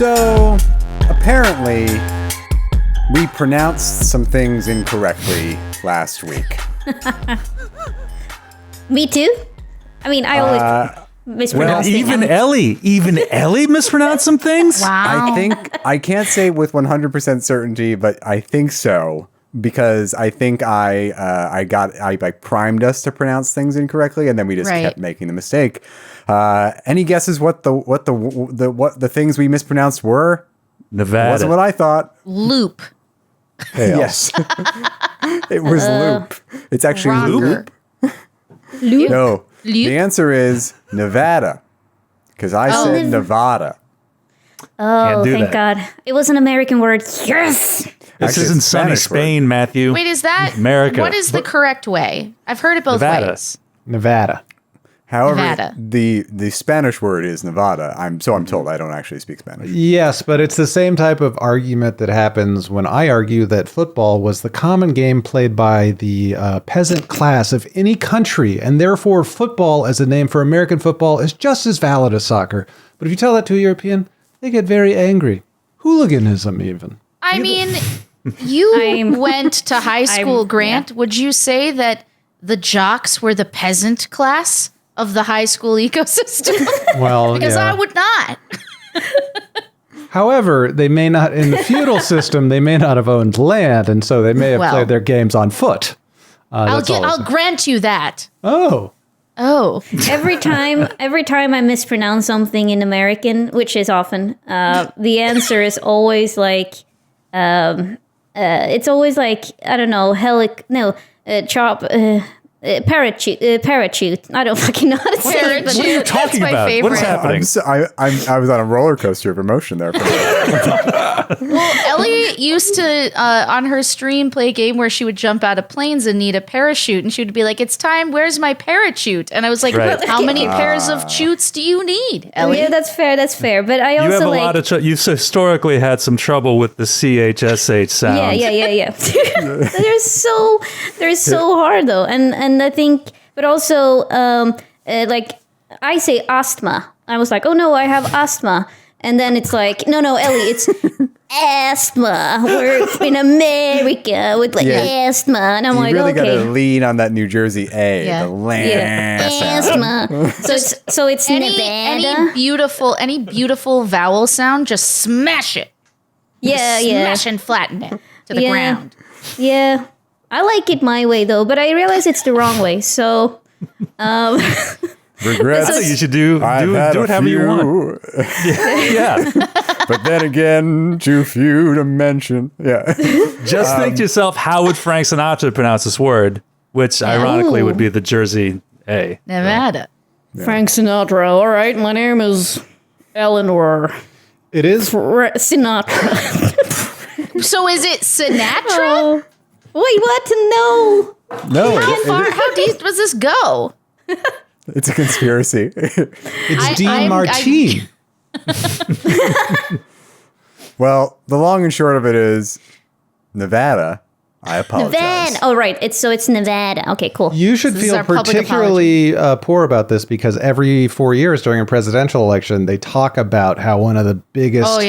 So, apparently, we pronounced some things incorrectly last week. Me too? I mean, I always mispronounce things. Even Ellie mispronounced some things? Wow. I can't say with 100% certainty, but I think so. Because I think I primed us to pronounce things incorrectly, and then we just kept making the mistake. Any guesses what the things we mispronounced were? Nevada. It wasn't what I thought. Loop. Yes, it was loop. It's actually Rocker. loop. No, Loop? the answer is Nevada. Because I said Nevada. Oh, do thank that. God. It was an American word. Yes! This Actually, isn't it's sunny Spanish Spain, Matthew. Wait, is that America. What is the correct way? I've heard it both Nevada. ways. Nevada. However, Nevada. the Spanish word is Nevada. I'm told. I don't actually speak Spanish. Yes, but it's the same type of argument that happens when I argue that football was the common game played by the peasant class of any country, and therefore football as a name for American football is just as valid as soccer. But if you tell that to a European, they get very angry. Hooliganism, even. I mean, you went to high school, Grant. Would you say that the jocks were the peasant class of the high school ecosystem? Well, Because I would not. However, they may not, in the feudal system, they may not have owned land, and so they may have played their games on foot. I'll grant you that. Oh. Every time I mispronounce something in American, which is often, the answer is always like, it's always like, I don't know, parachute. I don't fucking know how to say it. Parachute. What are you That's talking my about? favorite. What is happening? I was on a roller coaster of emotion there. For a minute. Well, Ellie used to, on her stream, play a game where she would jump out of planes and need a parachute. And she would be like, it's time, where's my parachute? And I was like, Right. how many pairs of chutes do you need, Ellie? Yeah, that's fair. But I You also have a like... lot of you've historically had some trouble with the CHSH sound. Yeah. they're so hard though, and I think, but also like I say asthma. I was like, oh no, I have asthma, and then it's like, no, Ellie, it's asthma. We're in America with like asthma, and I'm You like, really okay. got to lean on that New Jersey A, Yeah. the land. Asthma. So it's Nevada. Any beautiful vowel sound, just smash it. Yeah. Smash and flatten it to the ground. Yeah. I like it my way though, but I realize it's the wrong way. So, Regrets. I think you should do it however you want. Yeah. But then again, too few to mention. Yeah. Just think to yourself, how would Frank Sinatra pronounce this word? Which ironically would be the Jersey A. Nevada. Frank Sinatra. All right, my name is Eleanor It is. Sinatra. So is it Sinatra? Wait, what? No. No, How deep does this go? it's a conspiracy. It's Dean Martine. Well, the long and short of it is Nevada. I apologize. Nevada. Oh, right. It's Nevada. Okay, cool. You should This is feel our public particularly poor about this because every 4 years during a presidential election, they talk about how one of the biggest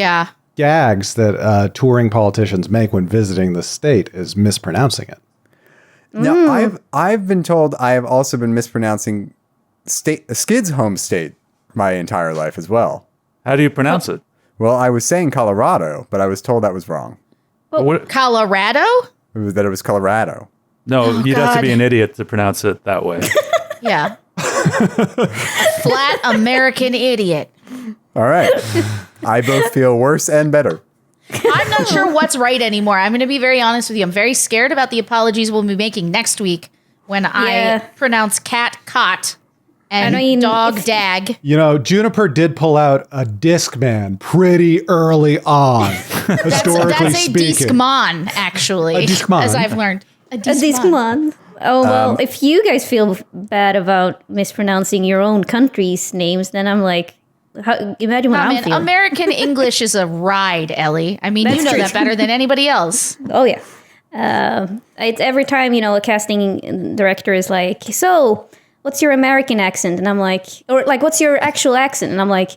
gags that touring politicians make when visiting the state is mispronouncing it. Now, I've been told I have also been mispronouncing Skid's home state my entire life as well. How do you pronounce it? Well, I was saying Colorado, but I was told that was wrong. Colorado? That it was Colorado. No, you'd have to God. be an idiot to pronounce it that way. Yeah. Flat American idiot. All right. I both feel worse and better. I'm not sure what's right anymore. I'm going to be very honest with you. I'm very scared about the apologies we'll be making next week when I pronounce cat cot and dog dag. You know, Juniper did pull out a Discman pretty early on, historically That's a speaking. Discman, actually, A Discman. as I've learned. A Come on. Oh, well, if you guys feel bad about mispronouncing your own country's names, then I'm like, imagine what I'm feeling. American English is a ride, Ellie. I mean, you know that better than anybody else. Oh, yeah. It's every time, a casting director is like, so, what's your American accent? And I'm like, or like, what's your actual accent? And I'm like,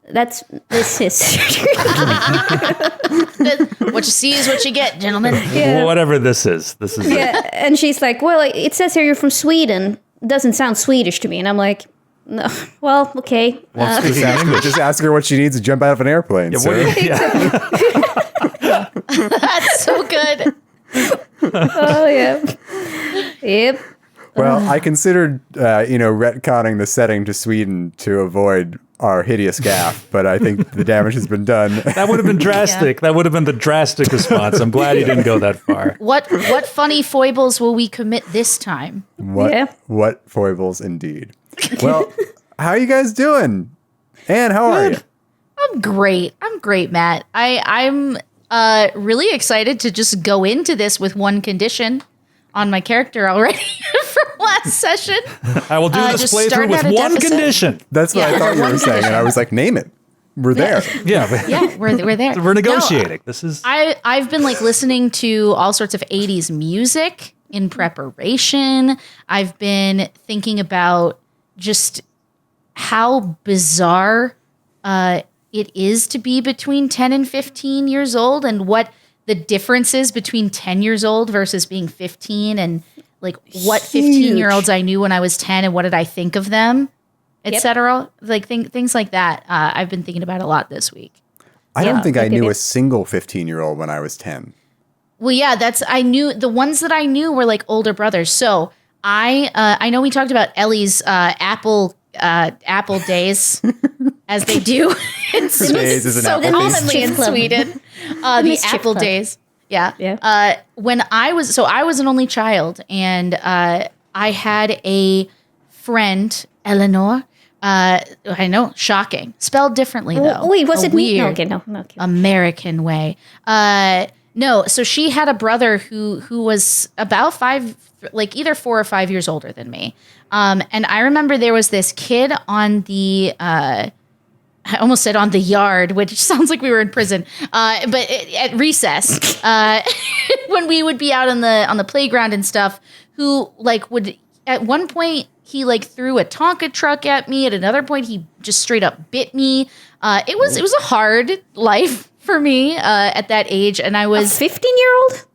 This is What you see is what you get, gentlemen. yeah. Whatever this is it. Yeah, and she's like, well, it says here you're from Sweden. Doesn't sound Swedish to me. And I'm like, no, well, okay. Just ask her what she needs to jump out of an airplane. Yeah, what do you- yeah. That's so good. Oh, yeah. Yep. Well, I considered, retconning the setting to Sweden to avoid our hideous gaffe, but I think the damage has been done. That would have been drastic. Yeah. That would have been the drastic response. I'm glad you didn't go that far. What funny foibles will we commit this time? What foibles indeed. Well, how are you guys doing? Anne, how are you? I'm great, Matt. I'm really excited to just go into this with one condition on my character already from last session. I will do this just playthrough start with at a one deficit. condition. That's what I thought you were saying, and I was like, name it. We're there. Yeah. Yeah, we're there. We're negotiating. This is I've been like listening to all sorts of 80s music in preparation. I've been thinking about just how bizarre it is to be between 10 and 15 years old, and what the differences between 10 years old versus being 15, and like what 15-year-olds I knew when I was 10 and what did I think of them, etc. Like things like that. I've been thinking about a lot this week. I don't think I knew a single 15-year-old when I was 10. Well, yeah, I knew the ones that I knew were like older brothers. So I know we talked about Ellie's Apple days as they do in Days is an so apple commonly thing. in Sweden. The Mischief Apple Club. days. Yeah. Yeah. When I was an only child, and I had a friend, Eleanor. I know, shocking. Spelled differently though. Wait, was it me? No, weird okay, no. Okay. American way. No, so she had a brother who was about either 4 or 5 years older than me. And I remember there was this kid on the I almost said on the yard, which sounds like we were in prison. But at recess, when we would be out on the playground and stuff, who like would at one point he like threw a Tonka truck at me. At another point, he just straight up bit me. It was a hard life for me at that age, and I was 15-year-old?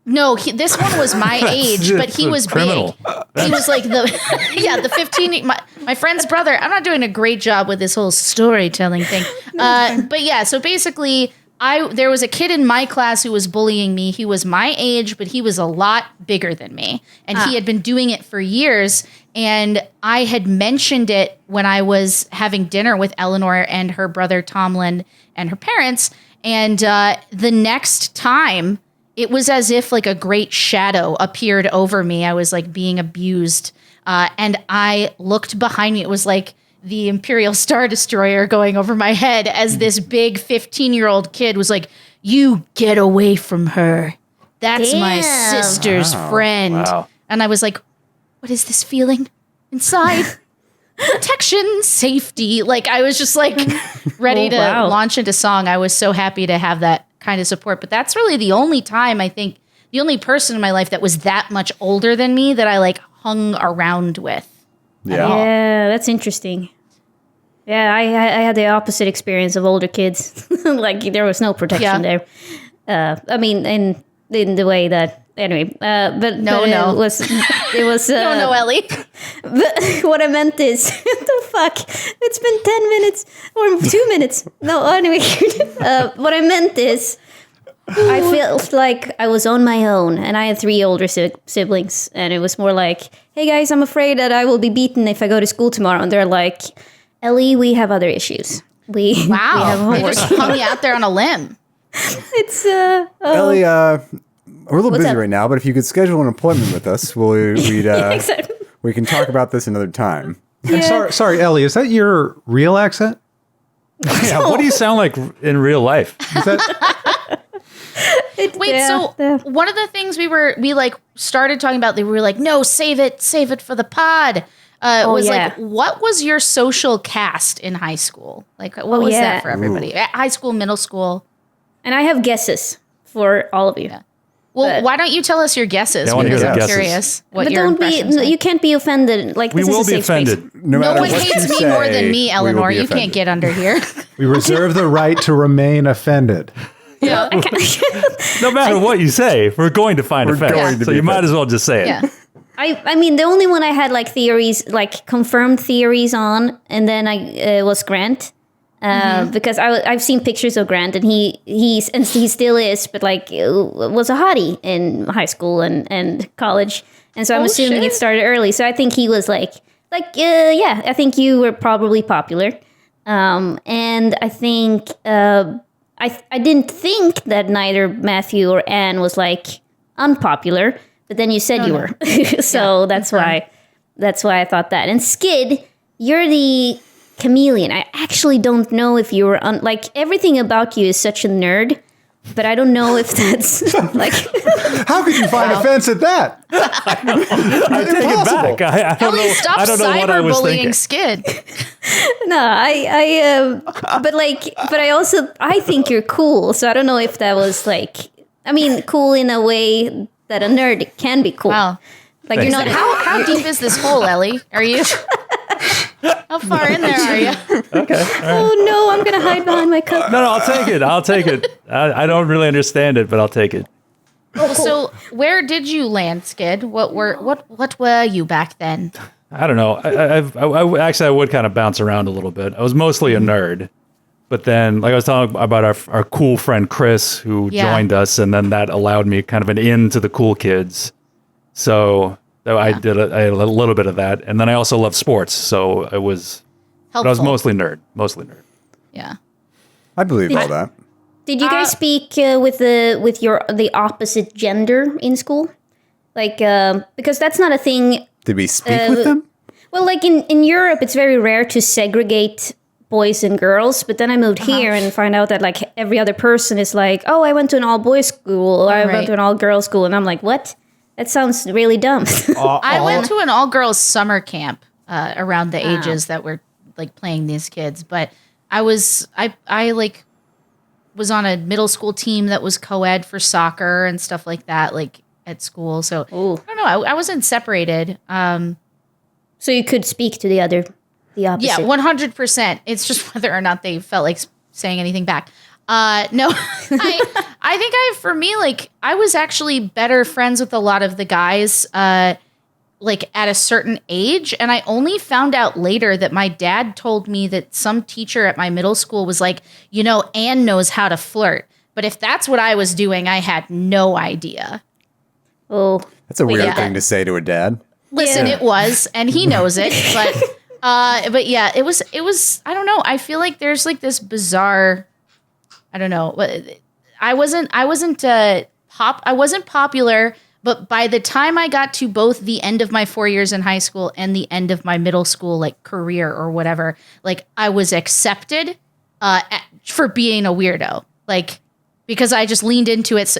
No, this one was my age, but he was criminal. big. He was like the 15. My friend's brother. I'm not doing a great job with this whole storytelling thing, but yeah. So basically, there was a kid in my class who was bullying me. He was my age, but he was a lot bigger than me, and he had been doing it for years. And I had mentioned it when I was having dinner with Eleanor and her brother Tomlin and her parents. And the next time, it was as if like a great shadow appeared over me. I was like being abused. And I looked behind me. It was like the Imperial Star Destroyer going over my head as this big 15-year-old kid was like, "You get away from her. That's my sister's friend." Wow. And I was like, what is this feeling inside? Protection, safety. Like I was just like ready to launch into song. I was so happy to have that kind of support. But that's really the only time, I think, the only person in my life that was that much older than me that I like hung around with. Yeah. That's interesting. Yeah, I had the opposite experience of older kids. Like there was no protection there. I mean, in the way that anyway. But it was No, Ellie. But what I meant is, the fuck? It's been 10 minutes or 2 minutes. No, anyway. What I meant is, I felt like I was on my own, and I had 3 older siblings, and it was more like, "Hey guys, I'm afraid that I will be beaten if I go to school tomorrow." And they're like, "Ellie, we have other issues. We have They homework." just hung you out there on a limb. It's Ellie, we're a little busy up? right now, but if you could schedule an appointment with us, exactly. we can talk about this another time. And sorry, Ellie, is that your real accent? Yeah, what do you sound like in real life? Is that Wait, so one of the things we like started talking about, we were like, no, save it for the pod. Like, what was your social cast in high school? Like, what was that for everybody? High school, middle school? And I have guesses for all of you. Yeah. Well, why don't you tell us your guesses? Yeah, I wanna hear Because the I'm guesses. curious what But your don't be. impressions are. You can't be offended. Like We this will is a be safe space. offended. No No matter one what hates you me more than say, me, we will Eleanor. be You can't offended. get under here. We reserve the right to remain offended. Yeah. No matter what you say, we're going to find We're offense. going to So be you might offended. as well just say it. Yeah. I mean, the only one I had like theories, like confirmed theories on, and then I was Grant. Because I've seen pictures of Grant, and he still is, but like was a hottie in high school and college, and so I'm assuming it started early. So I think he was yeah, I think you were probably popular, and I think I didn't think that neither Matthew or Anne was like unpopular, but then you said you were, so that's why I thought that. And Skid, you're the chameleon. I actually don't know if you were like everything about you is such a nerd, but I don't know if that's like How could you find offense at that? I take it back. I don't Ellie, know. stop I don't know what I was cyberbullying thinking. Skid. no, but I think you're cool. So I don't know if that was like, I mean, cool in a way that a nerd can be cool. Wow. Like you're not How deep is this hole, Ellie? Are you? How far in there are you? Okay. Oh no, I'm gonna hide behind my cup. No, I'll take it. I don't really understand it, but I'll take it. So, where did you land, Skid? What were you back then? I don't know. I would kind of bounce around a little bit. I was mostly a nerd, but then, like I was talking about our cool friend Chris, who joined us, and then that allowed me kind of an in to the cool kids. So I had a little bit of that, and then I also love sports. So I was mostly nerd. Yeah. I believe all that. Did you guys speak with the opposite gender in school? Like because that's not a thing. Did we speak with them? Well, like in Europe, it's very rare to segregate boys and girls. But then I moved here and find out that like every other person is like, oh, I went to an all boys school, or I went to an all girls school, and I'm like, what? That sounds really dumb. I went to an all girls summer camp around the ages that were like playing these kids, but I was on a middle school team that was co-ed for soccer and stuff like that, like at school. So I don't know. I wasn't separated. So you could speak to the opposite. Yeah, 100%. It's just whether or not they felt like saying anything back. No, I think for me, like I was actually better friends with a lot of the guys, like at a certain age. And I only found out later that my dad told me that some teacher at my middle school was like, Anne knows how to flirt. But if that's what I was doing, I had no idea. Oh, That's a weird thing to say to a dad. Listen, it was, and he knows it, but yeah, it was, I don't know. I feel like there's like this bizarre, I don't know. I wasn't popular, but by the time I got to both the end of my 4 years in high school and the end of my middle school, like career or whatever, like I was accepted for being a weirdo, like because I just leaned into it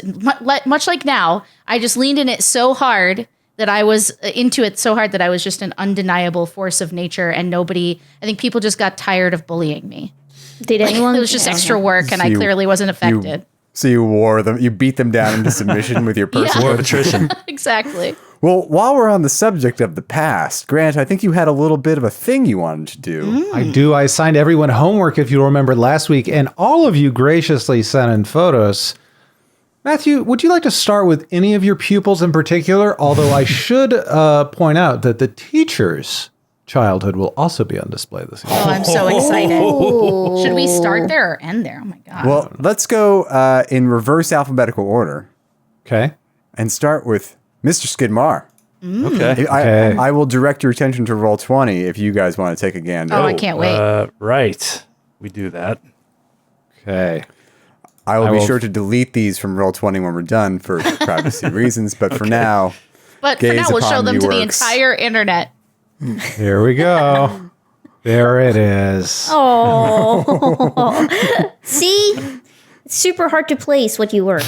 much like now. I just leaned in it so hard that I was into it so hard that I was just an undeniable force of nature, and I think people just got tired of bullying me. did anyone? It was just extra work, and I clearly wasn't affected. So you wore them, you beat them down into submission with your person. War of attrition. Exactly. Well, while we're on the subject of the past, Grant, I think you had a little bit of a thing you wanted to do. I do. I assigned everyone homework, if you remember last week, and all of you graciously sent in photos. Matthew, would you like to start with any of your pupils in particular? Although I should point out that the teacher's childhood will also be on display this evening. Oh, I'm so excited. Should we start there or end there? Oh my God. Well, let's go in reverse alphabetical order Okay. and start with Mr. Skidmar. Okay. I will direct your attention to Roll20 if you guys want to take a gander. Oh, I can't wait. Right. We do that. Okay. I will be will- sure to delete these from Roll20 when we're done for privacy reasons, but for now, But for gaze now, we'll show upon them new to the works. entire internet. Here we go. There it is. Oh, see, it's super hard to place what you were.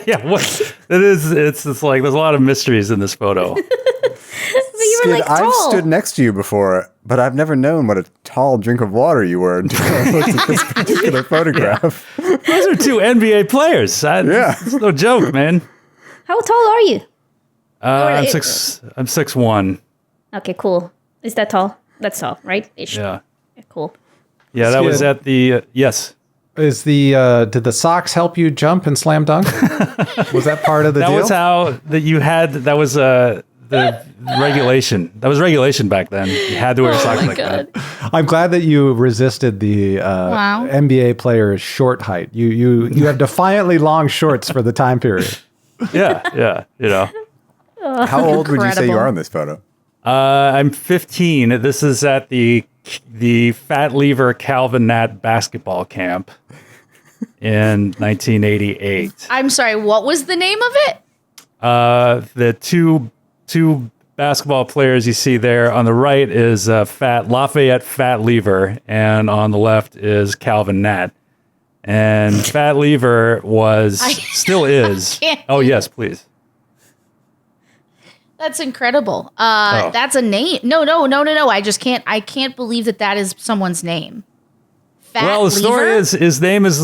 Yeah. What it is? It's like there's a lot of mysteries in this photo. But you were Skid, like I've tall. stood next to you before, but I've never known what a tall drink of water you were until I looked at this particular photograph. Those are two NBA players. Yeah. It's no joke, man. How tall are you? I'm 6'1". Okay, cool. Is that tall? That's tall, right? Ish. Yeah. Cool. Yeah, that was at the yes. Is did the socks help you jump and slam dunk? Was that part of the deal? That was how that was the regulation. That was regulation back then. You had to wear socks like that. I'm glad that you resisted the NBA player's short height. You have defiantly long shorts for the time period. Yeah, you know. How old would you say you are in this photo? I'm 15. This is at the Fat Lever Calvin Nat basketball camp in 1988. I'm sorry, what was the name of it? The two basketball players you see there on the right is Lafayette Fat Lever, and on the left is Calvin Nat. And Fat Lever still is. Oh yes, please. That's incredible. That's a name. No. I can't believe that is someone's name. The story is his name is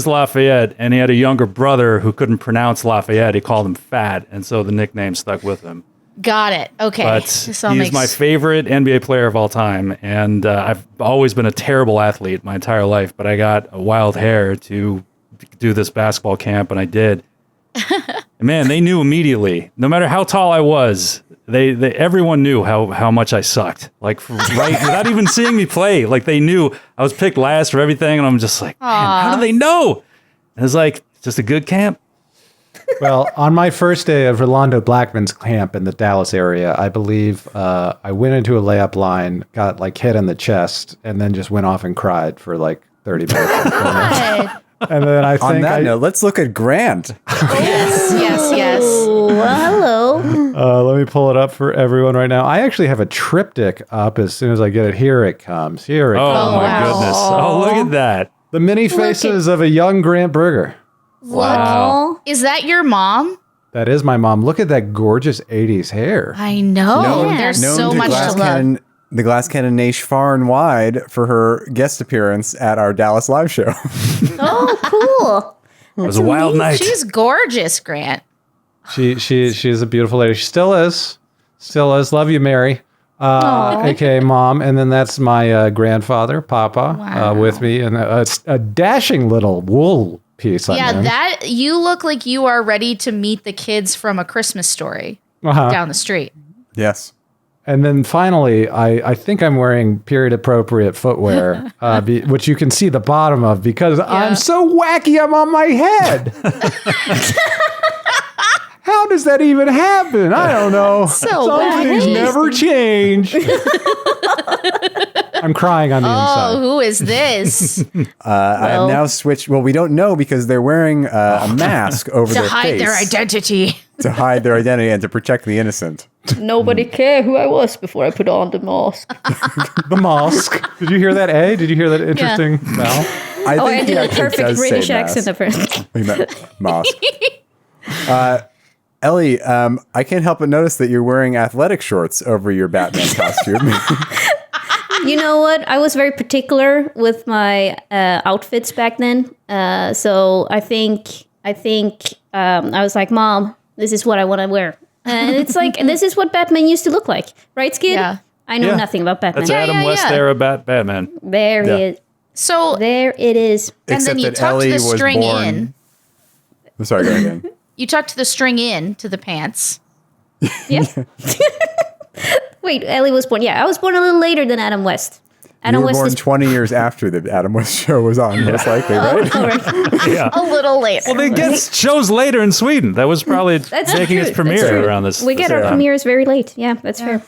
Lafayette, and he had a younger brother who couldn't pronounce Lafayette. He called him Fat, and so the nickname stuck with him. Got it. Okay. But he's my favorite NBA player of all time, and I've always been a terrible athlete my entire life, but I got a wild hair to do this basketball camp, and I did. And man, they knew immediately. No matter how tall I was, everyone knew how much I sucked. Like without even seeing me play, like they knew I was picked last for everything, and I'm just like, man, how do they know? And it's like just a good camp. Well, on my first day of Rolando Blackman's camp in the Dallas area, I believe I went into a layup line, got like hit in the chest, and then just went off and cried for like 30 minutes. And then I think on that note, let's look at Grant. Yes. Oh, well, hello. Let me pull it up for everyone right now. I actually have a triptych up. As soon as I get it, here it comes. Here it comes. Oh my goodness! Oh, look at that. The many faces of a young Grant Berger. Wow. Is that your mom? That is my mom. Look at that gorgeous 80s hair. I know. There's so much to love. The Glass Cannon Naish far and wide for her guest appearance at our Dallas live show. Oh, cool. It was a wild night. She's gorgeous, Grant. She's a beautiful lady. She still is. Still is. Love you, Mary. AKA Mom. And then that's my grandfather, Papa, with me. And a dashing little wool piece. That you look like you are ready to meet the kids from A Christmas Story down the street. Yes. And then finally, I think I'm wearing period-appropriate footwear, which you can see the bottom of because I'm so wacky I'm on my head. How does that even happen? I don't know. Some things never change. I'm crying on the inside. Oh, who is this? I have now switched. Well, we don't know because they're wearing a mask over their face. To hide their identity. To hide their identity and to protect the innocent. Nobody cared who I was before I put on the mask. The mask. Did you hear that, A? Did you hear that interesting bell? I did a perfect British accent at first. We meant mask. Ellie, I can't help but notice that you're wearing athletic shorts over your Batman costume. You know what? I was very particular with my outfits back then. So I think I was like, Mom, this is what I want to wear. And it's like, this is what Batman used to look like. Right, Skid? Yeah. I know nothing about Batman. That's Adam West era Batman. There he is. So there it is. And then you tucked the string in. I'm sorry, go again. You tucked the string in to the pants. Yeah. Wait, Ellie was born. Yeah, I was born a little later than Adam West. You were born 20 years after the Adam West show was on, most likely, right? Yeah. A little later. Well, they get shows later in Sweden. That was probably making its premiere around this. We get our premieres very late. Yeah, that's fair.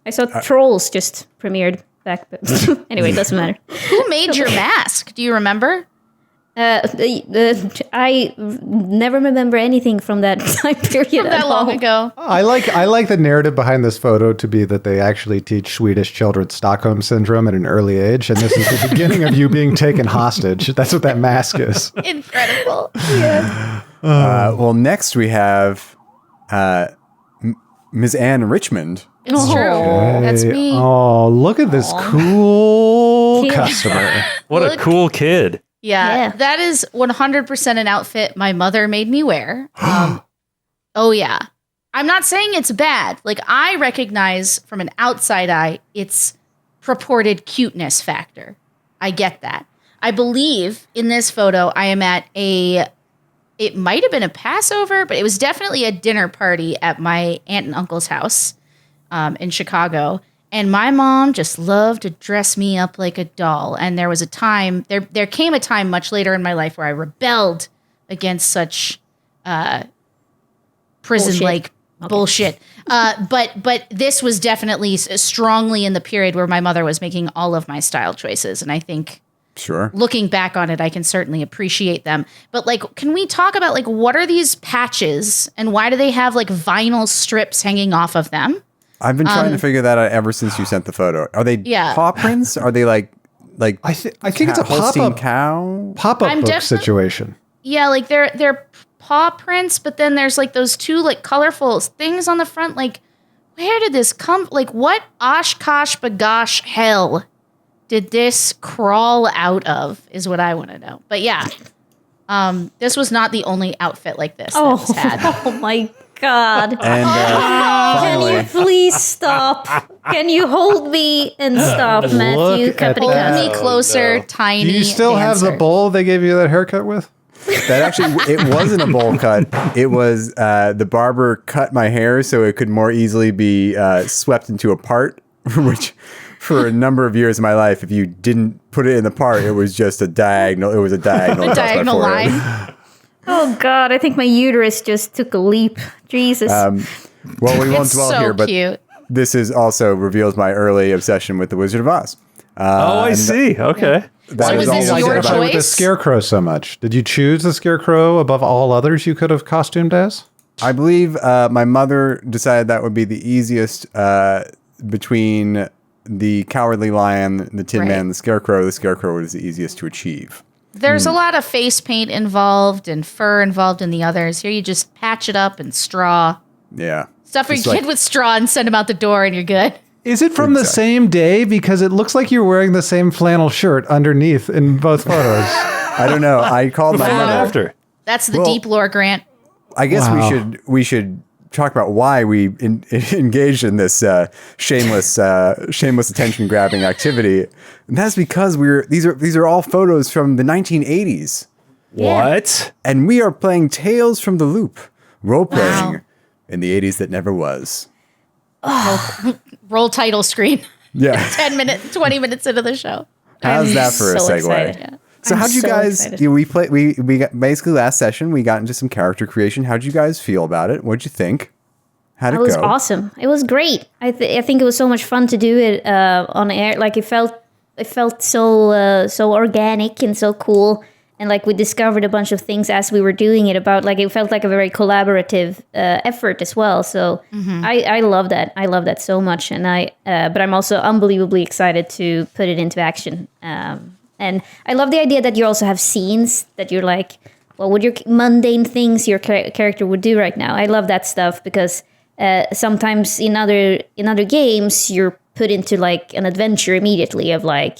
I saw Trolls just premiered back. But anyway, it doesn't matter. Who made your mask? Do you remember? I never remember anything from that time period. That long ago. I like the narrative behind this photo to be that they actually teach Swedish children Stockholm syndrome at an early age, and this is the beginning of you being taken hostage. That's what that mask is. Incredible. Yeah. Well, next we have Ms. Anne Richmond. It's true. That's me. Oh, look at this cool customer. What a cool kid. Yeah, that is 100% an outfit my mother made me wear. Oh, yeah. I'm not saying it's bad. Like, I recognize from an outside eye its purported cuteness factor. I get that. I believe in this photo, I am at it might have been a Passover, but it was definitely a dinner party at my aunt and uncle's house in Chicago. And my mom just loved to dress me up like a doll. And there was a time, there came a time much later in my life where I rebelled against such prison-like bullshit. But this was definitely strongly in the period where my mother was making all of my style choices. And I think looking back on it, I can certainly appreciate them. But like, can we talk about like, what are these patches and why do they have like vinyl strips hanging off of them? I've been trying to figure that out ever since you sent the photo. Are they paw prints? Are they like I think it's a Holstein cow pop-up book situation. Yeah, like they're paw prints, but then there's like those two like colorful things on the front. Like, where did this come? Like, what Oshkosh bagosh hell did this crawl out of? Is what I want to know. But yeah, this was not the only outfit like this that was had. Oh my God. And can you please stop? Can you hold me and stop, Matthew? Hold me closer, tiny. Do you still have the bowl they gave you that haircut with? That actually, it wasn't a bowl cut. It was the barber cut my hair so it could more easily be swept into a part, which for a number of years of my life, if you didn't put it in the part, it was just a diagonal. It was a diagonal. A diagonal line. Oh God, I think my uterus just took a leap. Jesus. Well, we won't dwell so here, but cute. this is also reveals my early obsession with the Wizard of Oz. I see. Okay. So was this your With the choice? Scarecrow so much. Did you choose the Scarecrow above all others you could have costumed as? I believe my mother decided that would be the easiest between the Cowardly Lion, the Tin Man, and the Scarecrow. The Scarecrow was the easiest to achieve. There's a lot of face paint involved and fur involved in the others. Here you just patch it up and straw. Yeah. Stuff your Just kid like- with straw and send him out the door and you're good. Is it from the same day? Because it looks like you're wearing the same flannel shirt underneath in both photos. I don't know. I called my Before and mother. after. That's the deep lore, Grant. I guess Wow. we should talk about why we engaged in this shameless attention grabbing activity, and that's because these are all photos from the 1980s, What? and we are playing Tales from the Loop, role playing in the 80s that never was. Roll title screen. Yeah, 20 minutes into the show. how's that for a so segue? excited. Yeah. So I'm how'd you so guys? excited. We got basically last session. We got into some character creation. How'd you guys feel about it? What'd you think? How'd it It was go? awesome. It was great. I think it was so much fun to do it on air. Like it felt so organic and so cool. And like we discovered a bunch of things as we were doing it about like it felt like a very collaborative effort as well. So I love that. I love that so much. And but I'm also unbelievably excited to put it into action. And I love the idea that you also have scenes that you're like, what would your mundane things your character would do right now? I love that stuff because sometimes in other games you're put into like an adventure immediately of like,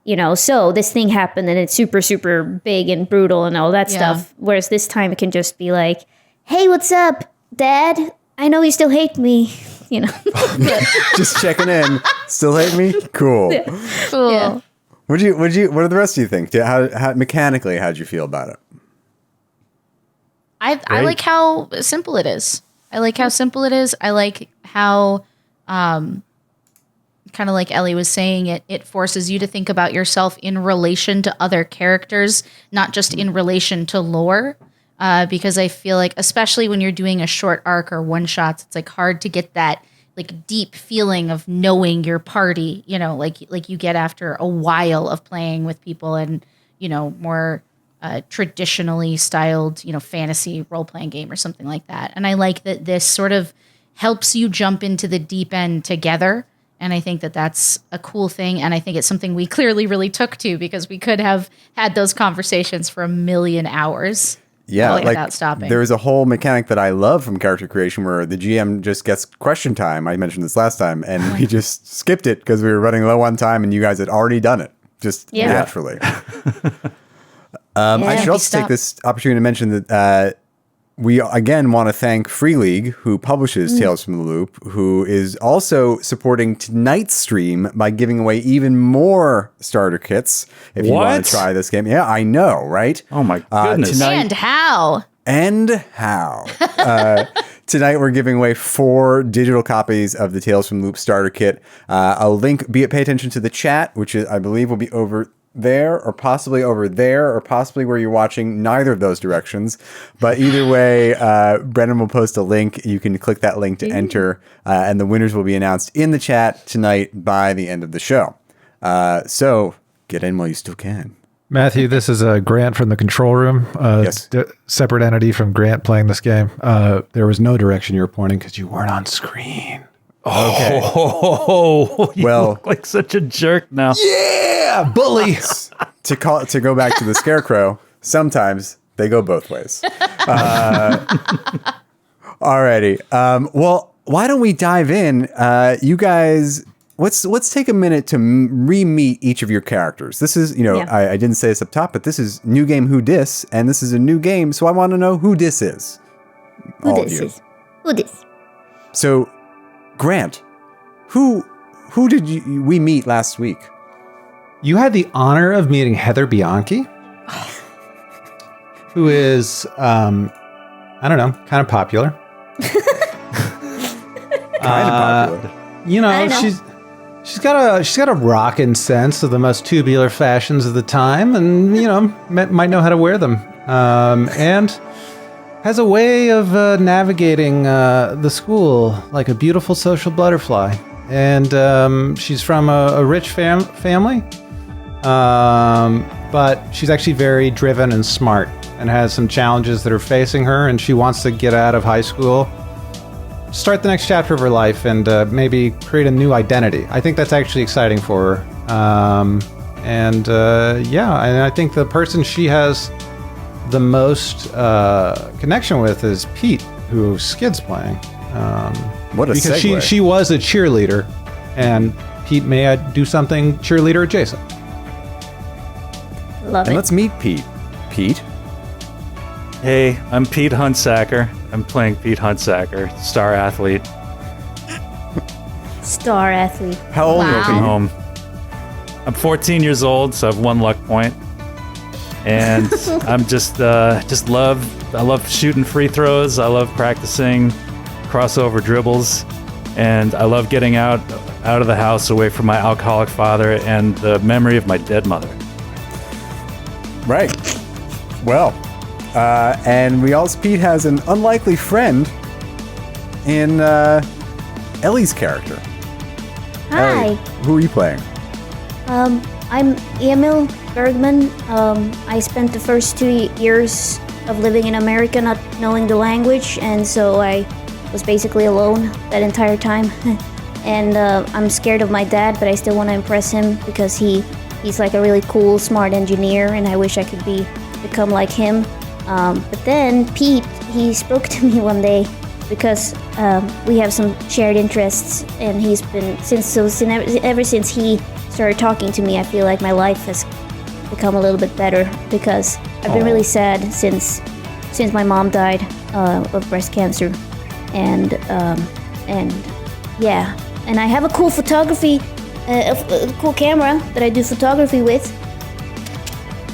you know, so this thing happened and it's super, super big and brutal and all that stuff. Whereas this time it can just be like, hey, what's up, Dad? I know you still hate me, you know. Just checking in. Still hate me? Cool. Cool. Yeah. What do the rest of you think? How mechanically, how'd you feel about it? I like how simple it is. I like how kind of like Ellie was saying, it forces you to think about yourself in relation to other characters, not just in relation to lore. Because I feel like, especially when you're doing a short arc or one shots, it's like hard to get that like deep feeling of knowing your party, you know, like you get after a while of playing with people and, you know, more traditionally styled, you know, fantasy role-playing game or something like that. And I like that this sort of helps you jump into the deep end together. And I think that that's a cool thing. And I think it's something we clearly really took to because we could have had those conversations for a million hours. Yeah, like without stopping. There's a whole mechanic that I love from character creation where the GM just gets question time. I mentioned this last time, and we just skipped it because we were running low on time, and you guys had already done it just naturally. I should also take stop. this opportunity to mention that we again want to thank Free League, who publishes Tales from the Loop, who is also supporting tonight's stream by giving away even more starter kits if you want What? to try this game. Yeah, I know, right? Oh my goodness. And how? Tonight we're giving away 4 digital copies of the Tales from Loop starter kit. A link, pay attention to the chat, which is, I believe will be over there or possibly over there or possibly where you're watching, neither of those directions. But either way, Brennan will post a link. You can click that link to enter, and the winners will be announced in the chat tonight by the end of the show. So get in while you still can. Matthew, this is a Grant from the control room. Yes. Separate entity from Grant playing this game. There was no direction you were pointing because you weren't on screen. Okay. Oh, you Well- look like such a jerk now. Yeah, bully. To go back to the Scarecrow, sometimes they go both ways. Alrighty. Well, why don't we dive in? You guys, let's take a minute to re-meet each of your characters. This is, Yeah. I didn't say this up top, but this is new game Who Dis, and this is a new game, so I want to know who this is. Who All of this you. is? Who this? So, Grant, who did we meet last week? You had the honor of meeting Heather Bianchi, who is, I don't know, kind of popular. Kind of popular. You I know, don't know. she's got a rockin' sense of the most tubular fashions of the time, and might know how to wear them, and has a way of navigating the school like a beautiful social butterfly. And she's from a rich family, but she's actually very driven and smart, and has some challenges that are facing her, and she wants to get out of high school, start the next chapter of her life, and maybe create a new identity. I think that's actually exciting for her. And I think the person she has the most connection with is Pete, who Skid's playing. What a because segue. she was a cheerleader, and Pete may do something cheerleader adjacent. Love And it. let's meet Pete. Pete? Hey, I'm Pete Huntsacker. I'm playing Pete Huntsacker, star athlete. Star athlete. How old are you, Wow. Pete? Home. I'm 14 years old, so I have 1 luck point. And I'm I love shooting free throws. I love practicing crossover dribbles. And I love getting out of the house away from my alcoholic father and the memory of my dead mother. Right. Well, and Pete has an unlikely friend in Ellie's character. Hi. Ellie, who are you playing? I'm Emil Bergman. I spent the first 2 years of living in America not knowing the language, and so I was basically alone that entire time. And I'm scared of my dad, but I still want to impress him because he's like a really cool, smart engineer, and I wish I could become like him. But then Pete, he spoke to me one day because we have some shared interests, and he's been ever since he started talking to me, I feel like my life has become a little bit better because I've been really sad since my mom died of breast cancer, and I have a cool a cool camera that I do photography with.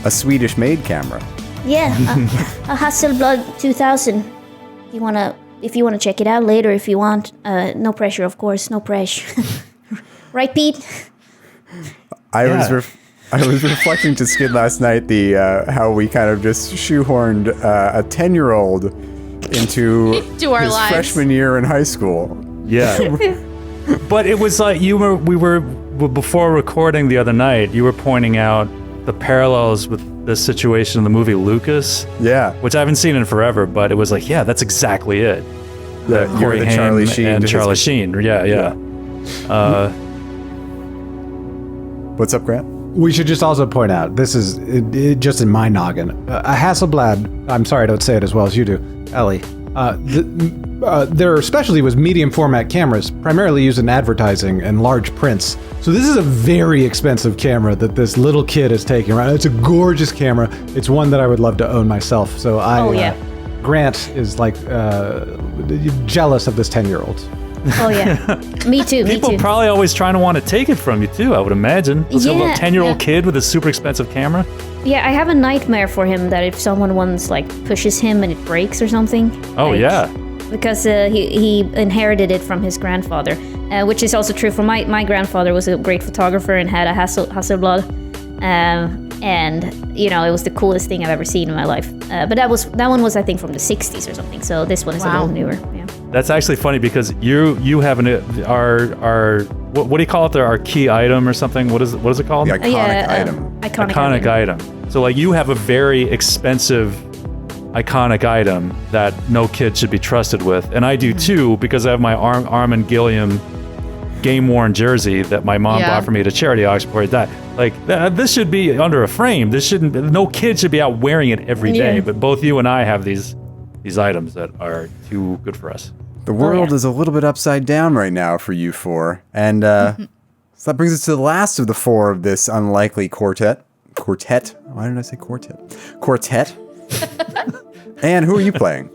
A Swedish-made camera. Yeah, a Hasselblad 2000. If you wanna check it out later, if you want. No pressure, of course. No pressure. Right, Pete? I was reflecting to Skid last night how we kind of just shoehorned a 10-year-old into To our his lives. freshman year in high school. Yeah. But it was like before recording the other night, you were pointing out the parallels with this situation in the movie Lucas. Yeah. Which I haven't seen in forever, but it was like, yeah, that's exactly it. You're Corey the Haim Charlie Sheen to and his- Charlie Sheen. Yeah. What's up, Grant? We should just also point out, this is just in my noggin, a Hasselblad, I'm sorry I don't say it as well as you do, Ellie, Their specialty was medium format cameras, primarily used in advertising and large prints. So this is a very expensive camera that this little kid is taking around. It's a gorgeous camera. It's one that I would love to own myself. So Grant is like jealous of this 10-year-old. Oh yeah, me too. People probably always trying to want to take it from you too, I would imagine. This little 10-year-old kid with a super expensive camera. Yeah, I have a nightmare for him that if someone once like pushes him and it breaks or something. Oh yeah. Because he inherited it from his grandfather, which is also true for my grandfather was a great photographer and had a Hasselblad, and you know it was the coolest thing I've ever seen in my life. But that one was I think from the 60s or something. So this one is a little newer. Yeah. That's actually funny because you have our what do you call it? Our key item or something? What is it called? The iconic item. Iconic item. So like you have a very expensive iconic item that no kid should be trusted with, and I do too because I have my Armin Gilliam game-worn jersey that my mom bought for me at a charity auction before he died. Like this should be under a frame. No kid should be out wearing it every day. But both you and I have these items that are too good for us. The world is a little bit upside down right now for you four, and so that brings us to the last of the four of this unlikely quartet. Why did I say quartet? Quartet. And who are you playing?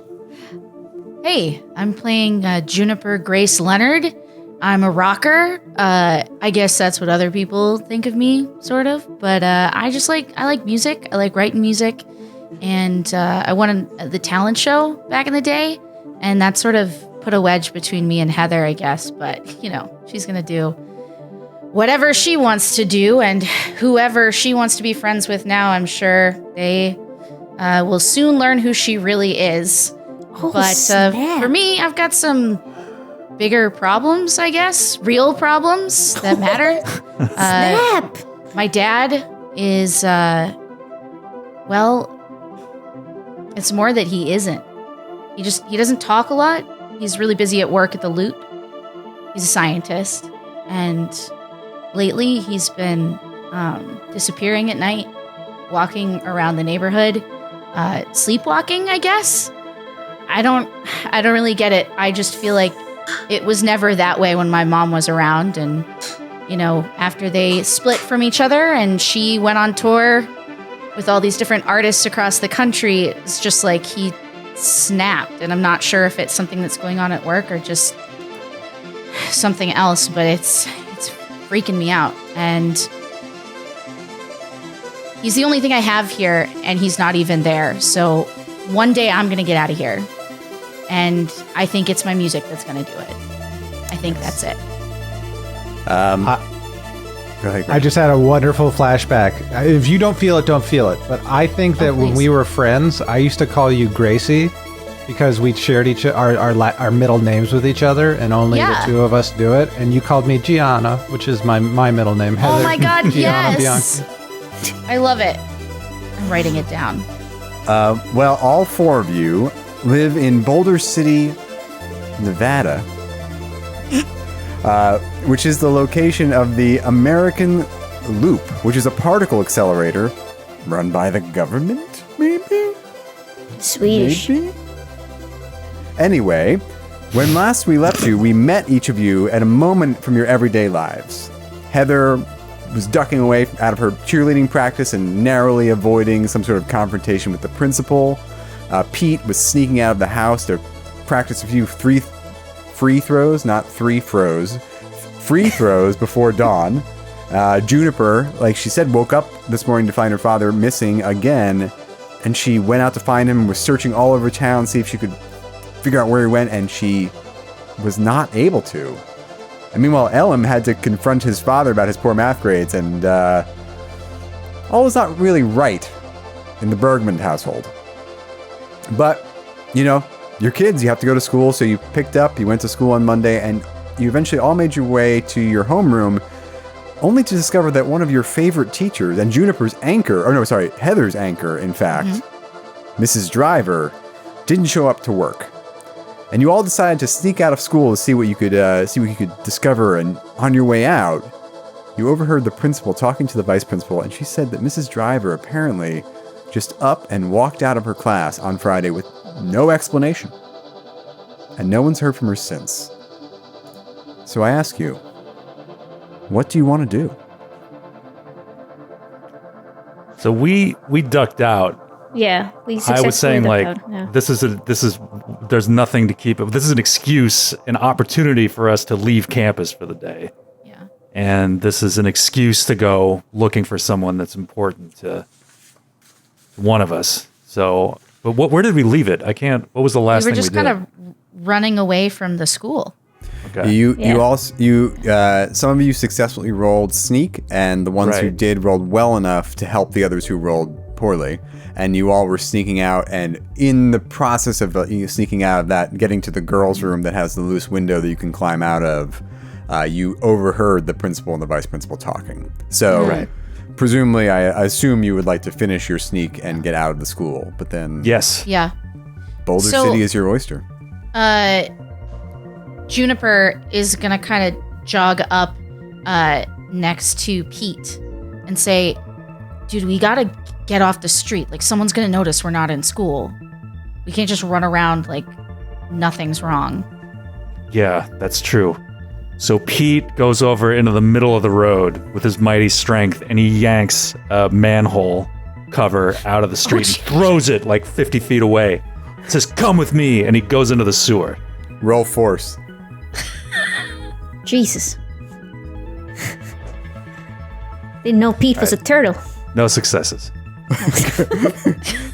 Hey, I'm playing Juniper Grace Leonard. I'm a rocker. I guess that's what other people think of me, sort of. But I like music. I like writing music. And I won the talent show back in the day. And that sort of put a wedge between me and Heather, I guess. But, you know, she's going to do whatever she wants to do. And whoever she wants to be friends with now, I'm sure they will soon learn who she really is. But for me, I've got some bigger problems, I guess. Real problems that matter. Snap! My dad is, it's more that he isn't. He doesn't talk a lot. He's really busy at work at the Loot. He's a scientist. And lately he's been disappearing at night, walking around the neighborhood, sleepwalking, I guess. I don't really get it. I just feel like it was never that way when my mom was around. And, you know, after they split from each other and she went on tour with all these different artists across the country, it's just like he snapped. And I'm not sure if it's something that's going on at work or just something else, but it's freaking me out. And he's the only thing I have here, and he's not even there. So one day I'm going to get out of here. And I think it's my music that's going to do it. I think that's it. Go ahead, Greg. I just had a wonderful flashback. If you don't feel it, don't feel it. But I think that when we were friends, I used to call you Gracie because we shared our middle names with each other, and only the two of us do it. And you called me Gianna, which is my middle name. Heather. Oh my God, Gianna yes! Bianchi. I love it. I'm writing it down. Well, all four of you live in Boulder City, Nevada, which is the location of the American Loop, which is a particle accelerator run by the government, maybe? Swedish. Maybe? Anyway, when last we left you, we met each of you at a moment from your everyday lives. Heather was ducking away out of her cheerleading practice and narrowly avoiding some sort of confrontation with the principal. Pete was sneaking out of the house to practice a few free throws before dawn. Juniper, like she said, woke up this morning to find her father missing again, and she went out to find him and was searching all over town to see if she could figure out where he went, and she was not able to. And meanwhile, Elam had to confront his father about his poor math grades, and all was not really right in the Bergman household. But, you know, you're kids, you have to go to school, so you went to school on Monday, and you eventually all made your way to your homeroom, only to discover that one of your favorite teachers, and Heather's anchor, in fact, Mrs. Driver, didn't show up to work. And you all decided to sneak out of school to see what you could discover. And on your way out, you overheard the principal talking to the vice principal, and she said that Mrs. Driver apparently just up and walked out of her class on Friday with no explanation. and no one's heard from her since. So I ask you, what do you want to do? So we ducked out. Yeah, we I successfully was saying, like, ducked out, yeah. there's nothing to keep up. This is an excuse, an opportunity for us to leave campus for the day. Yeah. And this is an excuse to go looking for someone that's important to one of us. So, but where did we leave it? What was the last thing we did? We were just kind of running away from the school. Okay. Some of you successfully rolled sneak, and the ones who Right. did rolled well enough to help the others who rolled poorly. And you all were sneaking out, and in the process of sneaking out of that, getting to the girls' room that has the loose window that you can climb out of, you overheard the principal and the vice principal talking. So, Right. presumably, I assume you would like to finish your sneak and get out of the school, but then Yes. Yeah. Boulder So- City is your oyster. Juniper is gonna kind of jog up next to Pete and say, dude, we gotta get off the street. Like, someone's gonna notice we're not in school. We can't just run around like nothing's wrong. Yeah, that's true. So Pete goes over into the middle of the road with his mighty strength, and he yanks a manhole cover out of the street and throws it like 50 feet away. Says, "Come with me," and he goes into the sewer. Roll force. Jesus. Didn't know Pete was a turtle. No successes.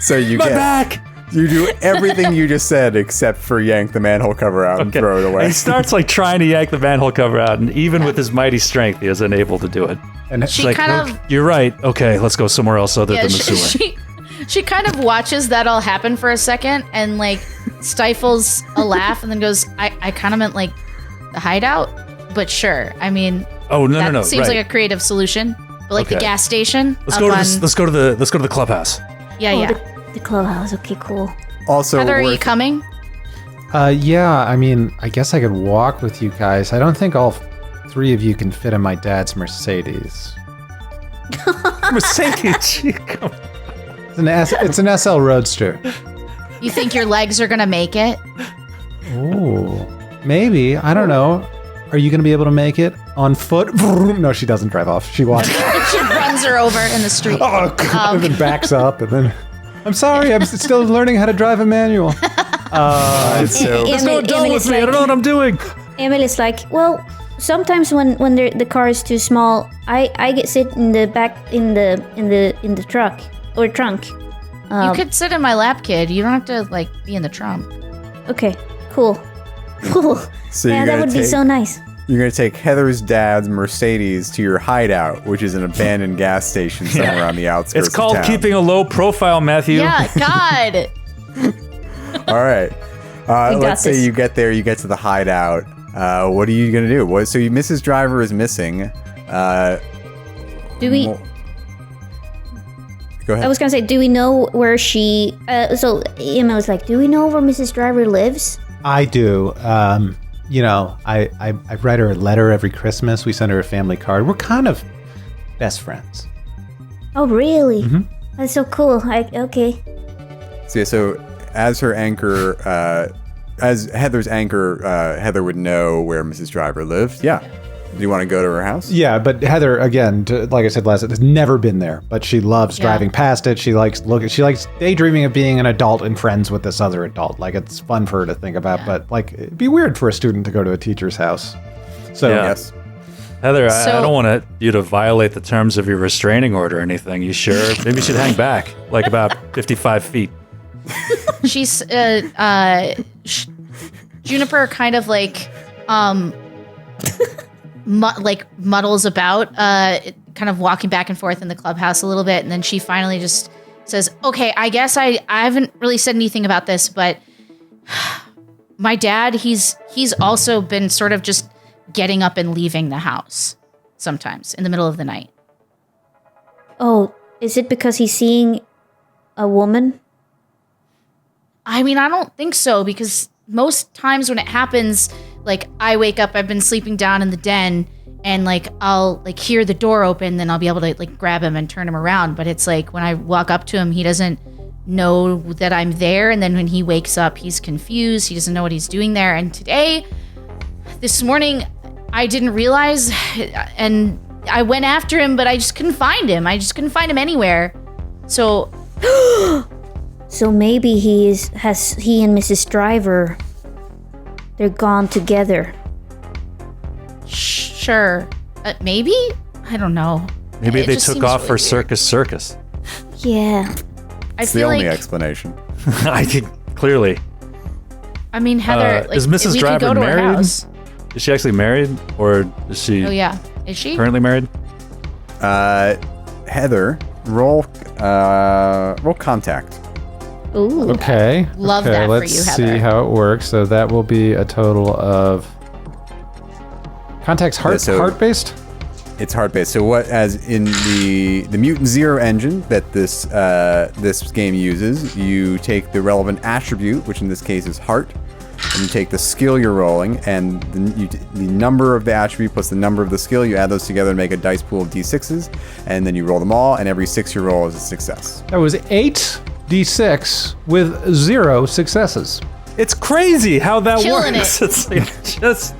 So you My get back! you do everything you just said except for yank the manhole cover out and throw it And away. he starts like trying to yank the manhole cover out, and even with his mighty strength, he is unable to do it. And She Like, kind "Okay, of you're right. Okay, let's go somewhere else other yeah, than the sewer. she kind of watches that all happen for a second and like stifles a laugh and then goes, I kind of meant like the hideout, but sure. I mean, Oh no, that no, no! seems right. like a creative solution. But like the Okay. gas station, Let's up go to on, let's go to the clubhouse. yeah, Oh, yeah. the clubhouse. Okay, cool. Also, Heather, are you worth- coming? yeah, I mean, I guess I could walk with you guys. I don't think all three of you can fit in my dad's Mercedes. Mercedes. Come It's an SL Roadster. You think your legs are gonna make it? Ooh, maybe. I don't know. Are you going to be able to make it on foot? No, she doesn't drive off. She walks. She runs her over in the street. Oh, God, and then backs up, and then. I'm sorry, I'm still learning how to drive a manual. so There's no adult with me. I don't know what I'm doing. Emil is like, well, sometimes when the car is too small, I get sit in the back in the truck or trunk. You could sit in my lap, kid. You don't have to like be in the trunk. Okay, cool. Cool. So Yeah, you're that gonna would be take- so nice. You're going to take Heather's dad's Mercedes to your hideout, which is an abandoned gas station somewhere on the outskirts It's called of town. keeping a low profile, Matthew. Yeah, God. All right. got Let's say this. you get there, you get to the hideout. What are you going to do? Mrs. Driver is missing. Do we? Mo- Go ahead. I was gonna say, do we know where she? So Emil was like, do we know where Mrs. Driver lives? I do. You know, I write her a letter every Christmas. We send her a family card. We're kind of best friends. Oh, really? Mm-hmm. That's so cool. Okay. So as her anchor, as Heather's anchor, Heather would know where Mrs. Driver lived. Yeah. Do you want to go to her house? Yeah, but Heather, again, like I said last, has never been there, but she loves driving past it. She likes daydreaming of being an adult and friends with this other adult. Like, it's fun for her to think about, but like, it'd be weird for a student to go to a teacher's house. So Yeah. Yes. Heather, So- I don't want you to violate the terms of your restraining order or anything. You sure? Maybe you should hang back, like about 55 feet. She's Juniper kind of like muddles about, kind of walking back and forth in the clubhouse a little bit, and then she finally just says, "Okay, I guess I haven't really said anything about this, but my dad, he's also been sort of just getting up and leaving the house sometimes in the middle of the night." Oh, is it because he's seeing a woman? I mean, I don't think so, because most times when it happens, like, I wake up, I've been sleeping down in the den, and like I'll like hear the door open, then I'll be able to like grab him and turn him around. But it's like when I walk up to him, he doesn't know that I'm there. And then when he wakes up, he's confused. He doesn't know what he's doing there. And this morning, I didn't realize, and I went after him, but I just couldn't find him. I just couldn't find him anywhere. So... So maybe he and Mrs. Driver, they're gone together. Sure. Maybe? I don't know. Maybe they took off for really circus. Yeah. It's the only explanation. I think clearly. I mean, Heather, is Mrs. we Driver could go to her married? house. Is she actually married, or is she? Oh yeah, is she currently married? Heather, roll contact. Ooh. Okay. Love okay, that for let's you, see Heather. how it works. So that will be a total of contacts heart-based? It's heart-based. So what, as in the Mutant Zero engine that this game uses, you take the relevant attribute, which in this case is heart, and you take the skill you're rolling, and the number of the attribute plus the number of the skill, you add those together and make a dice pool of d6s, and then you roll them all, and every 6 you roll is a success. That was 8d6 with 0 successes. It's crazy how that Killing works. it. It's like just,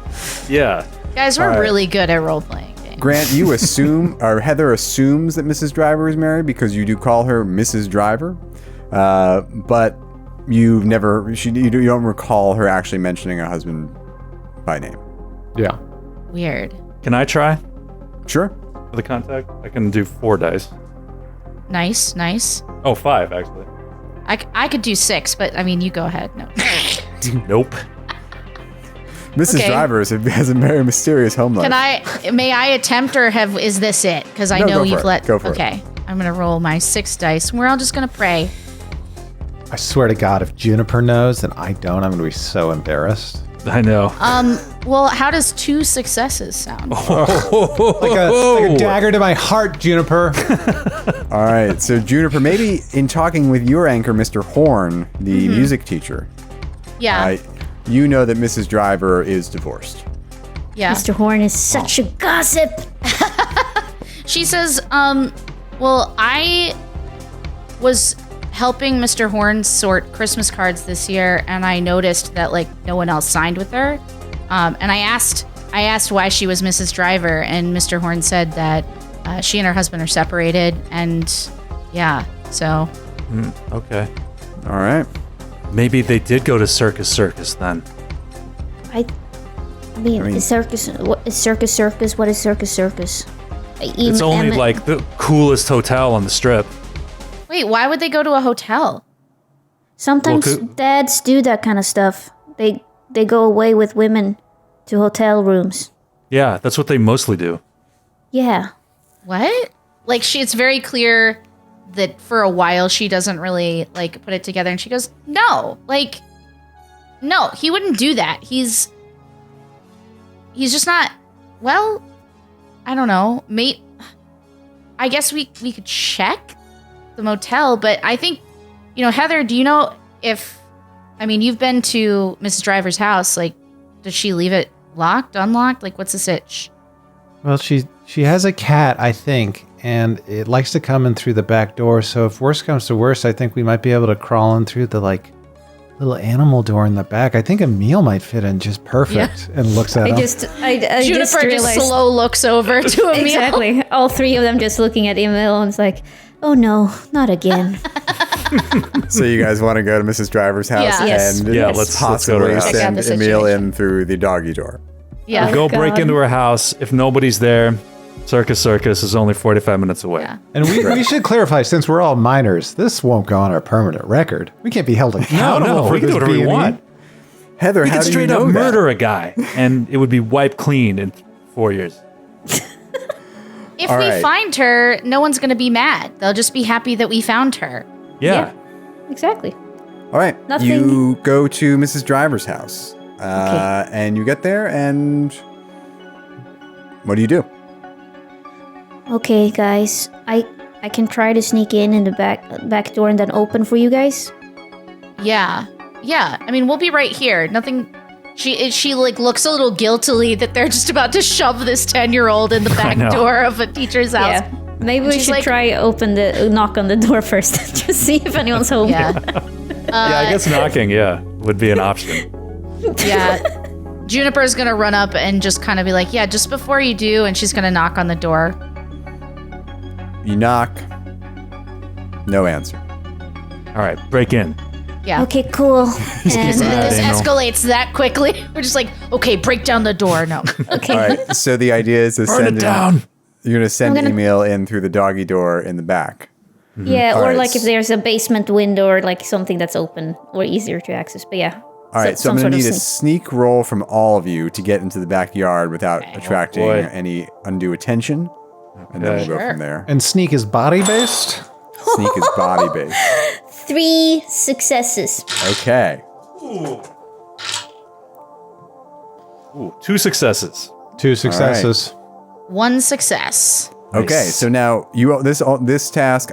yeah. Guys, we're really good at role-playing. Grant, you assume, or Heather assumes that Mrs. Driver is married because you do call her Mrs. Driver, but you don't recall her actually mentioning a husband by name. Yeah. Weird. Can I try Sure. for the contact? I can do 4 dice. Nice. Oh, 5 actually. I could do 6, but I mean, you go ahead. No. Nope. Mrs. Okay. Driver has a very mysterious home life. May I attempt, or is this it? Because I No, know go you've for it. let. Go for it. Okay, I'm gonna roll my 6 dice. We're all just gonna pray. I swear to God, if Juniper knows and I don't, I'm going to be so embarrassed. I know. Well, how does 2 successes sound? Like a dagger to my heart, Juniper. All right. So, Juniper, maybe in talking with your anchor, Mr. Horn, the music teacher, Yeah, you know that Mrs. Driver is divorced. yeah. Mr. Horn is such a gossip. She says, well, I was helping Mr. Horn sort Christmas cards this year, and I noticed that no one else signed with her. And I asked why she was Mrs. Driver, and Mr. Horn said that she and her husband are separated, and yeah, so. Okay. All right. Maybe they did go to circus then. I mean, circus. What is circus? What is circus? It's only like the coolest hotel on the strip. Wait, why would they go to a hotel? Sometimes dads do that kind of stuff. They go away with women to hotel rooms. Yeah, that's what they mostly do. Yeah. What? It's very clear that for a while she doesn't really put it together, and she goes, no, no, he wouldn't do that. He's just not, well, I don't know, mate. I guess we could check the motel, but I think, Heather, do you know you've been to Mrs. Driver's house, does she leave it locked, unlocked? What's the sitch? Well, she has a cat, I think, and it likes to come in through the back door. So if worse comes to worse, I think we might be able to crawl in through the little animal door in the back. I think Emil might fit in just perfect and looks at him. I Juniper just slow looks over to Emil. Exactly. All 3 of them just looking at Emil, and it's like, oh no, not again. So you guys want to go to Mrs. Driver's house Yeah. Yes. and Yeah, let's go to her possibly house. Check out send the Emil situation. in through the doggy door. Yeah. Go God. break into her house. If nobody's there, circus is only 45 minutes away. Yeah. And we should clarify, since we're all minors, this won't go on our permanent record. We can't be held accountable for we can this do whatever we B&E. want. Heather, We how could do you straight know up that? murder a guy, and it would be wiped clean in 4 years. If All we right. find her, no one's going to be mad. They'll just be happy that we found her. Yeah. Exactly. All right. Nothing. You go to Mrs. Driver's house, and you get there, and what do you do? Okay, guys. I can try to sneak in the back door and then open for you guys. Yeah. I mean, we'll be right here. Nothing. She looks a little guiltily that they're just about to shove this 10-year-old in the back know. door of a teacher's house. Yeah. Maybe we should try knock on the door first, just see if anyone's home. Yeah. Yeah, I guess knocking, would be an option. Yeah. Juniper's gonna run up and just kind of be like, yeah, just before you do, and she's gonna knock on the door. You knock. No answer. All right, break in. Yeah. Okay, cool. This Daniel. escalates that quickly. We're just like, okay, break down the door. No. Okay. All right. So the idea is to Burn it down. You're going to send Emil in through the doggy door in the back. Yeah, All or right. like if there's a basement window or like something that's open or easier to access. But yeah. All right. So I'm going to need a sneak roll from all of you to get into the backyard without attracting any undue attention. And then we'll go from there. And sneak is body based. Sneak is body based. 3 successes. Okay. Ooh, 2 successes. 2 successes. 1 success. Okay, so now this task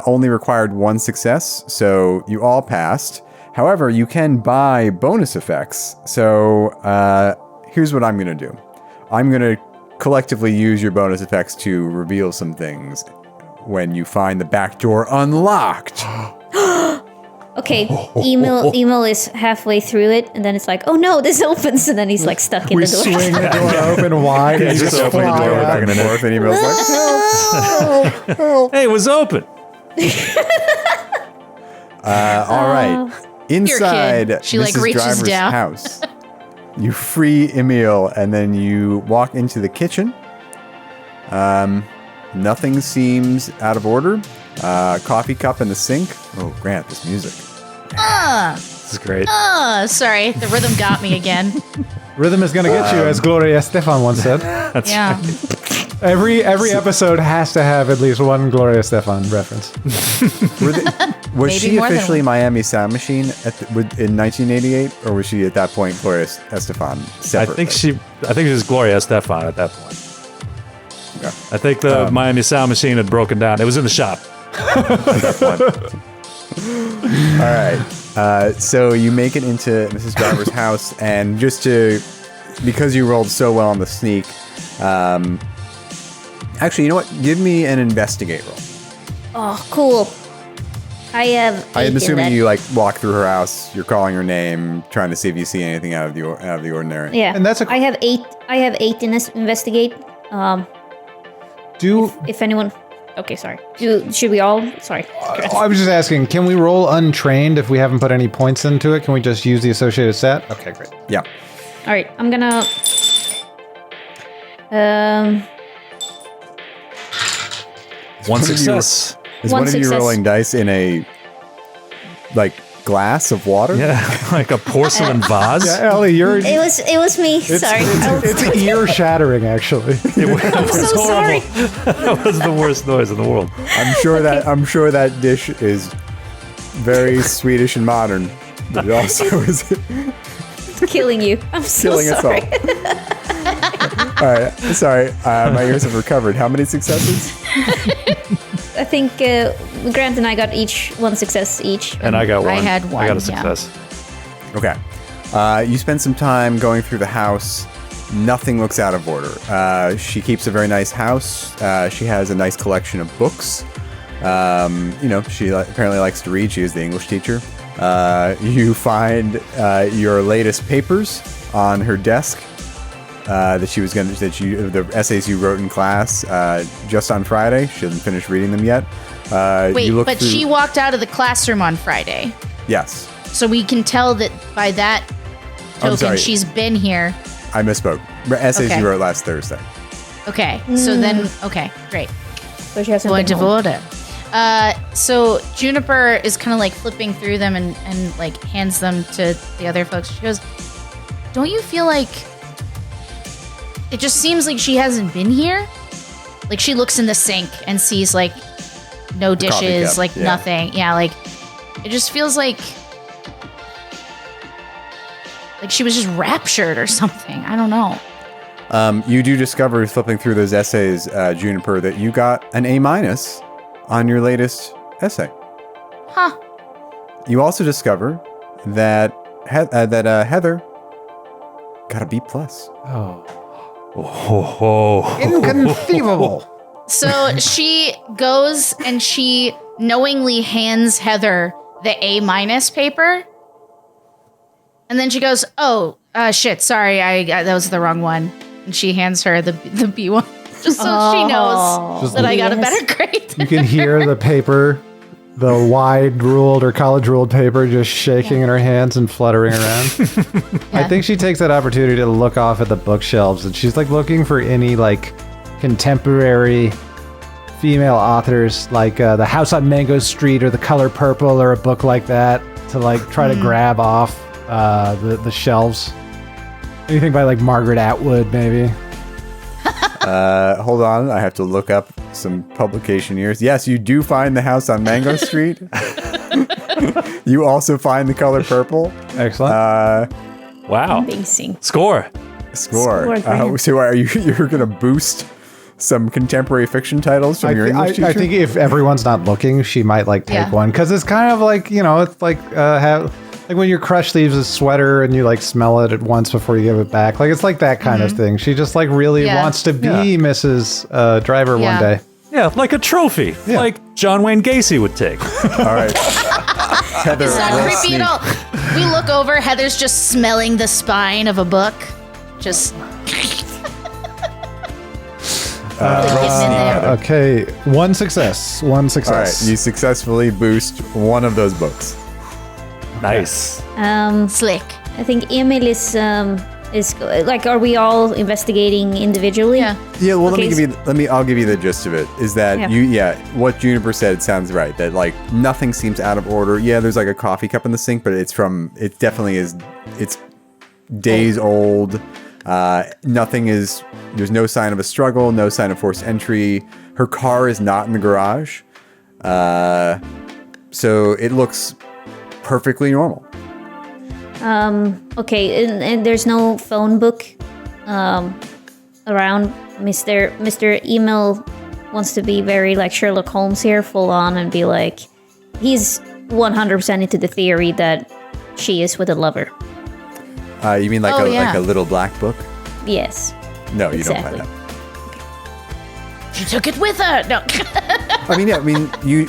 only required 1 success, so you all passed. However, you can buy bonus effects. So here's what I'm going to do. I'm going to collectively use your bonus effects to reveal some things when you find the back door unlocked. Okay, Emil is halfway through it, and then it's like, oh no, this opens, and then he's like stuck in We the door. swing the door open wide and Just just open the fly door out. back and forth, and Emil's like, Hey, it was open. all right. Inside She, like, Mrs. reaches Driver's down. house, you free Emil, and then you walk into the kitchen. Nothing seems out of order. Coffee cup in the sink. Oh, Grant, this music. This is great. Sorry, the rhythm got me again. Rhythm is going to get you, as Gloria Estefan once said. Yeah. Every episode has to have at least one Gloria Estefan reference. Was Maybe she more than officially one. Miami Sound Machine in 1988, or was she at that point Gloria Estefan I separately? think she was Gloria Estefan at that point. Okay. I think the Miami Sound Machine had broken down. It was in the shop at that point. All right. So you make it into Mrs. Driver's house, and because you rolled so well on the sneak, actually, you know what? Give me an investigate roll. Oh, cool. I have. I'm assuming you like walk through her house. You're calling her name, trying to see if you see anything out of the ordinary. Yeah, And that's I have 8. I have 8 in this investigate. If anyone. Okay, sorry. Should we all? Sorry. I was just asking, can we roll untrained if we haven't put any points into it? Can we just use the associated stat? Okay, great. Yeah. All right, I'm gonna. One success. Is One one of you success. rolling dice in a glass of water? Yeah, like a porcelain vase. Ellie, you're... It was me. Sorry. It's ear shattering, actually. It was so horrible. That was the worst noise in the world. I'm sure that dish is very Swedish and modern, but it also is Killing you. I'm so killing us sorry. all. All right, sorry. My ears have recovered. How many successes? I think Grant and I got each 1 success each. And I got one. I had I got one, a yeah. success. Okay. You spend some time going through the house. Nothing looks out of order. She keeps a very nice house. She has a nice collection of books. She apparently likes to read. She is the English teacher. You find your latest papers on her desk the essays you wrote in class just on Friday. She hasn't finished reading them yet. Wait, but she walked out of the classroom on Friday. Yes. So we can tell that by that I'm token sorry. she's been here. I misspoke. Essays Okay. you wrote last Thursday. Okay, so then, okay, great. So she hasn't Point been of home. order. So Juniper is kind of like flipping through them and like hands them to the other folks. She goes, don't you feel like it just seems like she hasn't been here? Like she looks in the sink and sees like no The coffee dishes, cup, like yeah. nothing. Yeah, like it just feels like she was just raptured or something. I don't know. You do discover, flipping through those essays, Juniper, that you got an A- on your latest essay. Huh. You also discover that Heather got a B+. Oh. Oh, Inconceivable. So she goes and she knowingly hands Heather the A- paper. And then she goes, "Oh, shit, sorry, that was the wrong one." And she hands her the B one, just so she knows that I got a better grade. You can hear the paper, the wide ruled or college ruled paper just shaking in her hands and fluttering around. I think she takes that opportunity to look off at the bookshelves, and she's like looking for any like contemporary female authors, like The House on Mango Street or The Color Purple or a book like that, to like try to grab off the shelves. Anything by like Margaret Atwood, maybe. Hold on, I have to look up some publication years. Yes, you do find The House on Mango Street. You also find The Color Purple. Excellent. Wow. Amazing. Score. Graham. So are you're gonna boost some contemporary fiction titles from your English teacher? I think if everyone's not looking, she might like take one, because it's kind of like, you know, it's like like when your crush leaves a sweater and you like smell it at once before you give it back. Like it's like that kind of thing. She just like really wants to be Mrs. Driver one day. Yeah, like a trophy, like John Wayne Gacy would take. All right. Heather, It's not roll creepy at all. We look over, Heather's just smelling the spine of a book. Just getting in there. Okay, one success. All right, you successfully boost one of those books. Nice. Slick. I think Emil is like, are we all investigating individually? Yeah. Yeah, well, Okay, I'll give you the gist of it. Is that what Juniper said sounds right. That like nothing seems out of order. Yeah, there's like a coffee cup in the sink, but it's days old. There's no sign of a struggle, no sign of forced entry. Her car is not in the garage. So it looks perfectly normal. Okay, and there's no phone book around. Mr. Emil wants to be very like Sherlock Holmes here, full on, and be like, he's 100% into the theory that she is with a lover. You mean like like a little black book? Yes. No, you Exactly. don't find that. She took it with her. No.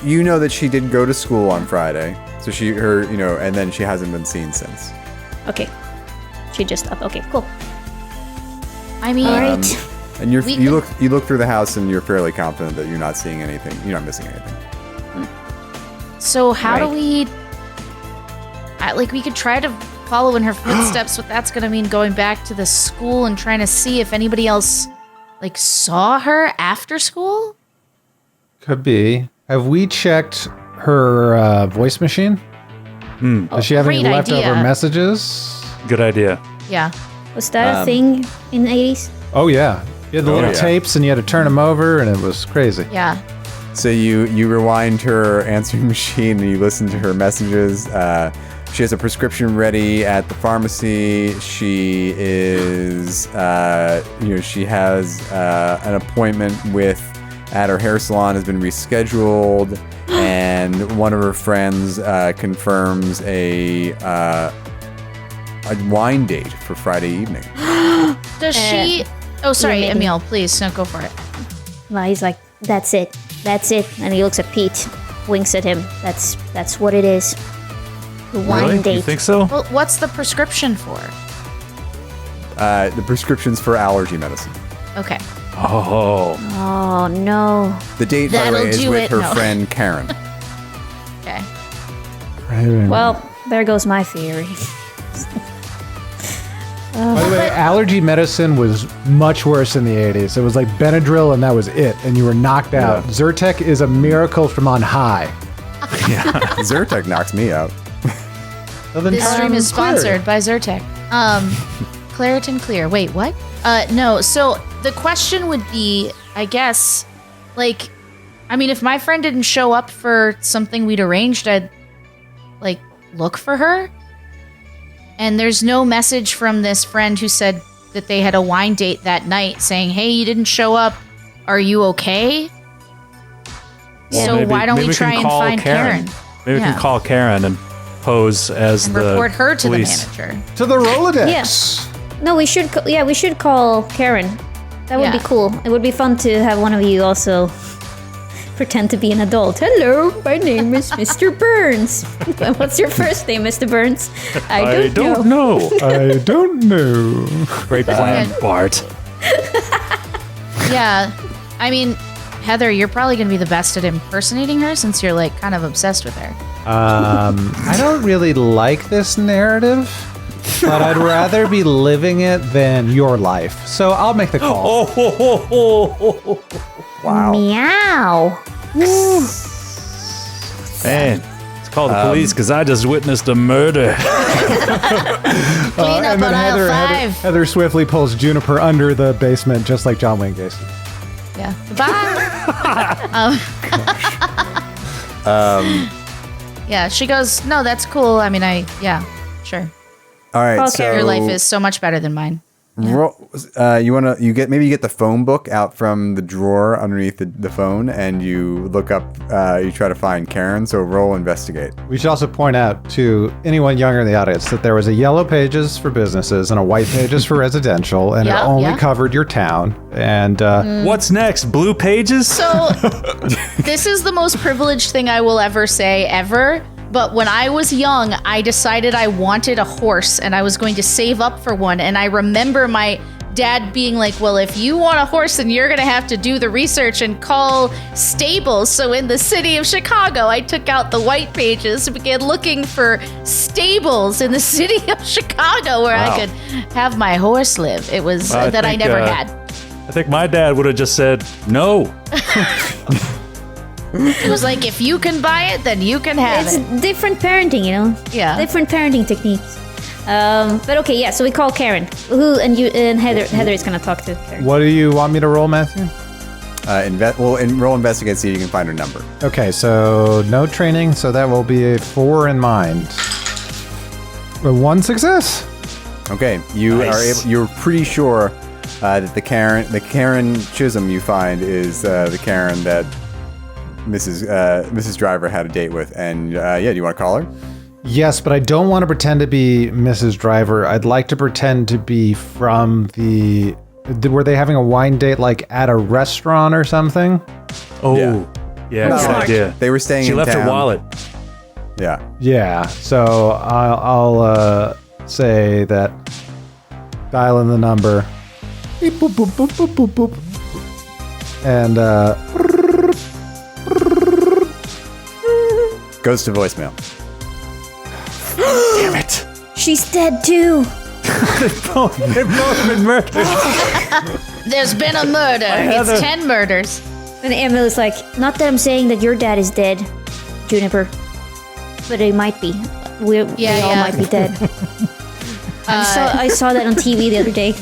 You know that she did go to school on Friday, so and then she hasn't been seen since. Okay. She just up. Okay, cool. I mean, All right. And you look through the house and you're fairly confident that you're not seeing anything. You're not missing anything. so how do Right. we? We could try to follow in her footsteps, but that's gonna mean going back to the school and trying to see if anybody else like saw her after school. Could be. Have we checked her voice machine? Does she have any Great leftover idea. messages? Good idea. Yeah. Was that a thing in the 80s? Oh yeah. You had the little yeah. tapes and you had to turn them over, and it was crazy. Yeah. So you rewind her answering machine and you listen to her messages. She has a prescription ready at the pharmacy. She is, she has an appointment at her hair salon has been rescheduled, and one of her friends confirms a wine date for Friday evening. Does she? Oh, sorry, maybe. Emil. Please, no, go for it. Well, he's like, that's it. And he looks at Pete, winks at him. That's what it is. The wine Really? date. You think so? Well, what's the prescription for? The prescription's for allergy medicine. Okay. Oh. Oh, no. The date, by the way, That'll is do with it. her No. friend Karen. Okay. Well, there goes my theory. By the way, allergy medicine was much worse in the 80s. It was like Benadryl and that was it, and you were knocked out. Zyrtec is a miracle from on high. Zyrtec knocks me out. Well, then, This stream is clear. sponsored by Zyrtec. Claritin Clear. Wait, what? No. So the question would be, I guess, if my friend didn't show up for something we'd arranged, I'd look for her. And there's no message from this friend who said that they had a wine date that night saying, "Hey, you didn't show up. Are you okay?" Well, So why don't we can try and call find Karen? Maybe we Yeah. can call Karen and pose as And the report her to police. the manager. To the Rolodex. Yeah. No, we should call Karen. That would be cool. It would be fun to have one of you also pretend to be an adult. Hello, my name is Mr. Burns. What's your first name, Mr. Burns? I don't know. I don't know. Great plan, Bart. Yeah. I mean, Heather, you're probably going to be the best at impersonating her since you're like kind of obsessed with her. I don't really like this narrative, but I'd rather be living it than your life. So I'll make the call. Wow. Meow. Man, it's called the police because I just witnessed a murder. Clean up And on then aisle 5. Heather swiftly pulls Juniper under the basement, just like John Wayne Gacy. Yeah. Bye. Yeah, she goes, no, that's cool. I mean, yeah, sure. All right. Okay. So Your life is so much better than mine. you get the phone book out from the drawer underneath the phone, and you look up. You try to find Karen. So roll investigate. We should also point out to anyone younger in the audience that there was a yellow pages for businesses and a white pages for residential, and it only covered your town. And What's next? Blue pages? So, this is the most privileged thing I will ever say ever. But when I was young, I decided I wanted a horse and I was going to save up for one. And I remember my dad being like, well, if you want a horse, then you're going to have to do the research and call stables. So in the city of Chicago, I took out the white pages and began looking for stables in the city of Chicago where I could have my horse live. It was I never had. I think my dad would have just said no. It was like, if you can buy it, then you can have It's it. different parenting, you know? Yeah. Different parenting techniques. But okay, yeah, so we call Karen. And Heather is going to talk to Karen. what do you want me to roll, Matthew? Roll investigate. See if you can find her number. Okay, so no training, so that will be a 4 in mind. But 1 success. Okay, you're pretty sure that the Karen Chisholm you find is the Karen that Mrs. Driver had a date with, and do you want to call her? Yes, but I don't want to pretend to be Mrs. Driver. I'd like to pretend to be from the... Were they having a wine date like at a restaurant or something? Oh, No, yeah, good idea. They were staying She in left town. her wallet. Yeah. Yeah, so I'll say that, dial in the number, beep, boop, boop, boop, boop, boop, boop. And Goes to voicemail. Damn it. She's dead too. They've both been murdered. There's been a murder. Heather. It's 10 murders. And Emil is like, not that I'm saying that your dad is dead, Juniper, but it might be. We all might be dead. I saw that on TV the other day.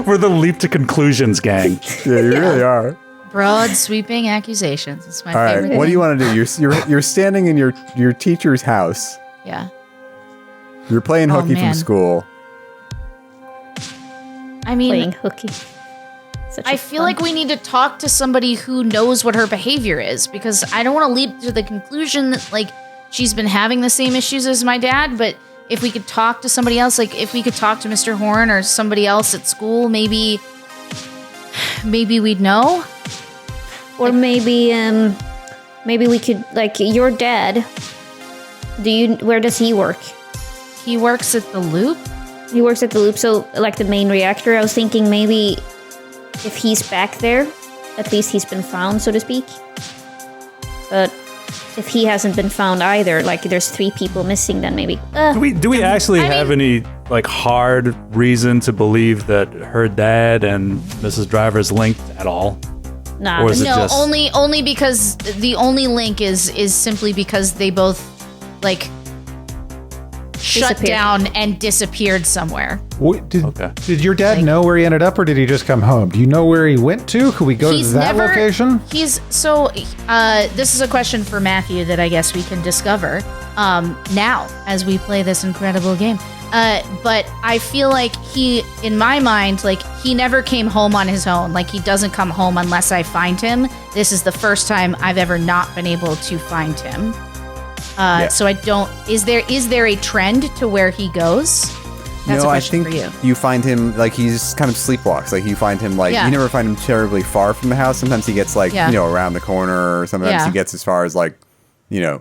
We're the leap to conclusions gang. Yeah, you really are. Broad sweeping accusations. It's my All favorite. right, what do you want to do? You're standing in your teacher's house. Yeah. You're playing hooky from man. school. I mean, Playing hooky. I feel like we need to talk to somebody who knows what her behavior is, because I don't want to leap to the conclusion that like she's been having the same issues as my dad, but if we could talk to somebody else, like if we could talk to Mr. Horn or somebody else at school, maybe we'd know. Or maybe we could, like, your dad. Where does he work? He works at the Loop. He works at the Loop, so like the main reactor. I was thinking maybe if he's back there, at least he's been found, so to speak. But if he hasn't been found either, like there's 3 people missing, then maybe. Do we actually have any like hard reason to believe that her dad and Mrs. Driver's linked at all? Nah. Or is it No, just only because the only link is simply because they both like shut Disappeared. down and disappeared somewhere. Did your dad know where he ended up, or did he just come home? Do you know where he went to? Could we go to that location? This is a question for Matthew that I guess we can discover now as we play this incredible game. But I feel like in my mind, like he never came home on his own. Like he doesn't come home unless I find him. This is the first time I've ever not been able to find him. So I don't. Is there a trend to where he goes? That's a I question think for you. you find him like he's kind of sleepwalks. Like you find him like Yeah. you never find him terribly far from the house. Sometimes he gets like around the corner, or sometimes Yeah. he gets as far as like the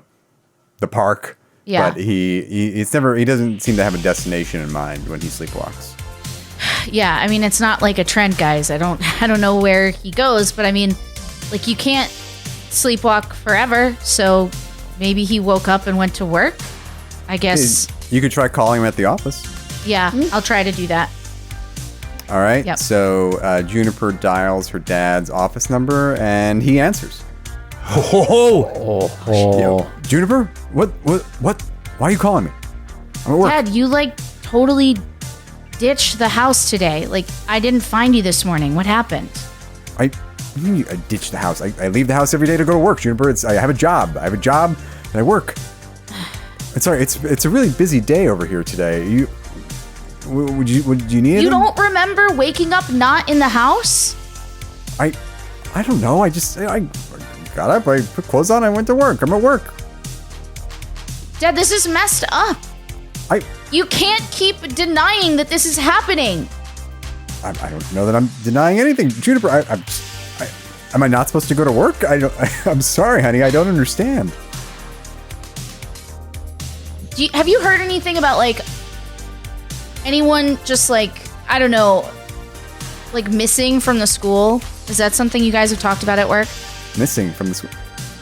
park. Yeah. But he doesn't seem to have a destination in mind when he sleepwalks. Yeah, I mean, it's not like a trend, guys. I don't know where he goes, but I mean, like, you can't sleepwalk forever, so maybe he woke up and went to work, I guess. You could try calling him at the office. Yeah, I'll try to do that. All right. Yep. So Juniper dials her dad's office number, and he answers. Yo, Juniper, what? Why are you calling me? I'm at work. Dad, you, like, totally ditched the house today. Like, I didn't find you this morning. What happened? I ditch the house. I leave the house every day to go to work, Juniper. I have a job. And I work. It's sorry. It's a really busy day over here today. Would you need You anything? don't remember waking up not in the house? I don't know. I got up. I put clothes on. I went to work. I'm at work. Dad, this is messed up. You can't keep denying that this is happening. I don't know that I'm denying anything, Juniper. Am I not supposed to go to work? I'm sorry, honey. I don't understand. Have you heard anything about, like, anyone just, like, I don't know, like, missing from the school? Is that something you guys have talked about at work? Missing from the school.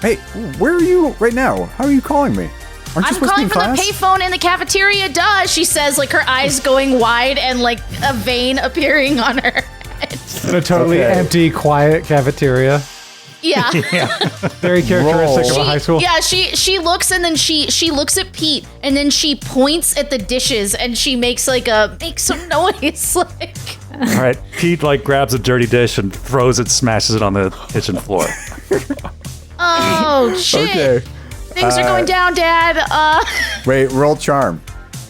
Hey, where are you right now? How are you calling me? Aren't you I'm supposed to be calling in from the class? payphone in the cafeteria, duh, she says, like, her eyes going wide and, like, a vein appearing on her head. In a totally empty, quiet cafeteria. Yeah. Very characteristic of a high school. Yeah, she looks and then she looks at Pete and then she points at the dishes and she makes some noise like. All right, Pete like grabs a dirty dish and throws it, smashes it on the kitchen floor. Oh shit! Okay. Things are going down, Dad. Wait, roll charm.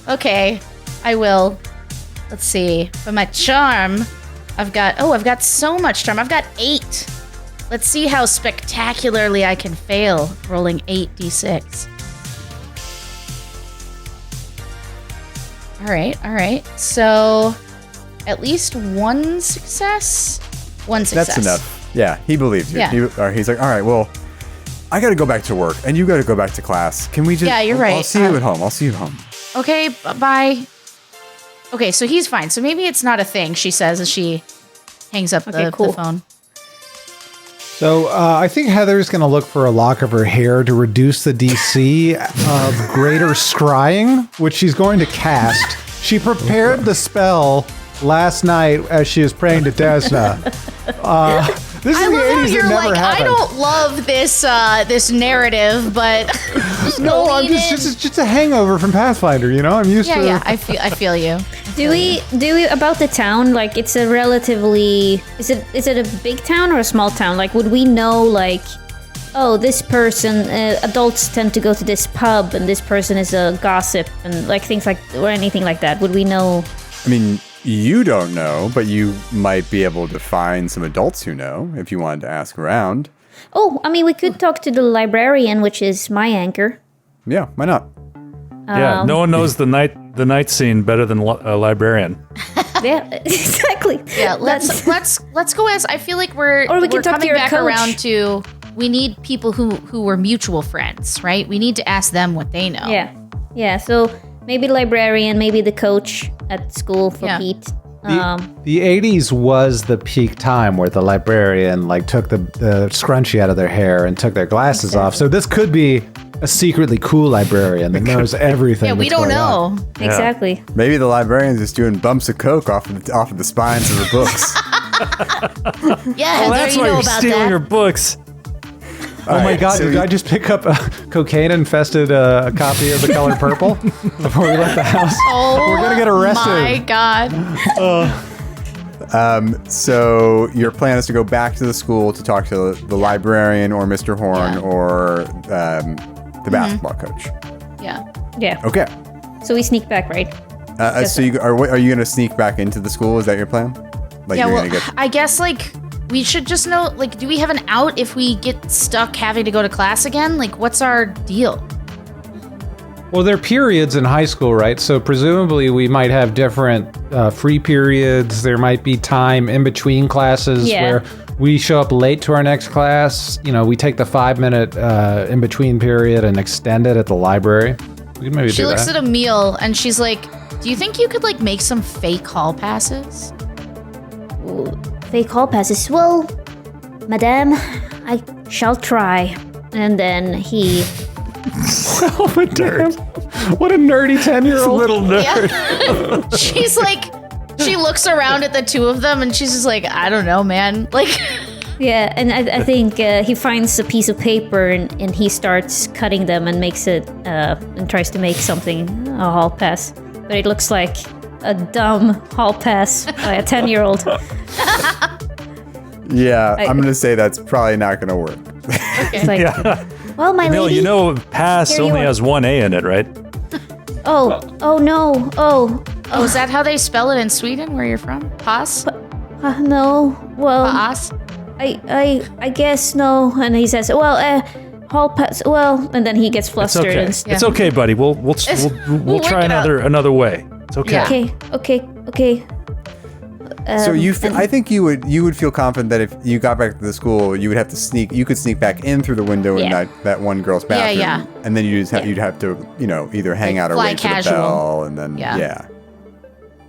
Okay, I will. Let's see. For my charm, I've got so much charm. I've got 8. Let's see how spectacularly I can fail rolling 8d6. All right. So, at least one success? One success. That's enough. Yeah, he believes you. Yeah. He's like, all right, well, I got to go back to work, and you got to go back to class. Can we just? Yeah, you're right. I'll see you at home. I'll see you at home. Okay, bye. Okay, so he's fine. So maybe it's not a thing, she says as she hangs up the phone. So I think Heather's going to look for a lock of her hair to reduce the DC of greater scrying, which she's going to cast. She prepared the spell last night as she was praying to Desna. This is I the love how 80s. you're It never like, happened. I don't love this narrative, but No, I'm just a hangover from Pathfinder. You know, I'm used to. Yeah, I feel you. Do we about the town? Like, it's a relatively is it a big town or a small town? Like, would we know like, oh, this person adults tend to go to this pub and this person is a gossip and like things like or anything like that? Would we know? I mean, you don't know, but you might be able to find some adults who know if you wanted to ask around. Oh, I mean, we could talk to the librarian, which is my anchor. Yeah, why not? Yeah, no one knows the night scene better than a librarian. Yeah, exactly. Yeah, let's go ask. I feel like we're Or we can talk to coming your back coach. around to we need people who were mutual friends, right? We need to ask them what they know. Yeah. So maybe the librarian, maybe the coach at school for Pete. The 80s was the peak time where the librarian like took the scrunchie out of their hair and took their glasses off. So this could be a secretly cool librarian that knows everything. Yeah, we that's don't going know. on. Exactly. Maybe the librarian's just doing bumps of coke off of the spines of the books. Yeah, Oh, Heather, that's you why know you're about stealing that. your books. Oh my God, did I just pick up a cocaine-infested copy of The Color Purple before we left the house? Oh, we're going to get arrested. My God. So your plan is to go back to the school to talk to the librarian or Mr. Horn or the basketball coach. Yeah. Okay. So we sneak back, right? So are you going to sneak back into the school? Is that your plan? Like Yeah, you're well, going to get. I guess, like, we should just know, like, do we have an out if we get stuck having to go to class again? Like, what's our deal? Well, they're periods in high school, right? So presumably we might have different free periods. There might be time in between classes where we show up late to our next class. You know, we take the 5-minute in between period and extend it at the library. We can maybe do that. She looks at Emil and she's like, do you think you could like make some fake hall passes? Fake hall passes. Well, madame, I shall try. And then he... Oh, a nerd. What a nerdy 10-year-old. Little nerd. Yeah. She's like, she looks around at the two of them and she's just like, I don't know, man. Like, Yeah, and I think he finds a piece of paper and he starts cutting them and makes it and tries to make something a hall pass. But it looks like a dumb hall pass by a 10-year-old. Yeah, I'm going to say that's probably not going to work. It's like, well, my Emil, lady. you know, pass Here you only are. has one A in it, right? Oh no. Oh, is that how they spell it in Sweden, where you're from? Pass? no. Well, Pass? I guess no. And he says, well, hall pass. Well, and then he gets It's flustered. okay. And It's okay, buddy. We'll we'll try work it out. another way. It's okay. Yeah. Okay. So I think you would feel confident that if you got back to the school, you would have to sneak. You could sneak back in through the window in that one girl's bathroom. Yeah. And then you'd have to either hang Like out or fly wait for the casual. bell, and then Yeah.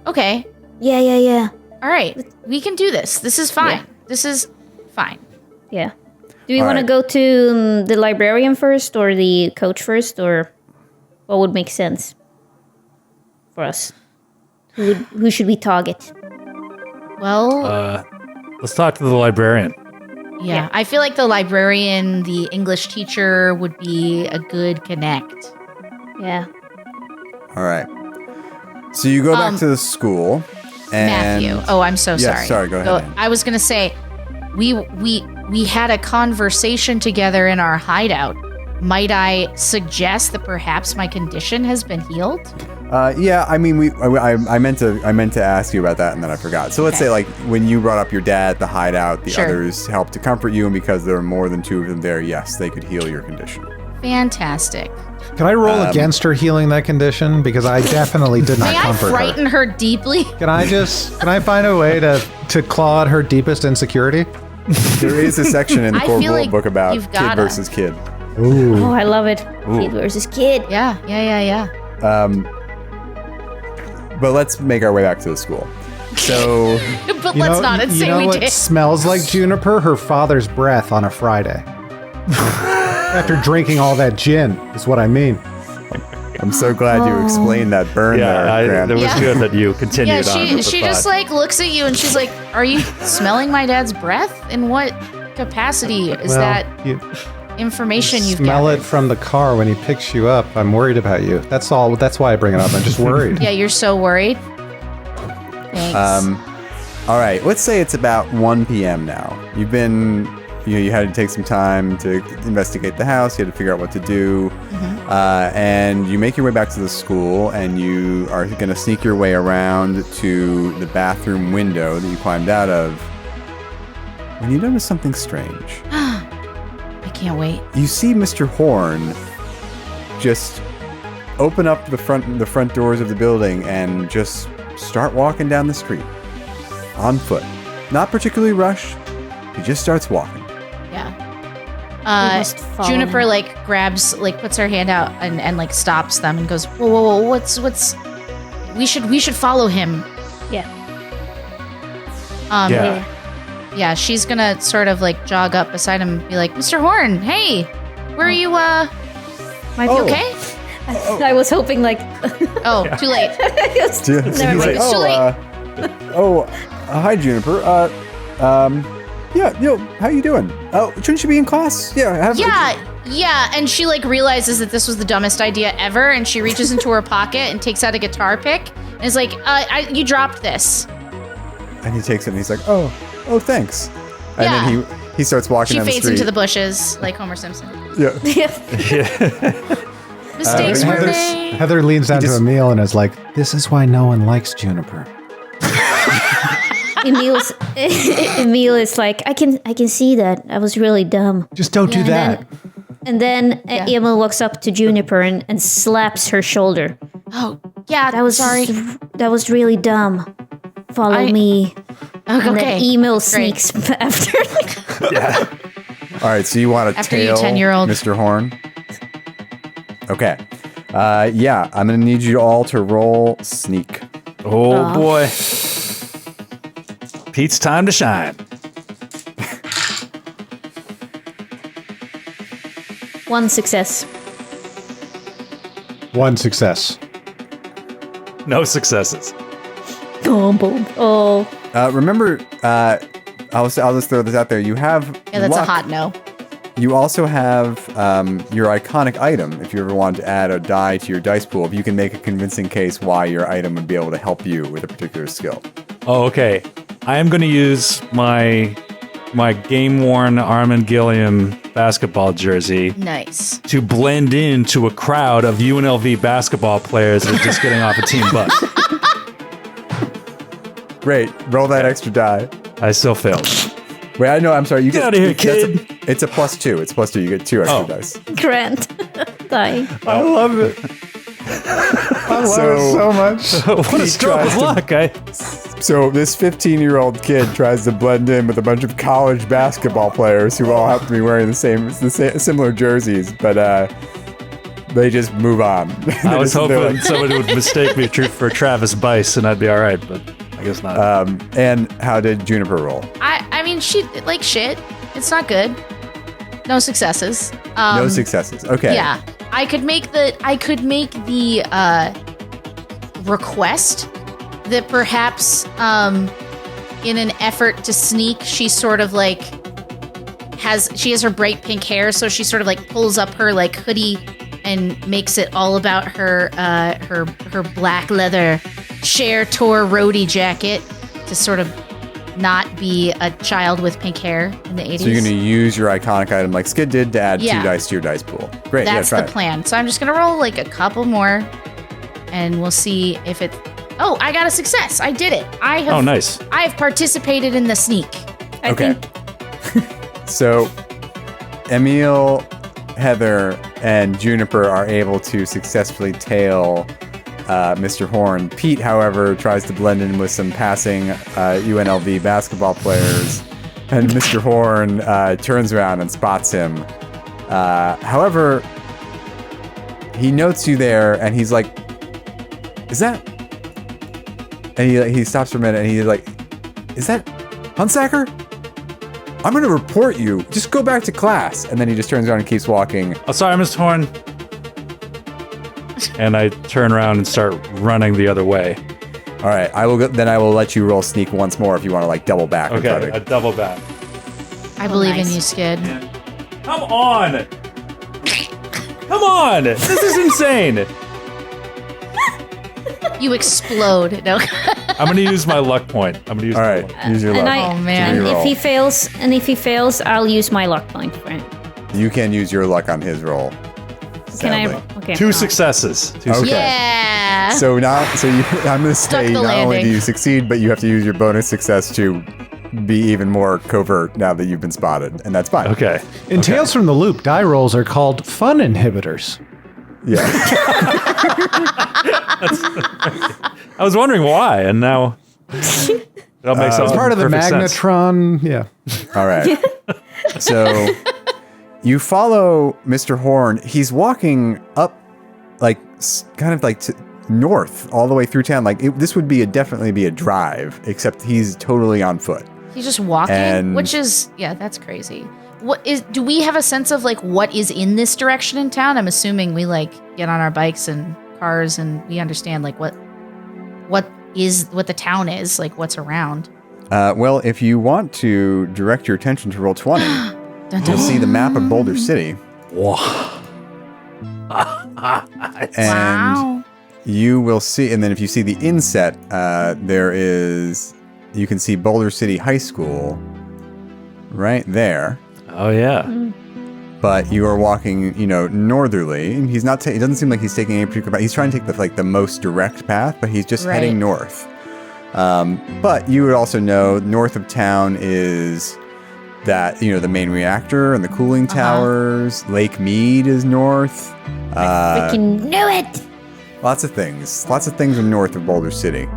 Okay. Yeah. All right. We can do this. This is fine. This is fine. Yeah. Do we All want to right. go to the librarian first or the coach first, or what would make sense for us? Who should we target? Well, Let's talk to the librarian. yeah. I feel like the librarian, the English teacher would be a good connect. Yeah. All right. So you go back to the school, and Matthew. Oh, I'm so sorry. sorry, go ahead, Anne. I was going to say we had a conversation together in our hideout. Might I suggest that perhaps my condition has been healed? Yeah, I mean, I meant to ask you about that, and then I forgot. So let's say, like, when you brought up your dad at the hideout, the Sure. others helped to comfort you, and because there were more than two of them there, yes, they could heal your condition. Fantastic. Can I roll against her healing that condition? Because I definitely did not May I comfort frighten her deeply? Can I find a way to claw at her deepest insecurity? There is a section in the I core feel like book about you've kid gotta. versus kid. Ooh. Oh, I love it. Kid versus kid. Yeah. But let's make our way back to the school. So, But let's not and you say know we what did. smells like juniper? Her father's breath on a Friday. After drinking all that gin, is what I mean. I'm so glad you explained that burn there, Grant. It was Yeah. good that you continued Yeah, on. with the she just thought. like looks at you and she's like, "Are you smelling my dad's breath? In what capacity is that you information you've smell gathered?" it from the car when he picks you up. I'm worried about you. That's all. That's why I bring it up. I'm just worried. Yeah, you're so worried. Thanks. All right, let's say it's about 1 p.m. now. You had to take some time to investigate the house. You had to figure out what to do. And you make your way back to the school, and you are going to sneak your way around to the bathroom window that you climbed out of. When you notice something strange, I can't wait. you see Mr. Horn just open up the front doors of the building and just start walking down the street on foot. Not particularly rushed. He just starts walking. Yeah. must follow Juniper him. like grabs, like puts her hand out and like stops them and goes, whoa, what's? We should follow him. Yeah. Yeah. Yeah, she's gonna sort of like jog up beside him and be like, Mr. Horn, hey, where are you, Might be Oh. okay? I was hoping like Oh, too late. He's Never mind. like, It's too late. Hi, Juniper. How you doing? Oh, shouldn't you be in class? Yeah. Yeah, and she like realizes that this was the dumbest idea ever, and she reaches into her pocket and takes out a guitar pick and is like, you dropped this. And he takes it and he's like, oh, thanks. And Yeah. then he starts walking She down the fades street. into the bushes like Homer Simpson. Yeah. Mistakes were made. Heather leans down to just- Emil and is like, "This is why no one likes Juniper." Emil is like, I can see that. I was really dumb. Just don't do that. And then Emil walks up to Juniper and slaps her shoulder. Oh, yeah, That was sorry. That was really dumb. Follow me. And then Okay. Emil Great. sneaks after. All right, so you want to After you tail 10-year-old. Mr. Horn? Okay. Yeah, I'm going to need you all to roll sneak. Oh boy. Pete's time to shine. One success. One success. No successes. Oh, boom. Oh. Remember, I'll just throw this out there. You have Yeah, that's luck. a hot no. You also have your iconic item. If you ever want to add a die to your dice pool, if you can make a convincing case why your item would be able to help you with a particular skill. Oh, okay. I am going to use my game-worn Armin Gilliam basketball jersey Nice. to blend into a crowd of UNLV basketball players that are just getting off a team bus. Great. Roll that extra die. I still failed. Wait, I know. I'm sorry. You Get get outta here, that's kid. It's a +2. It's +2. You get 2 extra Oh. dice. Grant. Die. I love it. I love it so much. What a stroke of luck. So this 15-year-old kid tries to blend in with a bunch of college basketball players who all happen to be wearing the similar jerseys, but they just move on. I was They're hoping like- somebody would mistake me for Travis Bice and I'd be all right, but I guess not. and how did Juniper roll? I mean, she like shit. It's not good. No successes. No successes. Okay. Yeah, I could make the request that perhaps in an effort to sneak, she sort of like has her bright pink hair, so she sort of like pulls up her like hoodie and makes it all about her her black leather Cher Tour roadie jacket to sort of not be a child with pink hair in the 80s. So you're going to use your iconic item like Skid did to add 2 dice to your dice pool. Great. That's yeah, try the it. plan. So I'm just gonna roll like a couple more, and we'll see if it. Oh, I got a success! I did it. I have. Oh, nice. I have participated in the sneak. I Okay. think So Emil, Heather, and Juniper are able to successfully tail Mr. Horn. Pete, however, tries to blend in with some passing UNLV basketball players, and Mr. Horn turns around and spots him. However, he notes you there, and he's like, "Is that?" And he stops for a minute, and he's like, "Is that Hunsacker? I'm going to report you. Just go back to class." And then he just turns around and keeps walking. Oh, sorry, Mr. Horn. And I turn around and start running the other way. All right, I will let you roll sneak once more if you want to like double back. and try Okay, to- a double back. I believe nice. in you, Skid. Come on! Come on! This is insane! You explode. No. I'm gonna use my luck point. I'm gonna use All my right, luck. use your and luck. Oh, man. and Reroll. if he fails, I'll use my luck point for him. You can use your luck on his roll. Can I? sadly. Okay. 2 successes. Okay. Yeah. So I'm going to say the not only landing. do you succeed, but you have to use your bonus success to be even more covert now that you've been spotted, and that's fine. Okay. In Tales from the Loop, die rolls are called fun inhibitors. Yeah. I was wondering why, and now that makes It's part of the perfect sense. magnetron. Yeah. All right. So you follow Mr. Horn. He's walking up, like kind of like north, all the way through town. Like this would be definitely be a drive, except he's totally on foot. He's just walking, And- which is that's crazy. Do we have a sense of like what is in this direction in town? I'm assuming we like get on our bikes and cars and we understand like what the town is, like what's around. Well, if you want to direct your attention to roll 20, Dun, you'll dun. see the map of Boulder City. And Wow. you will see, and then if you see the inset, you can see Boulder City High School right there. Oh yeah. But you are walking, northerly. And he's not. It doesn't seem like he's taking any particular path. He's trying to take the most direct path, but he's just Right. heading north. But you would also know north of town is that, the main reactor and the cooling towers. Lake Mead is north. Freaking knew it. Lots of things. Lots of things are north of Boulder City.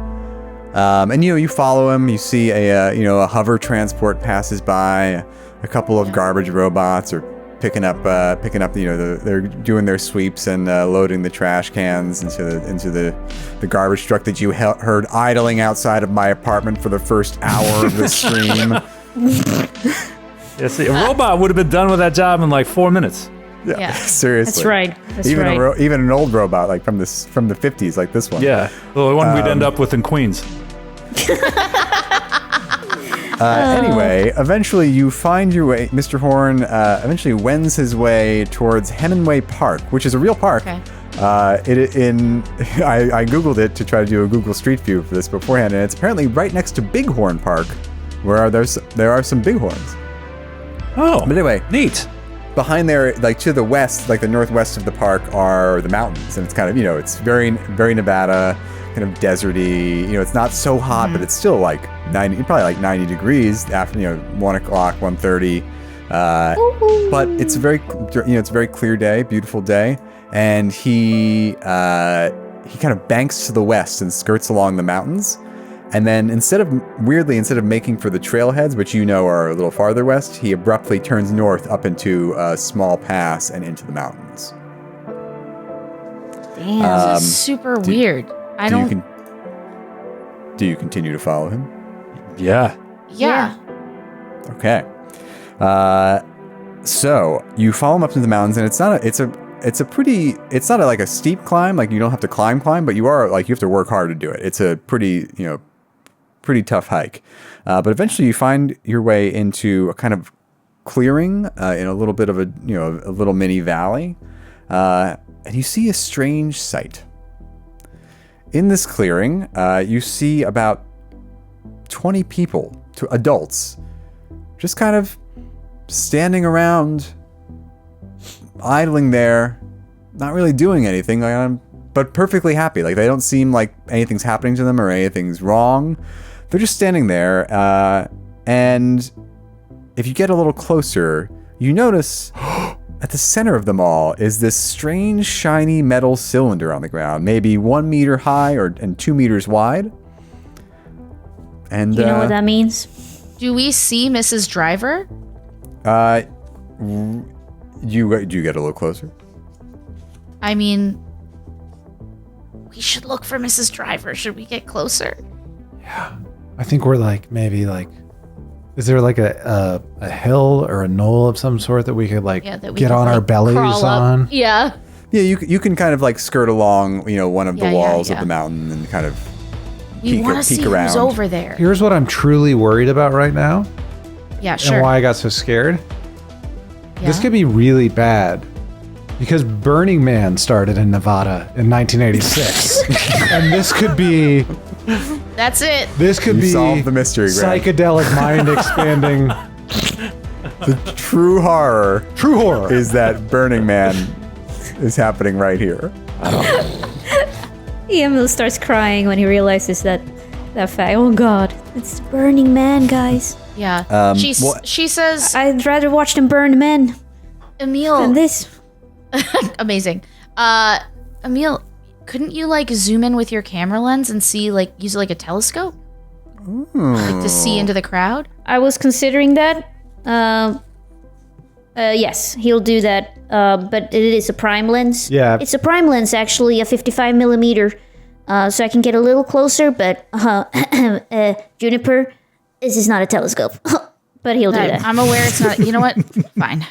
And you follow him. You see a hover transport passes by. A couple of garbage robots are picking up. They're doing their sweeps and loading the trash cans into the garbage truck that you heard idling outside of my apartment for the first hour of the stream. Yeah, see, a robot would have been done with that job in like 4 minutes. Yeah, seriously. That's right. That's even right. Even an old robot like from the 50s, like this one. Yeah, the one we'd end up with in Queens. Anyway, eventually you find your way. Mr. Horn eventually wends his way towards Hemingway Park, which is a real park. Okay. I googled it to try to do a Google Street View for this beforehand, and it's apparently right next to Bighorn Park, where there are some bighorns. Oh, But anyway, neat. behind there, like to the west, like the northwest of the park, are the mountains, and it's kind of it's very very Nevada, kind of deserty. It's not so hot, but it's still like 90 degrees after 1 o'clock, 1:30. But it's a very it's a very clear day, beautiful day, and he kind of banks to the west and skirts along the mountains. And then instead of making for the trailheads, which are a little farther west, he abruptly turns north up into a small pass and into the mountains. Damn. This is super weird. Do you continue to follow him? Yeah. Yeah. Okay. So you follow him up into the mountains, and it's not like a steep climb. Like you don't have to climb, but you have to work hard to do it. It's a pretty tough hike. But eventually you find your way into a kind of clearing in a little bit of a little mini valley, and you see a strange sight. In this clearing, you see about 20 people, adults, just kind of standing around, idling there, not really doing anything, but perfectly happy. Like they don't seem like anything's happening to them or anything's wrong. They're just standing there, and if you get a little closer, you notice at the center of them all is this strange, shiny metal cylinder on the ground, maybe 1 meter high and 2 meters wide. And You know what that means? Do we see Mrs. Driver? do you get a little closer? I mean, we should look for Mrs. Driver. Should we get closer? I think we're is there like a hill or a knoll of some sort that we could get on our bellies on? Yeah. Yeah, you can kind of like skirt along, one of the walls of yeah. the mountain and kind of We want to see around. who's over there. Here's what I'm truly worried about right now, Yeah, sure. and why I got so scared. Yeah. This could be really bad. Because Burning Man started in Nevada in 1986. And this could be... That's it. This could be... solved the mystery, Grant. psychedelic mind expanding... The true horror is that Burning Man is happening right here. Emil starts crying when he realizes that fact. Oh God, it's the Burning Man, guys. Yeah. She says, I'd rather watch them burn men Emil. than this. Amazing. Emil, couldn't you zoom in with your camera lens and see use a telescope? To see into the crowd? I was considering that. Yes, he'll do that. But it is a prime lens. Yeah. It's a prime lens, actually, a 55 millimeter. So I can get a little closer, but Juniper, this is not a telescope. But he'll do that. I'm aware it's not. You know what? Fine.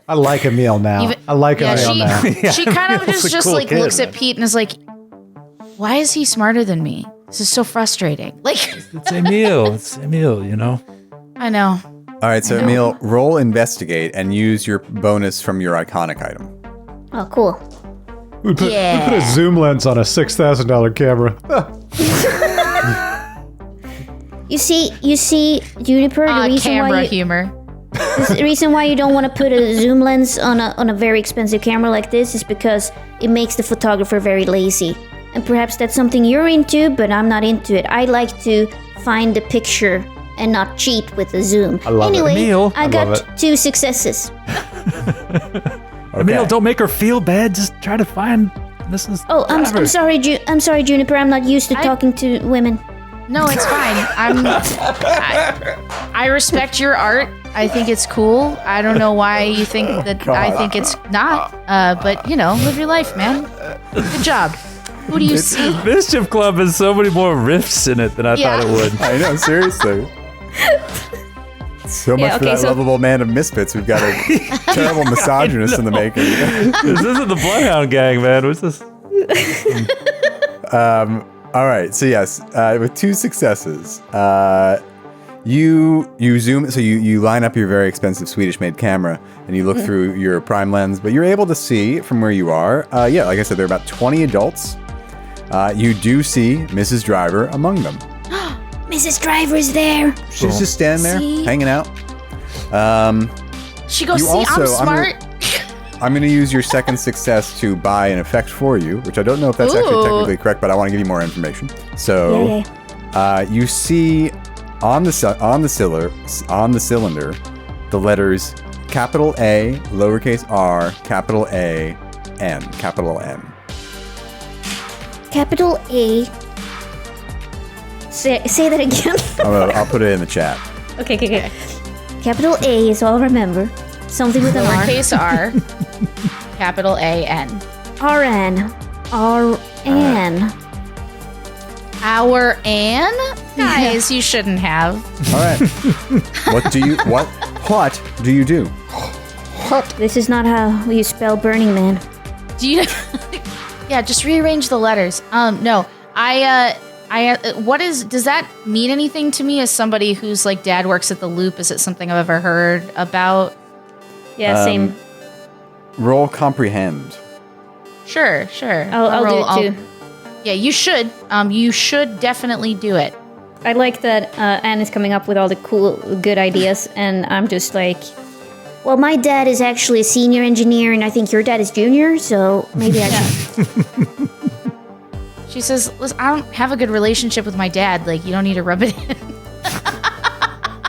I like Emil now. I like Emil now. She kind of just cool kid, looks at man. Pete and is like, why is he smarter than me? This is so frustrating. It's Emil. It's Emil, I know. All right, so Emil, roll investigate and use your bonus from your iconic item. Oh, cool. We put a zoom lens on a $6,000 camera. You see, Juniper, the reason Camera why humor. the reason why you don't want to put a zoom lens on a very expensive camera like this is because it makes the photographer very lazy. and perhaps that's something you're into, but I'm not into it. I like to find the picture and not cheat with the zoom. I love it. Anyway, Emil. I got 2 successes. Emil, don't make her feel bad. Just try to find Mrs. Oh, I'm Driver. sorry, I'm sorry, Juniper. I'm not used to talking to women. No, it's fine. I respect your art. I think it's cool. I don't know why you think that I think it's not. But live your life, man. Good job. Who do you see? Mischief Club has so many more riffs in it than I thought it would. I know, seriously. So much for that lovable man of misfits. We've got a terrible misogynist in the making. This isn't the Bloodhound Gang, man. What's this? All right, so yes, with 2 successes, you zoom, so you line up your very expensive Swedish-made camera, and you look through your prime lens, but you're able to see from where you are, like I said, there are about 20 adults. You do see Mrs. Driver among them. Mrs. Driver's there. She's just standing there, hanging out. She goes, You see, also- I'm smart. I'm going to use your second success to buy an effect for you, which I don't know if that's actually technically correct, but I want to give you more information. So, you see on the cylinder the letters capital A, lowercase r, capital A, N, capital N. Capital A. Say that again. I'll put it in the chat. Okay. Capital A is all I remember. Something with an R. Lowercase r, capital A-N. RN. RN. Our Ann? Guys, you shouldn't have. All right. What do you do? This is not how you spell Burning Man. Do you? Yeah, just rearrange the letters. No, does that mean anything to me as somebody who's like dad works at the Loop? Is it something I've ever heard about? Yeah, same. Roll comprehend. Sure. I'll do it too. Yeah, you should. You should definitely do it. I like that Anne is coming up with all the cool, good ideas, and I'm just like, well, my dad is actually a senior engineer, and I think your dad is junior, so maybe I should. She says, listen, I don't have a good relationship with my dad. Like, you don't need to rub it in.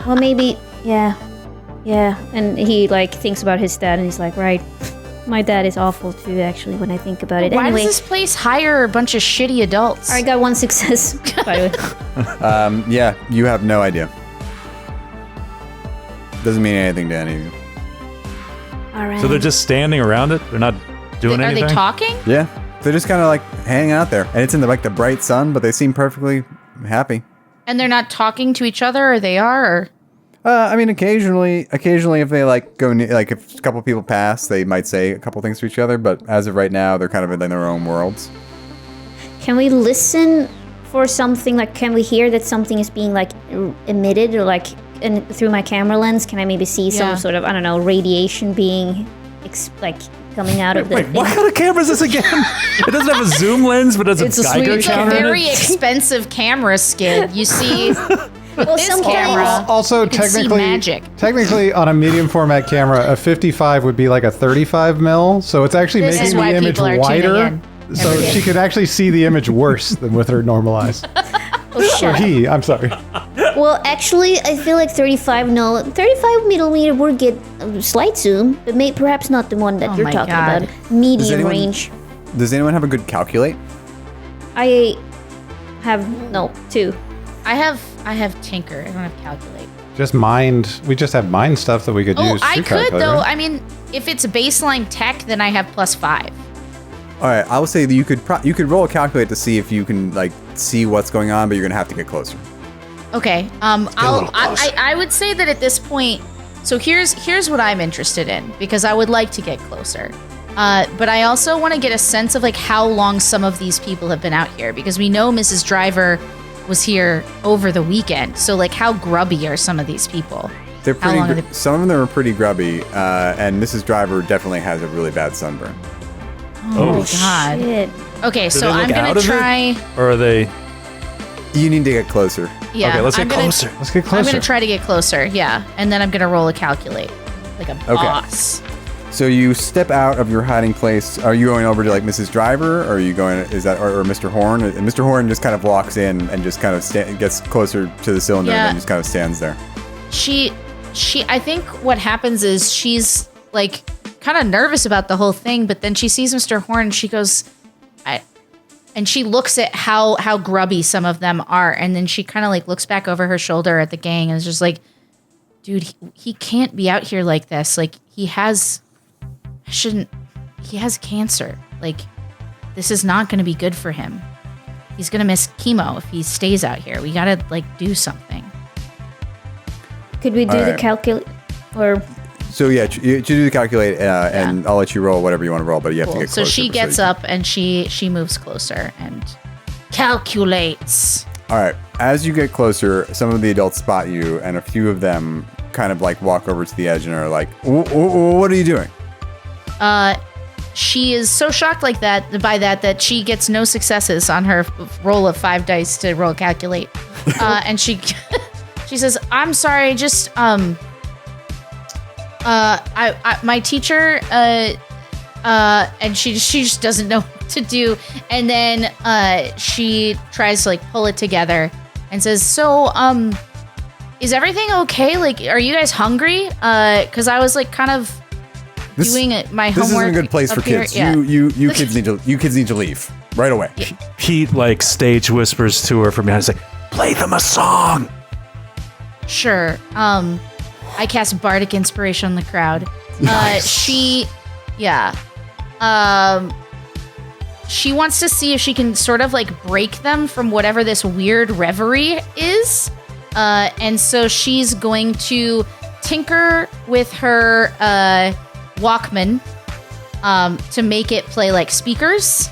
Well, maybe, yeah. And he, like, thinks about his dad, and he's like, right, my dad is awful, too, actually, when I think about it. Why Anyway, does this place hire a bunch of shitty adults? I got 1 success, by the way. Yeah, you have no idea. Doesn't mean anything to any of you. All right. So they're just standing around it? They're not doing anything? Are they talking? Yeah, they're just kind of like hanging out there, and it's in the bright sun, but they seem perfectly happy. And they're not talking to each other, or they are? Or? I mean, occasionally, if they go near, if a couple people pass, they might say a couple things to each other. But as of right now, they're kind of in their own worlds. Can we listen for something? Like, can we hear that something is being emitted, or through my camera lens? Can I maybe see some sort of, I don't know, radiation being coming out of the thing? What kind of camera is this again? It doesn't have a zoom lens, but it has a Geiger It's a counter in it? very expensive camera skid. You see, Well, this sometimes- camera. Also, you can see magic. technically, on a medium format camera, a 55 would be like a 35 mil. So it's actually This is making why the image people are tuning wider. in So every day. she could actually see the image worse than with her normal eyes. Oh, shut up. I'm sorry. Well, actually, I feel like 35 millimeter would get a slight zoom, but perhaps not the one that Oh you're my talking God. about. Medium anyone- range. Does anyone have a good calculate? I have 2. I have Tinker. I don't have Calculate. Just mind. We just have mind stuff that we could use. I to could calculate, though. right? I mean, if it's baseline tech, then I have +5. All right, I will say that you could roll a calculate to see if you can see what's going on, but you're gonna have to get closer. Okay. I would say that at this point. So here's what I'm interested in, because I would like to get closer. But I also want to get a sense of how long some of these people have been out here, because we know Mrs. Driver was here over the weekend. So how grubby are some of these people? They're How long are pretty. they- Some of them are pretty grubby, and Mrs. Driver definitely has a really bad sunburn. Oh my God. Shit. Okay, Do so they look I'm out gonna of it? try. Or are they... You need to get closer. Yeah. Okay, let's I'm get gonna- closer. Let's get I'm closer. gonna try to get closer. Yeah, and then I'm gonna roll a calculate, like a boss. So you step out of your hiding place. Are you going over to like Mrs. Driver, or are you going? Is that or Mr. Horn? And Mr. Horn just kind of walks in and just kind of gets closer to the cylinder and then just kind of stands there. She. I think what happens is she's like kind of nervous about the whole thing, but then she sees Mr. Horn and she goes, and she looks at how grubby some of them are, and then she kind of like looks back over her shoulder at the gang and is just like, dude, he can't be out here like this. Like he has cancer. Like this is not going to be good for him. He's going to miss chemo if he stays out here. We got to like do something. Could we do the calculate or? So yeah, you do the calculate, and I'll let you roll whatever you want to roll, but you have to get closer. So she gets up and she moves closer and calculates. All right. As you get closer, some of the adults spot you, and a few of them kind of like walk over to the edge and are like, "What are you doing?" She is so shocked by that she gets no successes on her roll of 5 dice to roll calculate, and she says, "I'm sorry, just my teacher, and she just doesn't know what to do." And then she tries to like pull it together and says, "So, is everything okay? Like, are you guys hungry? Because I was like kind of doing my homework. This isn't a good place for kids. Yeah. You kids need to leave right away." Pete like stage whispers to her from behind. He's like, "Play them a song." Sure. I cast Bardic Inspiration on the crowd. Nice. She wants to see if she can sort of like break them from whatever this weird reverie is. And so she's going to tinker with her Walkman to make it play like speakers,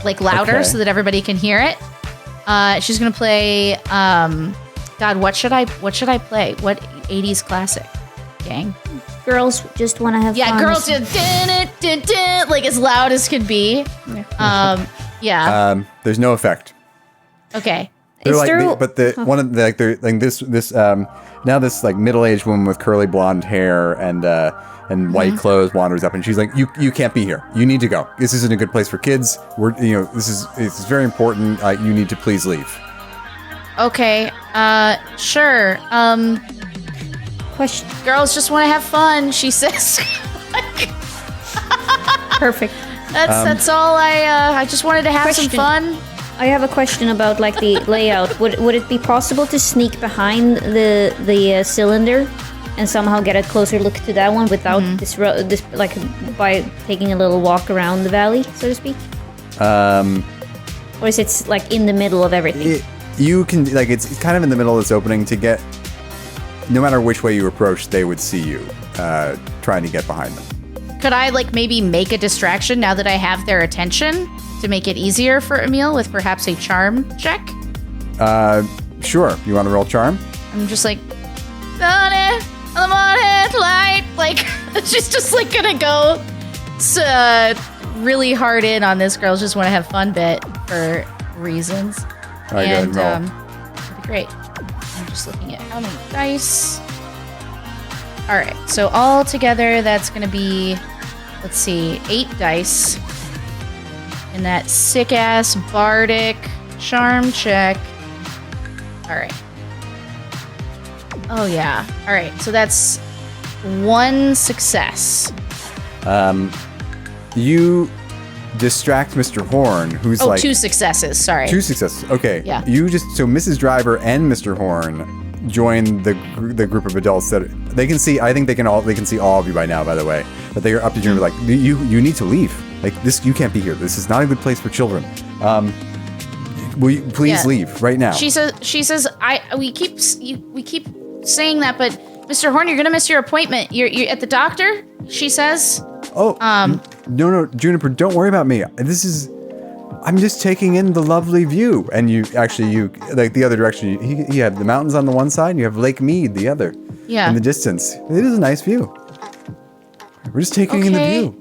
like louder so that everybody can hear it. She's going to play... God, what should I play? What 80s classic, gang? Girls just want to have fun. Yeah, girls just like as loud as could be. There's no effect. Okay. They're one of the like they're like this now this like middle-aged woman with curly blonde hair and white clothes wanders up, and she's like, you can't be here. You need to go. This isn't a good place for kids. It's very important. You need to please leave. Okay, sure. Question. Girls just want to have fun, she says. Perfect. That's all. I just wanted to have some fun. I have a question about like the layout. Would it be possible to sneak behind the cylinder and somehow get a closer look to that one without this like by taking a little walk around the valley, so to speak? Or is it like in the middle of everything? You can, like, it's kind of in the middle of this opening to get, no matter which way you approach, they would see you trying to get behind them. Could I, like, maybe make a distraction now that I have their attention to make it easier for Emil with perhaps a charm check? Sure. You want to roll charm? I'm just like, on the morning light. Like, she's just, like, gonna go really hard in on this girls just want to have fun bit for reasons. All right, and go ahead and that'd be great. I'm just looking at how many dice. All right, so all together that's going to be, let's see, 8 dice. And that sick-ass bardic charm check. All right. Oh, yeah. All right, so that's 1 success. You distract Mr. Horn, who's like... 2 successes, sorry. 2 successes, okay. Yeah. So Mrs. Driver and Mr. Horn join the group of adults that they can see. I think they can see all of you by now, by the way. But they are up to you, like, you need to leave. Like, this, you can't be here. This is not a good place for children. Will you please leave right now? She says, we keep saying that, but Mr. Horn, you're gonna miss your appointment. You're at the doctor, she says. Oh, no, Juniper, don't worry about me. I'm just taking in the lovely view. And you like the other direction, you have the mountains on the one side, and you have Lake Mead the other. Yeah. In the distance. It is a nice view. We're just taking in the view.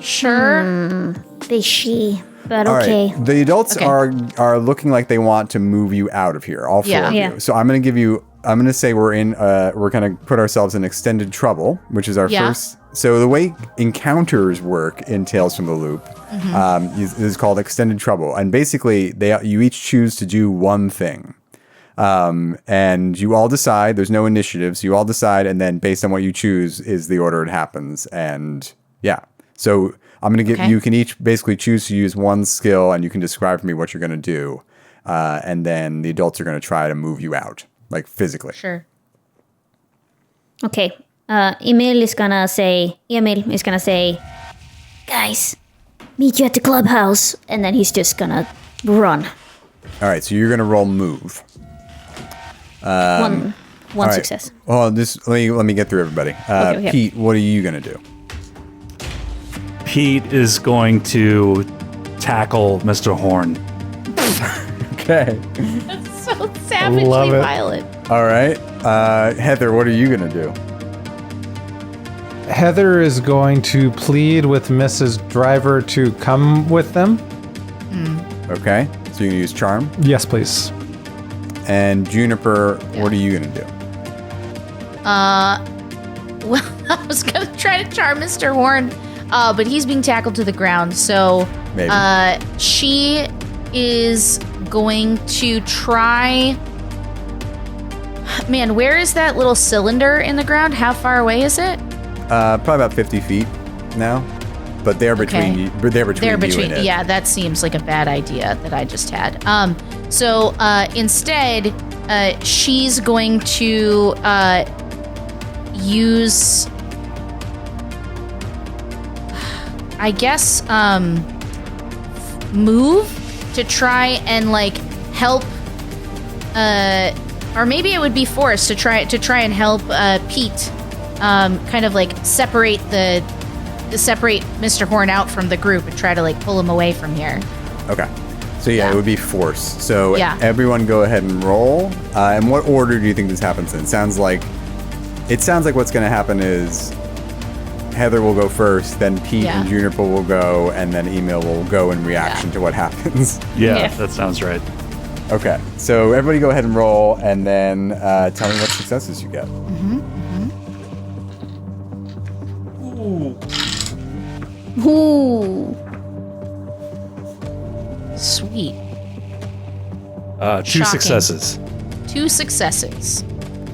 Sure. Fishy, but All okay. Right. The adults are looking like they want to move you out of here, all 4 of you. So I'm going to give you I'm gonna say we're gonna put ourselves in extended trouble, which is our first. So the way encounters work in Tales from the Loop is called extended trouble, and basically you each choose to do one thing, and you all decide. There's no initiative, so you all decide, and then based on what you choose is the order it happens. And so I'm gonna give you can each basically choose to use one skill, and you can describe for me what you're gonna do, and then the adults are gonna try to move you out. Like physically. Sure. Okay. Emil is gonna say, guys, meet you at the clubhouse. And then he's just gonna run. All right, so you're gonna roll move. One right. success. Well, just let me get through everybody. Okay. Pete, what are you gonna do? Pete is going to tackle Mr. Horn. Okay. So savagely Love it. violent. All right. Heather, what are you gonna do? Heather is going to plead with Mrs. Driver to come with them. Okay. So you're gonna use charm. Yes, please. And Juniper, what are you gonna do? Well, I was gonna try to charm Mr. Horn, but he's being tackled to the ground. So Maybe. she is going to try. Man, where is that little cylinder in the ground? How far away is it? Probably about 50 feet now. But they're between you. They're between you and it. Yeah, that seems like a bad idea that I just had. So instead, she's going to use, I guess, move to try and like help, or maybe it would be force to try and help Pete, kind of like separate Mr. Horn out from the group and try to like pull him away from here. Okay. So it would be force. So Yeah. everyone go ahead and roll. And what order do you think this happens in? It sounds like what's going to happen is Heather will go first, then Pete and Juniper will go, and then Emil will go in reaction to what happens. Yeah, that sounds right. Okay. So everybody go ahead and roll, and then tell me what successes you get. Ooh. Sweet. 2 Shocking. successes. 2 successes.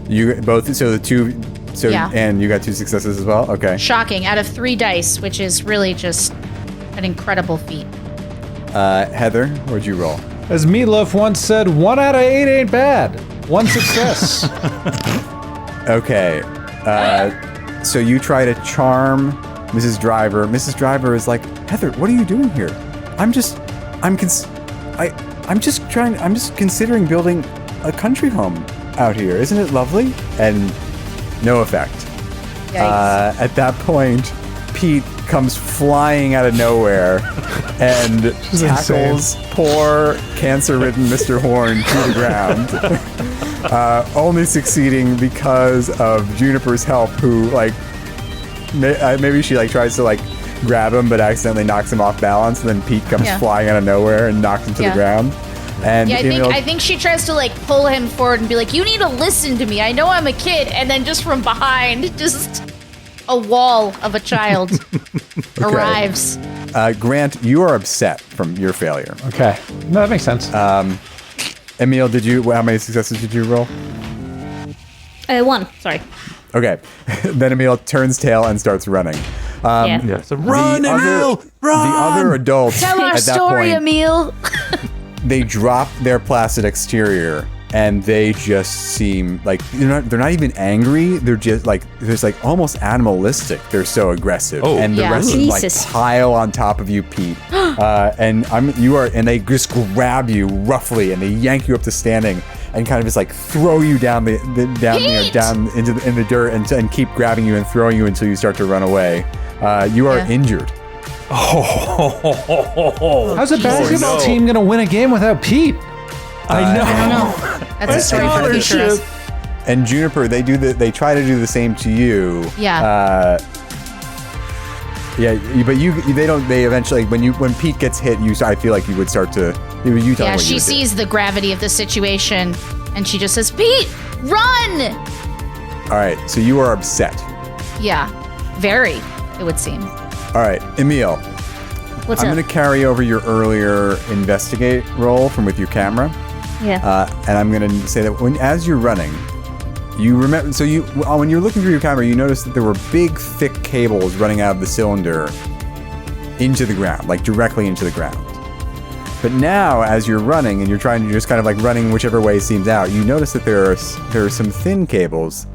You both. So the two. So Yeah. and you got 2 successes as well. Okay. Shocking. Out of 3 dice, which is really just an incredible feat. Heather, what'd you roll? As Meatloaf once said, 1 out of 8 ain't bad. 1 success. Okay. So you try to charm Mrs. Driver. Mrs. Driver is like, Heather, what are you doing here? I'm just considering building a country home out here. Isn't it lovely? And no effect. At that point, Pete comes flying out of nowhere and tackles poor cancer-ridden Mr. Horn to the ground. Only succeeding because of Juniper's help, who like maybe she like tries to like grab him but accidentally knocks him off balance, and then Pete comes flying out of nowhere and knocks him to the ground. And I think she tries to like pull him forward and be like, "You need to listen to me. I know I'm a kid." And then just from behind, just a wall of a child arrives. Grant, you are upset from your failure. Okay. No, that makes sense. Emil, how many successes did you roll? 1. Sorry. Okay. Then Emil turns tail and starts running. Yeah. So run, Emil! Run! The other adults Tell our at that story, point, Emil. they drop their placid exterior and they just seem like they're not even angry. They're just like almost animalistic. They're so aggressive. Oh. And the rest of them like Jesus. pile on top of you, Pete. And they just grab you roughly and they yank you up to standing and kind of just like throw you down down into the dirt and keep grabbing you and throwing you until you start to run away. You are injured. How's a basketball team going to win a game without Pete? I know. I don't know. That's a story for the future. And Juniper, they try to do the same to you. Yeah. But they eventually when Pete gets hit, I feel like you would start to you tell me what She you would do. sees the gravity of the situation And she just says, Pete, run! All right, so you are upset. Yeah, very, it would seem. All right, Emil. What's I'm up? going to carry over your earlier investigate roll from with your camera. Yeah. And I'm going to say that as you're running, you remember. So when you're looking through your camera, you notice that there were big, thick cables running out of the cylinder into the ground, like directly into the ground. But now, as you're running and you're trying to just kind of like running whichever way seems out, you notice that there are some thin cables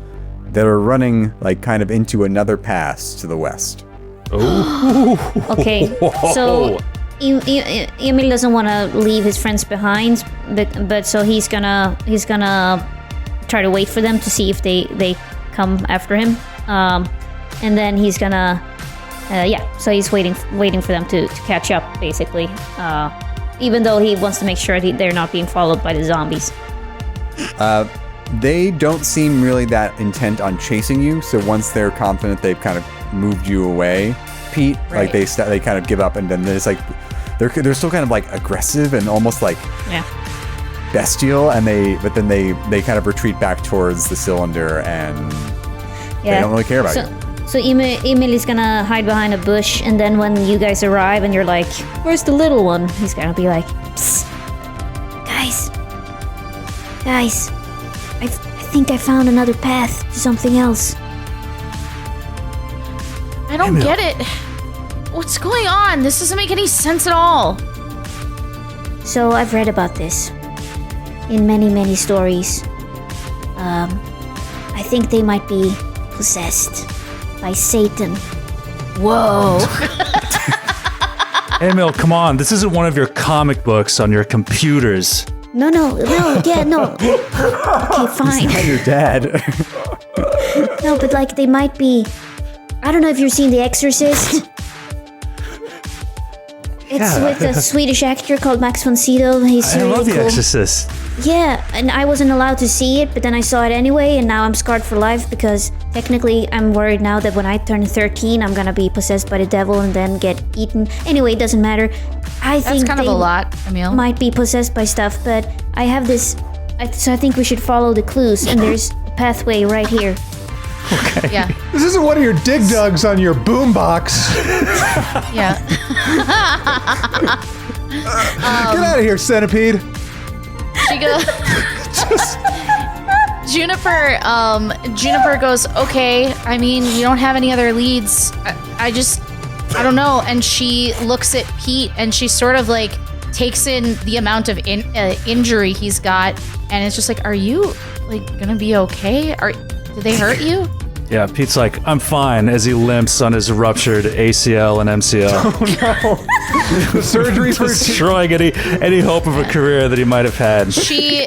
that are running like kind of into another pass to the west. Okay, so Emil doesn't want to leave his friends behind, but so he's gonna try to wait for them to see if they come after him, and then he's gonna so he's waiting for them to catch up, basically, even though he wants to make sure they're not being followed by the zombies. They don't seem really that intent on chasing you, so once they're confident they've kind of moved you away, Pete, Right. like they kind of give up, and then it's like they're still kind of like aggressive and almost like bestial, and they kind of retreat back towards the cylinder, and they don't really care about you. So Emil is gonna hide behind a bush, and then when you guys arrive and you're like, "Where's the little one?" He's gonna be like, "Psst, guys, I think I found another path to something else." I don't get it. What's going on? This doesn't make any sense at all. So I've read about this in many stories. I think they might be possessed by Satan. Whoa. Emil, come on. This isn't one of your comic books on your computers. No. Okay, fine. Not your dad. No, but like they might be. I don't know if you've seen The Exorcist. It's with a Swedish actor called Max von Sydow. He's I really love The cool. Exorcist. Yeah, and I wasn't allowed to see it, but then I saw it anyway, and now I'm scarred for life because technically I'm worried now that when I turn 13, I'm gonna be possessed by the devil and then get eaten. Anyway, it doesn't matter. I That's think kind of they a lot, Emil. might be possessed by stuff, but I have this. So I think we should follow the clues, and there's a pathway right here. Yeah. This isn't one of your dig dugs on your boombox. Yeah. Get out of here, centipede. She goes. Juniper goes, okay, I mean, you don't have any other leads. I don't know. And she looks at Pete and she sort of like takes in the amount of injury he's got. And it's just like, are you like gonna be okay? Did they hurt you? Yeah, Pete's like, I'm fine, as he limps on his ruptured ACL and MCL. Oh no. The surgery for Destroying any hope of a career that he might have had. She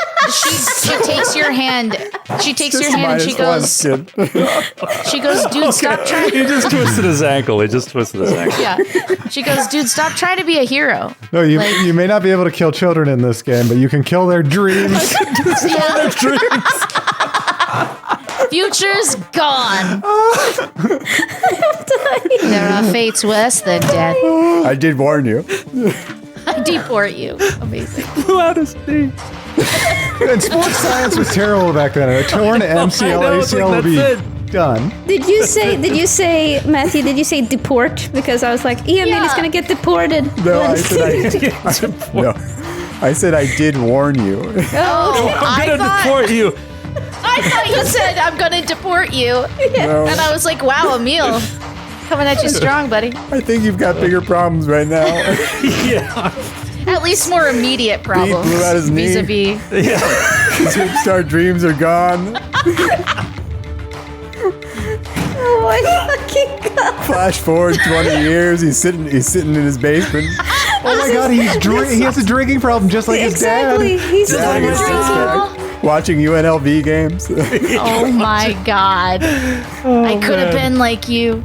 takes your hand. She takes your hand and she goes, dude, stop trying. He just twisted his ankle. Yeah. She goes, dude, stop trying to be a hero. No, you may not be able to kill children in this game, but you can kill their dreams. Future's gone. There are fates worse than death. I did warn you. I deport you. Amazing. Blew out his knee. And sports science was terrible back then. A torn MCL, know, it's like, ACL would be that's done. Did you say, Matthew? Did you say deport? Because I was like, Emil is gonna get deported. No, I said I did warn you. I'm gonna deport you. I thought you said I'm gonna deport you. No. And I was like, wow, Emil. Coming at you strong, buddy. I think you've got bigger problems right now. Yeah. At least more immediate problems. blew out his knee. Vis-a-vis. His Superstar dreams are gone. Oh my fucking god! Flash forward 20 years. He's sitting in his basement. Oh my god, he has a drinking problem just like his dad. Exactly. He's Down the his one back, watching UNLV games. Oh my god. I could have been like you.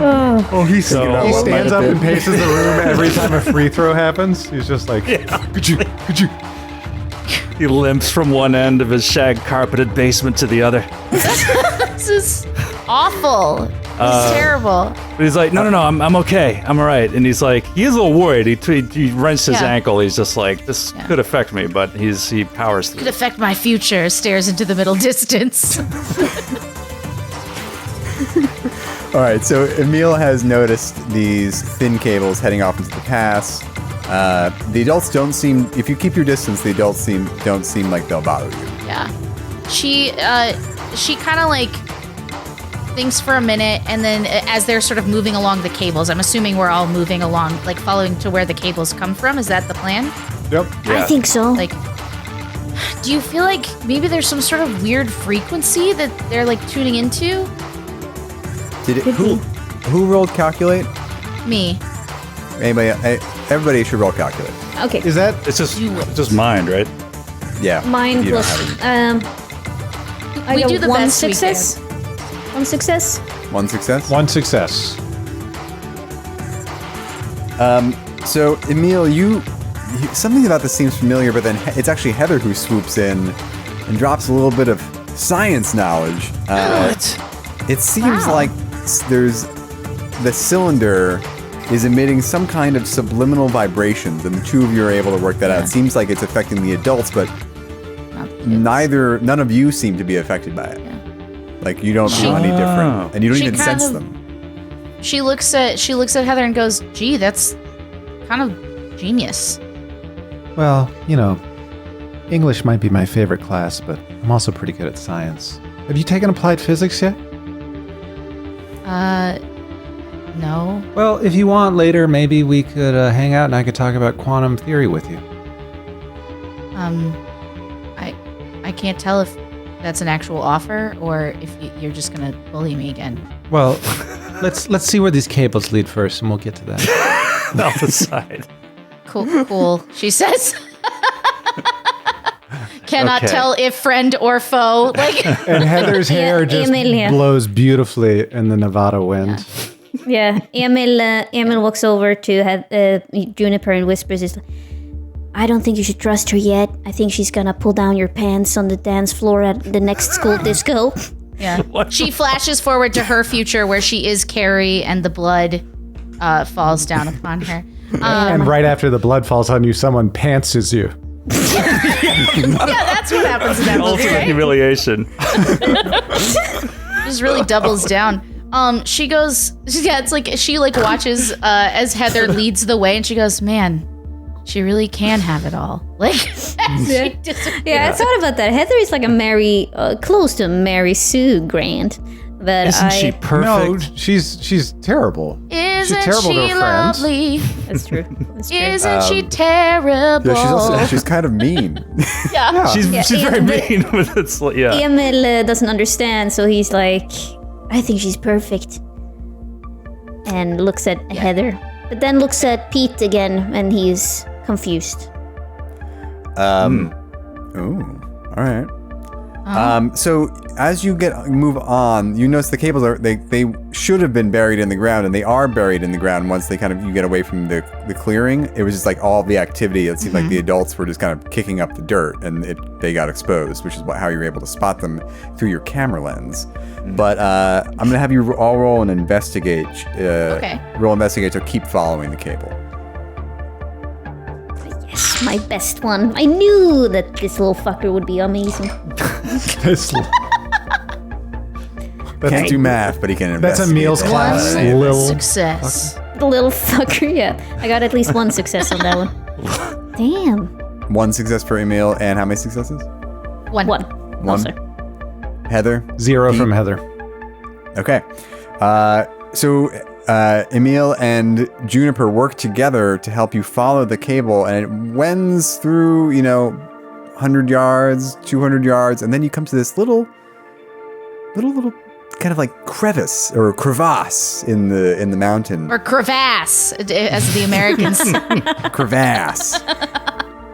Oh, he about what stands might up have and been. paces the room every time a free throw happens. He's just like, could you? He limps from one end of his shag carpeted basement to the other. This is awful. It's terrible. But he's like, no, I'm okay. I'm all right. And he's like, he is a little worried. He wrenched his ankle. He's just like, this could affect me, but he powers through. Could affect my future. Stares into the middle distance. All right, so Emil has noticed these thin cables heading off into the pass. The adults don't seem. If you keep your distance, the adults don't seem like they'll bother you. Yeah. She kind of like thinks for a minute, and then as they're sort of moving along the cables, I'm assuming we're all moving along, like following to where the cables come from. Is that the plan? Yep. I think so. Like, do you feel like maybe there's some sort of weird frequency that they're like tuning into? Who rolled calculate? Me. Anybody? Everybody should roll calculate. Okay. Is that It's just mind, right? Yeah. Mine you don't plus. have I We got do the one best we success. One success. one success. one success? So Emil, something about this seems familiar, but then it's actually Heather who swoops in and drops a little bit of science knowledge. It seems like there's the cylinder is emitting some kind of subliminal vibrations, and the two of you are able to work that out. It seems like it's affecting the adults, but none of you seem to be affected by it. Like you don't feel any different, and you don't She even kind sense of- them. She looks at Heather and goes, "Gee, that's kind of genius." Well, English might be my favorite class, but I'm also pretty good at science. Have you taken applied physics yet? No. Well, if you want later, maybe we could hang out and I could talk about quantum theory with you. I can't tell if that's an actual offer or if you're just gonna bully me again. Well, let's see where these cables lead first, and we'll get to that. Off the side. Cool. She says. Cannot Okay. tell if friend or foe. Like, And Heather's hair just Emilia. blows beautifully in the Nevada wind. Yeah. Emil walks over to Juniper and whispers, "I don't think you should trust her yet. I think she's gonna pull down your pants on the dance floor at the next school disco." yeah. She flashes forward to her future where she is Carrie and the blood falls down upon her. And right after the blood falls on you, someone pantses you. Yeah, that's what happens in that movie, Ultimate right? humiliation. Just really doubles down. She goes, it's like she like watches as Heather leads the way, and she goes, "Man, she really can have it all." Like, she disappears. Yeah, I thought about that. Heather is like a close to Mary Sue Grant, but Isn't she perfect? No, she's terrible. Isn't terrible to she her friends. lovely? That's true. That's true. Isn't she terrible? Yeah, she's kind of mean. Yeah. She's very mean, but it's like, yeah. Emil doesn't understand, so he's like, "I think she's perfect," and looks at Heather, but then looks at Pete again, and he's confused. Ooh, all right. So as you move on, you notice the cables they should have been buried in the ground, and they are buried in the ground once you get away from the clearing. It was just like all the activity. It seemed like the adults were just kind of kicking up the dirt, and they got exposed, which is how you were able to spot them through your camera lens. But I'm gonna have you all roll and investigate. Okay. Roll investigate, so keep following the cable. Yes, my best one. I knew that this little fucker would be amazing. Can't do math, but he can That's investigate. Emil's class. One Lil. success. The little fucker, yeah. I got at least one success on that one. Damn. One success for Emil, and how many successes? One. One. Also. Heather? 0 from Heather. Okay. So Emil and Juniper work together to help you follow the cable, and it wends through, 100 yards, 200 yards, and then you come to this little kind of like crevice or crevasse in the mountain. Or crevasse, as the Americans. Crevasse.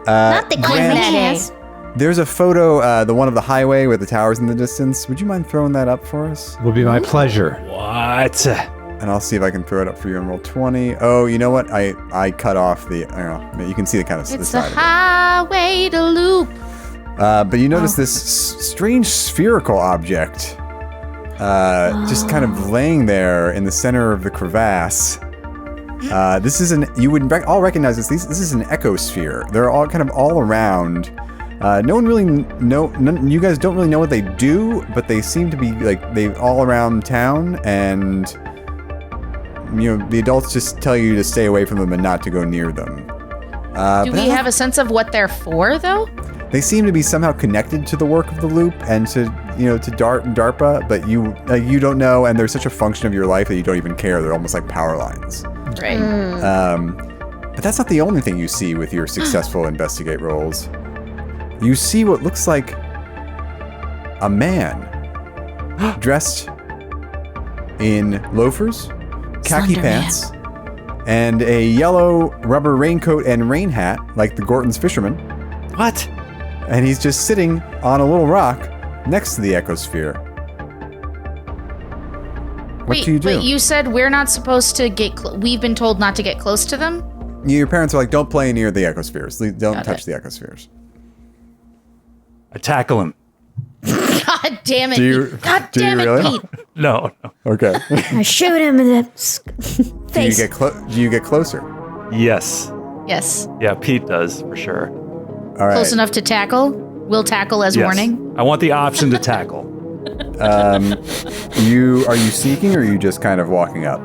Not the crevasse. There's a photo, the one of the highway with the towers in the distance. Would you mind throwing that up for us? Will be my pleasure. What? And I'll see if I can throw it up for you on roll 20. Oh, you know what? I cut off the. I don't know. You can see the kind of the It's the side of it. highway to loop. But you notice this strange spherical object just kind of laying there in the center of the crevasse. This is you would all recognize this. This is an ecosphere. They're all kind of all around. No one really you guys don't really know what they do, but they seem to be like they all around town, and the adults just tell you to stay away from them and not to go near them. Do we have a sense of what they're for, though? They seem to be somehow connected to the work of the loop and to DART and DARPA, but you don't know, and they're such a function of your life that you don't even care. They're almost like power lines. Right. But that's not the only thing you see with your successful investigate rolls. You see what looks like a man dressed in loafers, khaki Slender pants, and a yellow rubber raincoat and rain hat, like the Gorton's fisherman. What? And he's just sitting on a little rock next to the ecosphere. What do you do? Wait, you said we're not supposed to get... We've been told not to get close to them? Your parents are like, don't play near the ecospheres. Don't touch the ecospheres. I tackle him. God damn it. Do you really? Pete. No. Okay. I shoot him in the face. Do you get closer? Yes. Yes. Yeah, Pete does, for sure. All right. Close enough to tackle? We'll tackle as Yes. warning? I want the option to tackle. Are you sneaking or are you just kind of walking up?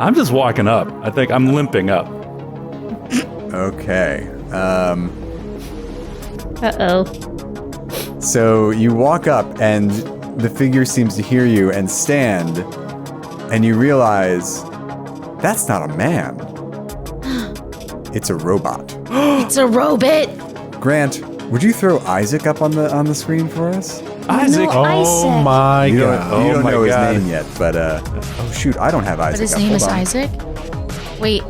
I'm just walking up. I think I'm limping up. Okay. Uh-oh. So you walk up and the figure seems to hear you and stand, and you realize that's not a man. It's a robot. It's a robot. Grant, would you throw Isaac up on the screen for us? Isaac. No, Oh Isaac. my You god. don't my know his God. name yet, but oh shoot, I don't have Isaac. But his up. name Hold is on. Isaac? Wait.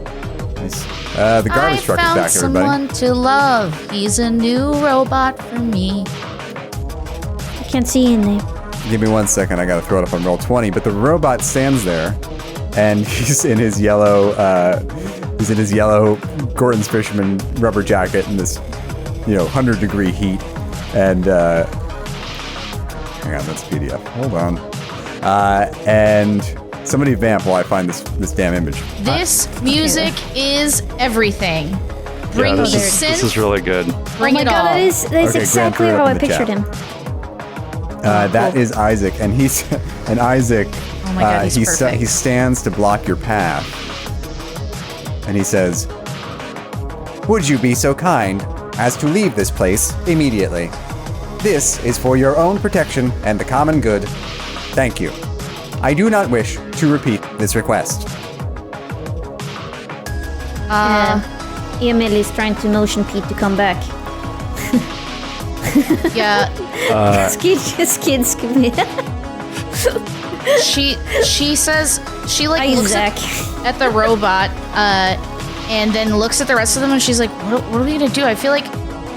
Nice. The garbage truck is found back, everybody. someone to love. He's a new robot for me. I can't see your name. Give me 1 second. I gotta throw it up on roll 20. But the robot stands there, and he's in his yellow Gorton's fisherman rubber jacket in this 100-degree heat. And hang on, that's PDF. Hold on. And somebody vamp while I find this damn image. This music is everything. Bring Yeah, me this synth. is really good. Bring Oh my it god, all. that is Okay, Grant exactly threw it up how in I the pictured chat. him. That is Isaac, and Isaac. Oh my god, he's perfect. He stands to block your path, and he says, "Would you be so kind as to leave this place immediately? This is for your own protection and the common good. Thank you. I do not wish to repeat this request." Emil is trying to motion Pete to come back. Yeah. Skids come in. She says she looks Isaac. at the robot and then looks at the rest of them and she's like, what are we gonna do? I feel like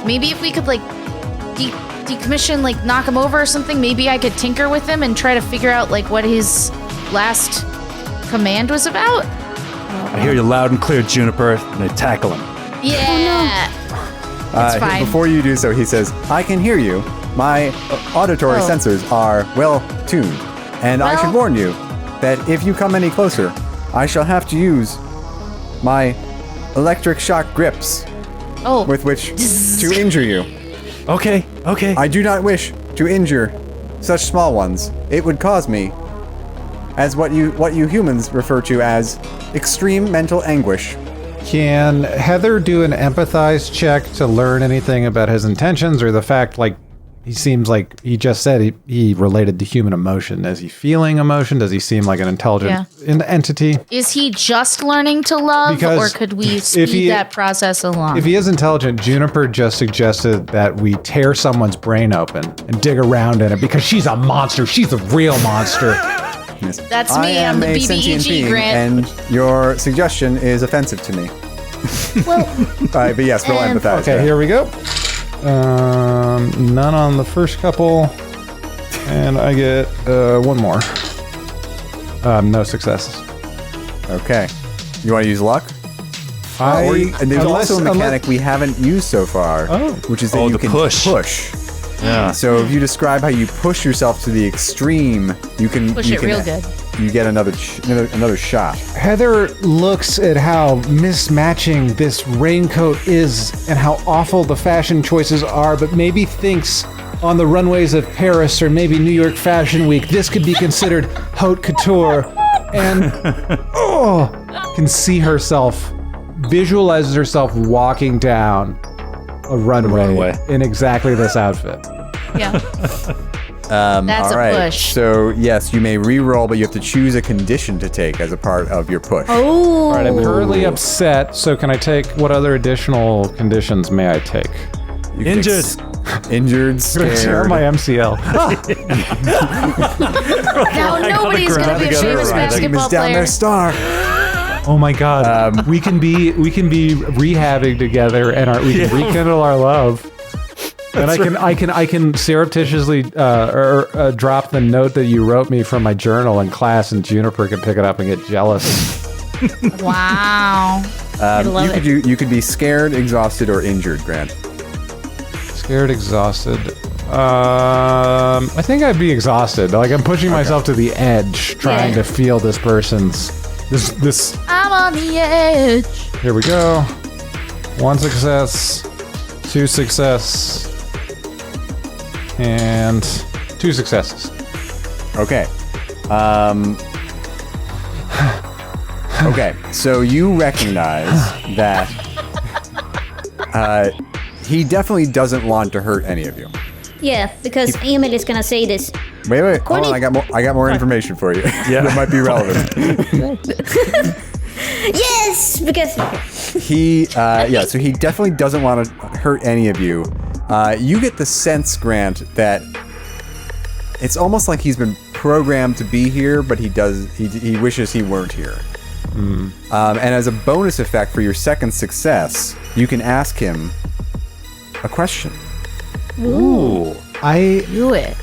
maybe if we could decommission, knock him over or something, maybe I could tinker with him and try to figure out what his last command was about. I hear you loud and clear, Juniper, and I tackle him. Yeah. It's fine. Before you do so, he says, "I can hear you. My auditory Oh. sensors are well tuned, and I Well- should warn you that if you come any closer, I shall have to use my electric shock grips Oh. with which to injure you. Okay. I do not wish to injure such small ones. It would cause me, as what you humans refer to as extreme mental anguish." Can Heather do an empathize check to learn anything about his intentions, or the fact he seems like he just said he related to human emotion? Is he feeling emotion? Does he seem like an intelligent entity? Is he just learning to love, Because or could we if speed that process along? If he is intelligent, Juniper just suggested that we tear someone's brain open and dig around in it because she's a monster. She's a real monster. Yes. That's I me, am I'm the a sentient BBEG, being, Grant. and your suggestion is offensive to me. Well, But yes, we'll empathize. Okay, here we go. None on the first couple, and I get one more. No successes. Okay. You want to use luck? I And there's also a mechanic unless- we haven't used so far, Oh. which is that Oh, you the can push. Yeah. So if you describe how you push yourself to the extreme, you can Push it real good. You get another shot. Heather looks at how mismatching this raincoat is and how awful the fashion choices are, but maybe thinks on the runways of Paris or maybe New York Fashion Week, this could be considered haute couture, and can see herself, visualizes herself walking down a runway in exactly this outfit. Yeah. That's all right. a push. So yes, you may re-roll, but you have to choose a condition to take as a part of your push. Oh. All right, I'm currently upset, so can I take, what other additional conditions may I take? You can Injured. Injured, Tear scared. my MCL. Now nobody's gonna be a famous Team basketball is down player. their star. Oh my God, we can be rehabbing together, and we can rekindle our love. And I can surreptitiously drop the note that you wrote me from my journal in class, and Juniper can pick it up and get jealous. Wow. You could be scared, exhausted, or injured, Grant. Scared, exhausted. I think I'd be exhausted. Like I'm pushing myself to the edge, trying to feel this person's this. I'm on the edge. Here we go. 1 success, 2 success, and 2 successes. Okay. Okay, so you recognize that he definitely doesn't want to hurt any of you. Yeah, because Emil is gonna say this. Wait, hold on. Corny. I got more information for you. Yeah. That might be relevant. Yes, because So he definitely doesn't want to hurt any of you. You get the sense, Grant, that it's almost like he's been programmed to be here, but he wishes he weren't here. And as a bonus effect for your second success, you can ask him a question. Ooh. Do it.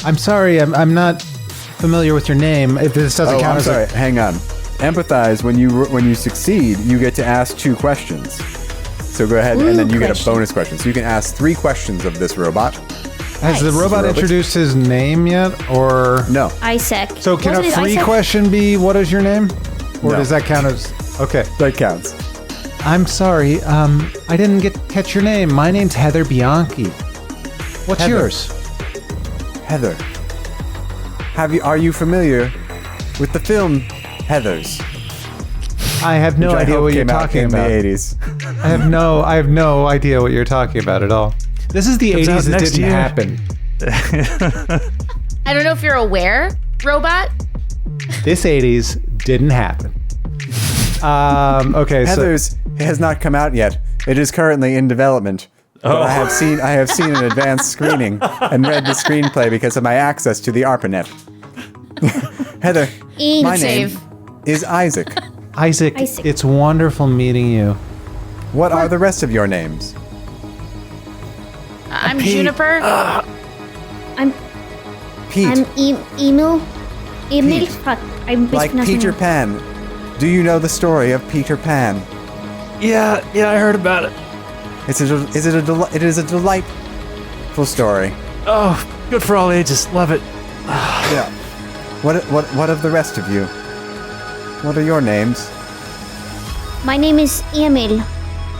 I'm sorry, I'm not familiar with your name. If this doesn't count I'm as sorry. Hang on. Empathize. When you succeed, you get to ask 2 questions. So go ahead, and then you get a bonus question. So you can ask 3 questions of this robot. Has the robot introduced his name yet, or No. Isaac. so? Can Wasn't a it free Isaac? question be what is your name, or No. does that count as okay? That counts. I'm sorry, I didn't catch your name. My name's Heather Bianchi. What's Heather. yours? Heather. Are you familiar with the film Heathers? I have no Which I idea hope what you're came out talking in about. the 80s. I have no idea what you're talking about at all. This is the Comes out 80s. It next didn't year. happen. I don't know if you're aware, robot. This 80s didn't happen. Okay, so Heathers has not come out yet. It is currently in development. But I have seen an advanced screening and read the screenplay because of my access to the ARPANET. Heather, my name Save. is Isaac. Isaac, it's wonderful meeting you. What are the rest of your names? I'm Juniper. I'm Pete, Emil. Emil. Pete. Fuck. I'm like Peter Pan. Do you know the story of Peter Pan? Yeah, I heard about it. It is a delightful story. Oh, good for all ages. Love it. Yeah. What of the rest of you? What are your names? My name is Emil,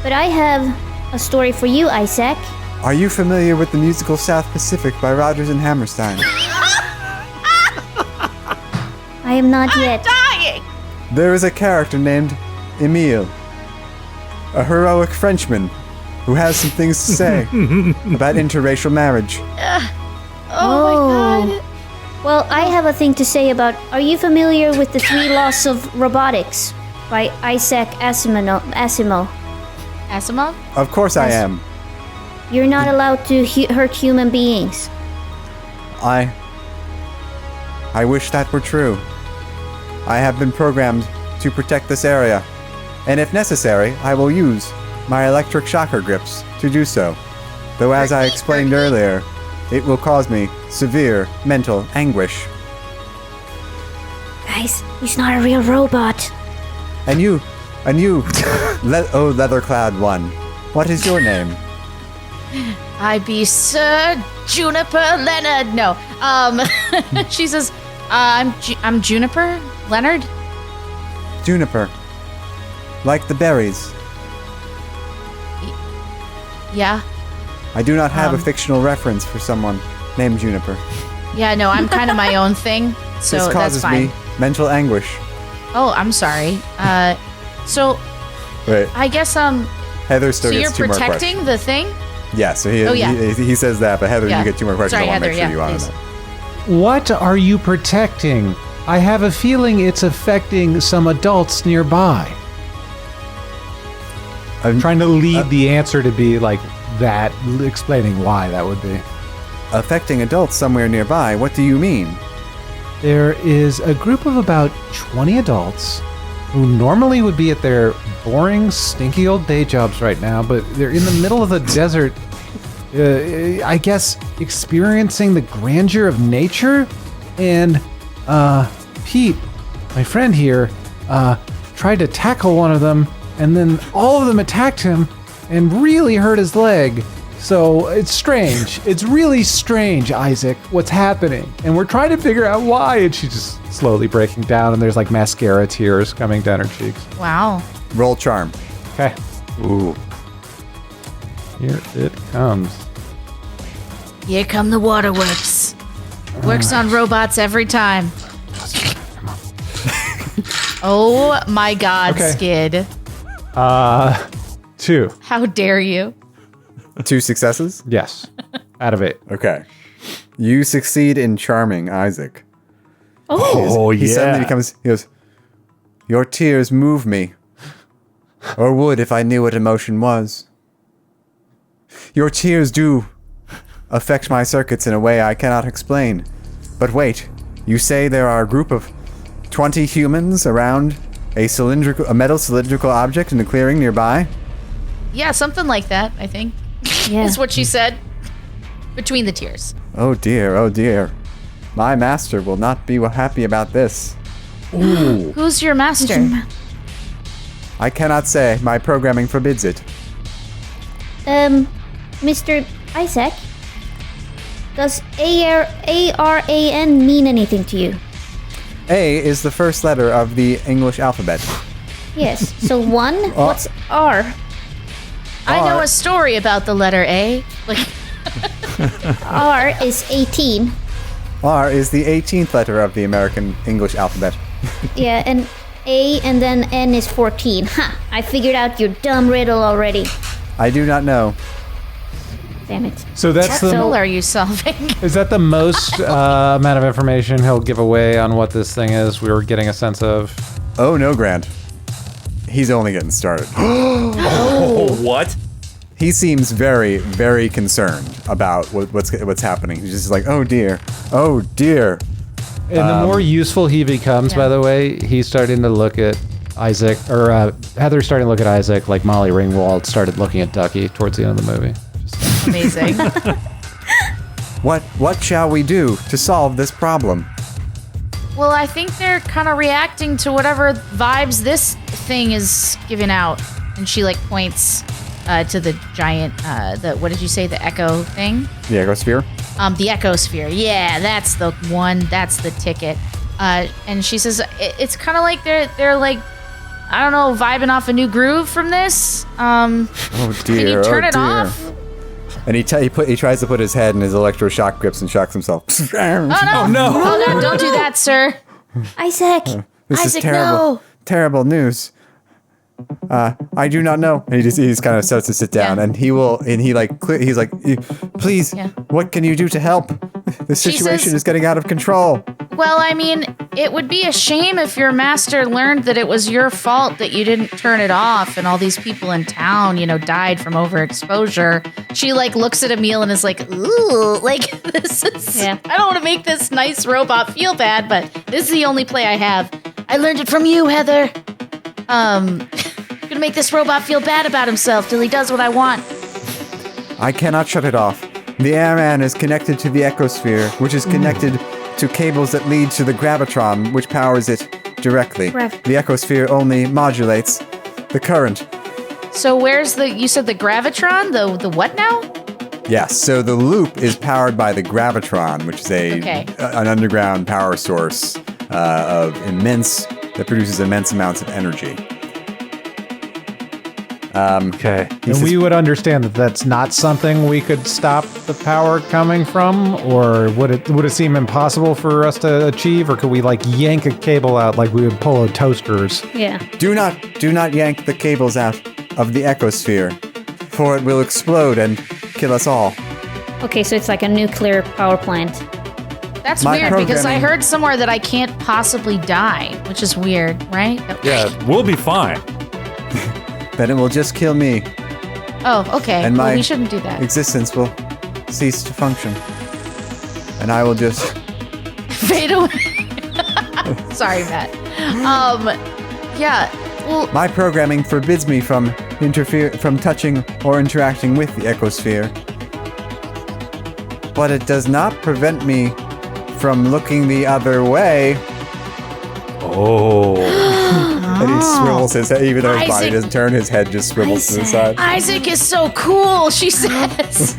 but I have a story for you, Isaac. Are you familiar with the musical South Pacific by Rodgers and Hammerstein? I am not yet. Dying. There is a character named Emile, a heroic Frenchman who has some things to say about interracial marriage. Oh my god. Well, I have a thing to say about. Are you familiar with the 3 Laws of Robotics by Isaac Asimov? Asimov? Of course I am. You're not allowed to hurt human beings. I wish that were true. I have been programmed to protect this area, and if necessary, I will use my electric shocker grips to do so. Though as I explained earlier, it will cause me severe mental anguish. Guys, he's not a real robot. And you, leather-clad one, what is your name? I be Sir Juniper Leonard. No. She says, I'm Juniper Leonard. Juniper. Like the berries. Yeah. I do not have a fictional reference for someone named Juniper. Yeah, no, I'm kind of my own thing, so This that's causes fine. me mental anguish. Oh, I'm sorry. So Wait, I guess Heather still so gets you're 2 more questions. protecting the thing? Yeah, so Oh, yeah. he says that, but Heather, Yeah. you get 2 more questions. Sorry, I want to Heather, make sure yeah, you honor please. that. What are you protecting? I have a feeling it's affecting some adults nearby. I'm trying to lead the answer to be like that, explaining why that would be. Affecting adults somewhere nearby. What do you mean? There is a group of about 20 adults who normally would be at their boring, stinky old day jobs right now, but they're in the middle of the desert, I guess, experiencing the grandeur of nature. And Pete, my friend here, tried to tackle one of them, and then all of them attacked him and really hurt his leg. So it's strange. It's really strange, Isaac, what's happening. And we're trying to figure out why. And she's just slowly breaking down, and there's like mascara tears coming down her cheeks. Wow. Roll charm. Okay. Ooh. Here it comes. Here come the waterworks. Works on robots every time. Oh my God, Okay. Skid. 2. How dare you? 2 successes? Yes. Out of 8. Okay. You succeed in charming Isaac. Oh, He suddenly yeah. he goes, your tears move me. Or would if I knew what emotion was. Your tears do affect my circuits in a way I cannot explain. But wait, you say there are a group of 20 humans around a metal cylindrical object in a clearing nearby? Yeah, something like that, I think. Yeah. Is what she said. Between the tears. Oh dear, oh dear. My master will not be happy about this. Ooh. Who's your master? I cannot say. My programming forbids it. Mr. Isaac, does ARAN mean anything to you? A is the first letter of the English alphabet. Yes. So 1, what's R? I know a story about the letter A. Like, R is 18. R is the 18th letter of the American English alphabet. Yeah, and A and then N is 14. Ha! I figured out your dumb riddle already. I do not know. Damn it. So that's what the. riddle are you solving? Is that the most amount of information he'll give away on what this thing is? We were getting a sense of. Oh no, Grant. He's only getting started. Oh, what? He seems very, very concerned about what's happening. He's just like, oh dear, oh dear. And the more useful he becomes, by the way, he's starting to look at Isaac, or Heather's starting to look at Isaac like Molly Ringwald started looking at Ducky towards the end of the movie. Amazing. What shall we do to solve this problem? Well, I think they're kind of reacting to whatever vibes this thing is giving out. And she like points to the giant, what did you say, the echo thing? The ecosphere? The ecosphere. Yeah, that's the one. That's the ticket. And she says it's kind of like they're like, I don't know, vibing off a new groove from this. Oh dear, Can you turn oh it dear. off? And he tries to put his head in his electroshock grips and shocks himself. Oh no, don't do that, sir. Isaac! This Isaac, is terrible. no. Terrible news. I do not know. And he's kind of starts to sit down, Yeah. and he's like, please, Yeah. what can you do to help? The situation says- is getting out of control. Well, I mean, it would be a shame if your master learned that it was your fault that you didn't turn it off and all these people in town, died from overexposure. She like looks at Emil and is like, ooh, like this is, Yeah. I don't want to make this nice robot feel bad, but this is the only play I have. I learned it from you, Heather. Gonna make this robot feel bad about himself till he does what I want. I cannot shut it off. The airman is connected to the ecosphere, which is connected to cables that lead to the gravitron, which powers it directly. The ecosphere only modulates the current. So where's you said the gravitron? The what now? Yes, so the loop is powered by the gravitron, which is an underground power source that produces immense amounts of energy. Okay. And we would understand that that's not something we could stop the power coming from, or would it seem impossible for us to achieve, or could we like yank a cable out like we would pull a toasters? Yeah. Do not yank the cables out of the ecosphere, for it will explode and kill us all. Okay, so it's like a nuclear power plant. That's weird because I heard somewhere that I can't possibly die, which is weird, right? Yeah, we'll be fine. Then it will just kill me. Oh, okay. And we shouldn't do that. Existence will cease to function. And I will just fade away. Sorry, Matt. Yeah. Well, my programming forbids me from touching or interacting with the ecosphere. But it does not prevent me from looking the other way. Oh. And he swivels his head, even though his body doesn't turn, his head just swivels to the side. Isaac is so cool, she says.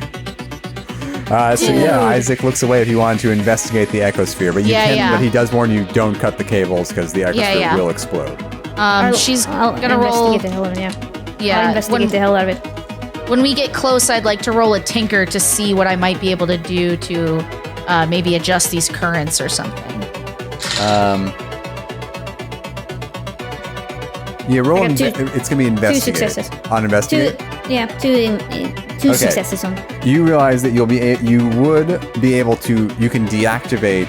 Isaac looks away if you wanted to investigate the ecosphere, but but he does warn you, don't cut the cables because the ecosphere will explode. She's I'll gonna roll. investigate the hell out of it. Yeah, I'll investigate the hell out of it. When we get close, I'd like to roll a tinker to see what I might be able to do to maybe adjust these currents or something. Yeah, roll. It's gonna be investigate. 2 successes. On investigate. Two successes on. You realize that you can deactivate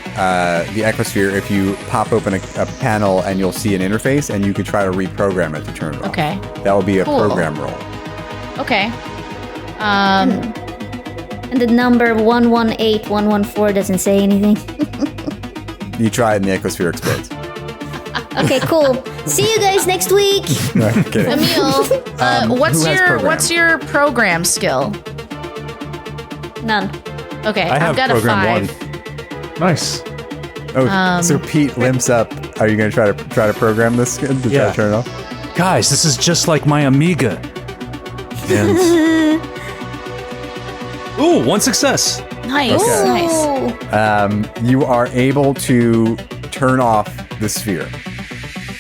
the ecosphere if you pop open a panel and you'll see an interface, and you could try to reprogram it to turn it off. Okay. That will be a program roll. Okay. And the number 118114 doesn't say anything. You try it and the ecosphere explodes. Okay, cool. See you guys next week. Emil, what's your program skill? None. Okay, I've got a program 5. Nice. Oh, so Pete limps up. Are you going to try to program this to try to turn it off? Guys, this is just like my Amiga. And ooh, 1 success. Nice, nice. You are able to turn off the sphere.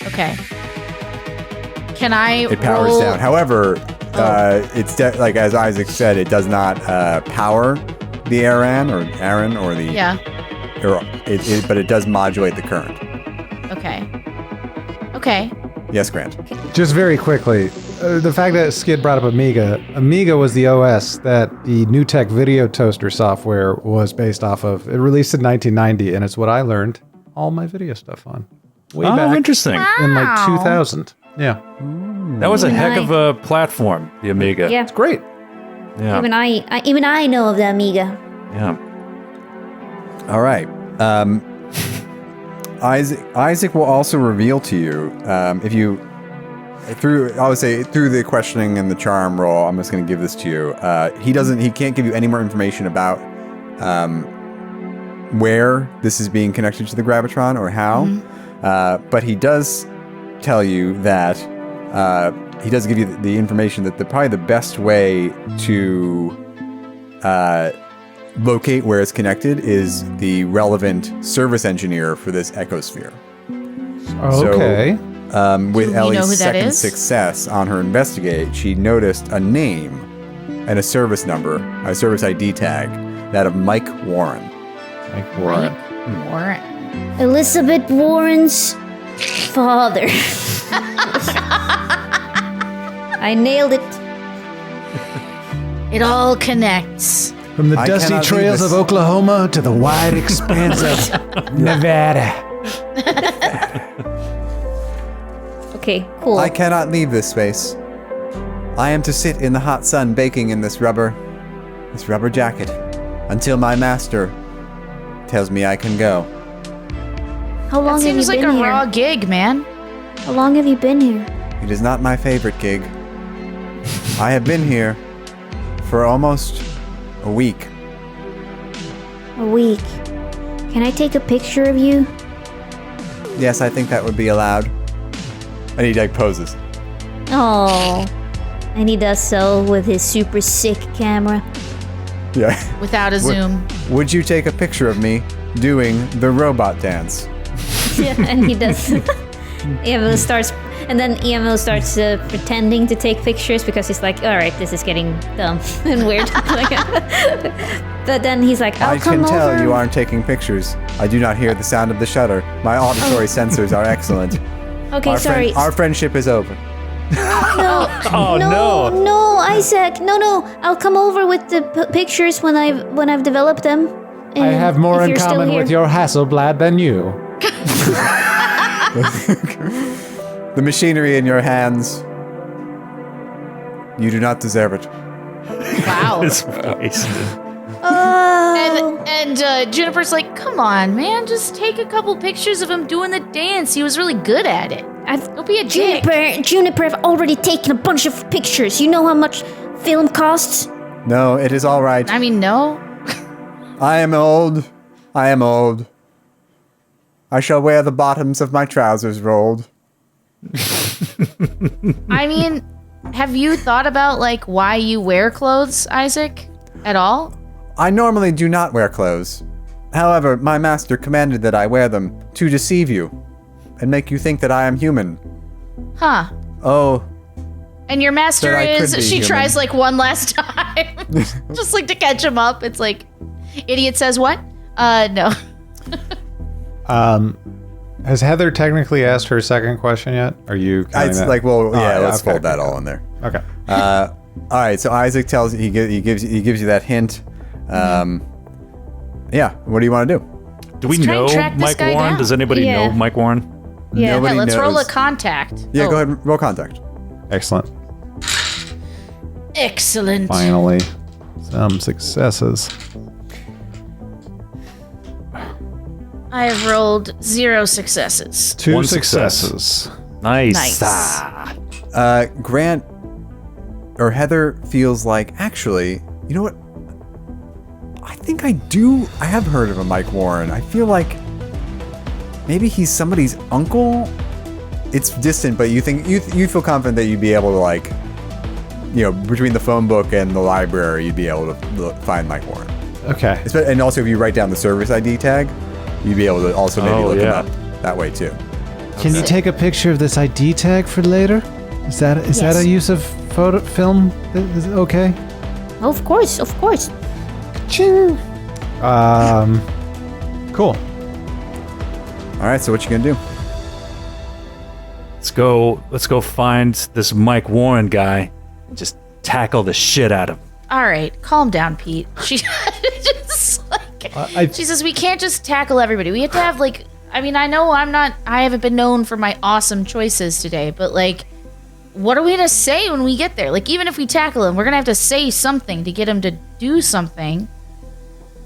Okay. Can I It powers roll? down. However, it's like as Isaac said, it does not power the Aaron or the but it does modulate the current. Okay. Yes, Grant. Just very quickly, the fact that Skid brought up Amiga was the OS that the New Tech video toaster software was based off of. It released in 1990, and it's what I learned all my video stuff on. Way back interesting. in like 2000. Yeah. That was a heck of a platform, the Amiga. Yeah. It's great. Yeah. Even I know of the Amiga. Yeah. All right. Isaac will also reveal to you through the questioning and the charm roll. I'm just going to give this to you. He can't give you any more information about where this is being connected to the gravitron or how. But he does tell you that he does give you the information that probably the best way to locate where it's connected is the relevant service engineer for this ecosphere. Okay. So, with Ellie's second is? success on her investigate, she noticed a name and a service number, a service ID tag, that of Mike Warren. Mike Warren. Warren. Elizabeth Warren's father. I nailed it. It all connects. From the dusty cannot trails leave of this. Oklahoma to the wide expanse of Nevada. Okay, cool. I cannot leave this space. I am to sit in the hot sun baking in this rubber jacket until my master tells me I can go. How long That have you seems like been a here? raw gig, man. How long have you been here? It is not my favorite gig. I have been here for almost a week. A week. Can I take a picture of you? Yes, I think that would be allowed. And he poses. Oh. And he does so with his super sick camera. Yeah. without a zoom. Would you take a picture of me doing the robot dance? Yeah, and he does. Emil starts, and then Emil starts pretending to take pictures because he's like, all right, this is getting dumb and weird. But then he's like, I'll come over. I can tell you aren't taking pictures. I do not hear the sound of the shutter. My auditory sensors are excellent. Okay, sorry. Our friendship is over. No, Isaac. No. I'll come over with the pictures when I've developed them. I have more in common with your Hasselblad than you. The machinery in your hands. You do not deserve it. Wow. It's wasted. And Juniper's like, come on, man, just take a couple pictures of him doing the dance. He was really good at it. Don't be a dick. Juniper, I've already taken a bunch of pictures. You know how much film costs? No, it is all right. I mean, no. I am old. I shall wear the bottoms of my trousers rolled. I mean, have you thought about, like, why you wear clothes, Isaac, at all? I normally do not wear clothes. However, my master commanded that I wear them to deceive you and make you think that I am human. Huh. Oh. And your master is, she human. tries, like, one last time. Just, like, to catch him up. It's like, idiot says what? No. Has Heather technically asked her second question yet? Are you counting that? Like, well, yeah, let's fold that okay. all in there. Okay. All right, so Isaac tells he gives you that hint. Yeah, what do you want to do? Do we Let's try and know track this Mike guy Warren? down. Does anybody know Mike Warren? Yeah. Nobody let's roll a knows. contact. Yeah, go ahead, roll contact. Excellent. Excellent. Finally, some successes. I have rolled 0 successes. 2 One successes. Nice. Grant or Heather feels like, actually, you know what? I think I have heard of a Mike Warren. I feel like maybe he's somebody's uncle. It's distant, but you feel confident that you'd be able to, like, you know, between the phone book and the library, you'd be able to find Mike Warren. Okay. And also, if you write down the service ID tag, you'd be able to also maybe look him up that way too. Can you take a picture of this ID tag for later? Is that a use of photo film? Is it okay? Of course. Ching. Cool. All right, so what you gonna do? Let's go find this Mike Warren guy and just tackle the shit out of him. All right, calm down, Pete. She just like she says we can't just tackle everybody. We have to have, like, I mean, I know I haven't been known for my awesome choices today, but, like, what are we gonna say when we get there? Like, even if we tackle him, we're gonna have to say something to get him to do something.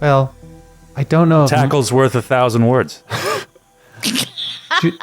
Well, I don't know. Tackle's worth 1,000 words.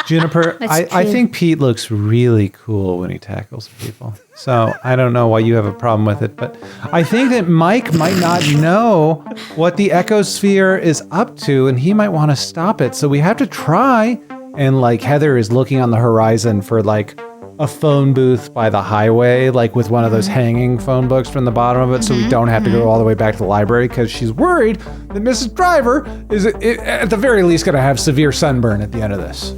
Juniper, I think Pete looks really cool when he tackles people. So I don't know why you have a problem with it, but I think that Mike might not know what the ecosphere is up to, and he might want to stop it. So we have to try. And, like, Heather is looking on the horizon for, like, a phone booth by the highway, like with one of those hanging phone books from the bottom of it, so we don't have to go all the way back to the library, because she's worried that Mrs. Driver is, at the very least, going to have severe sunburn at the end of this.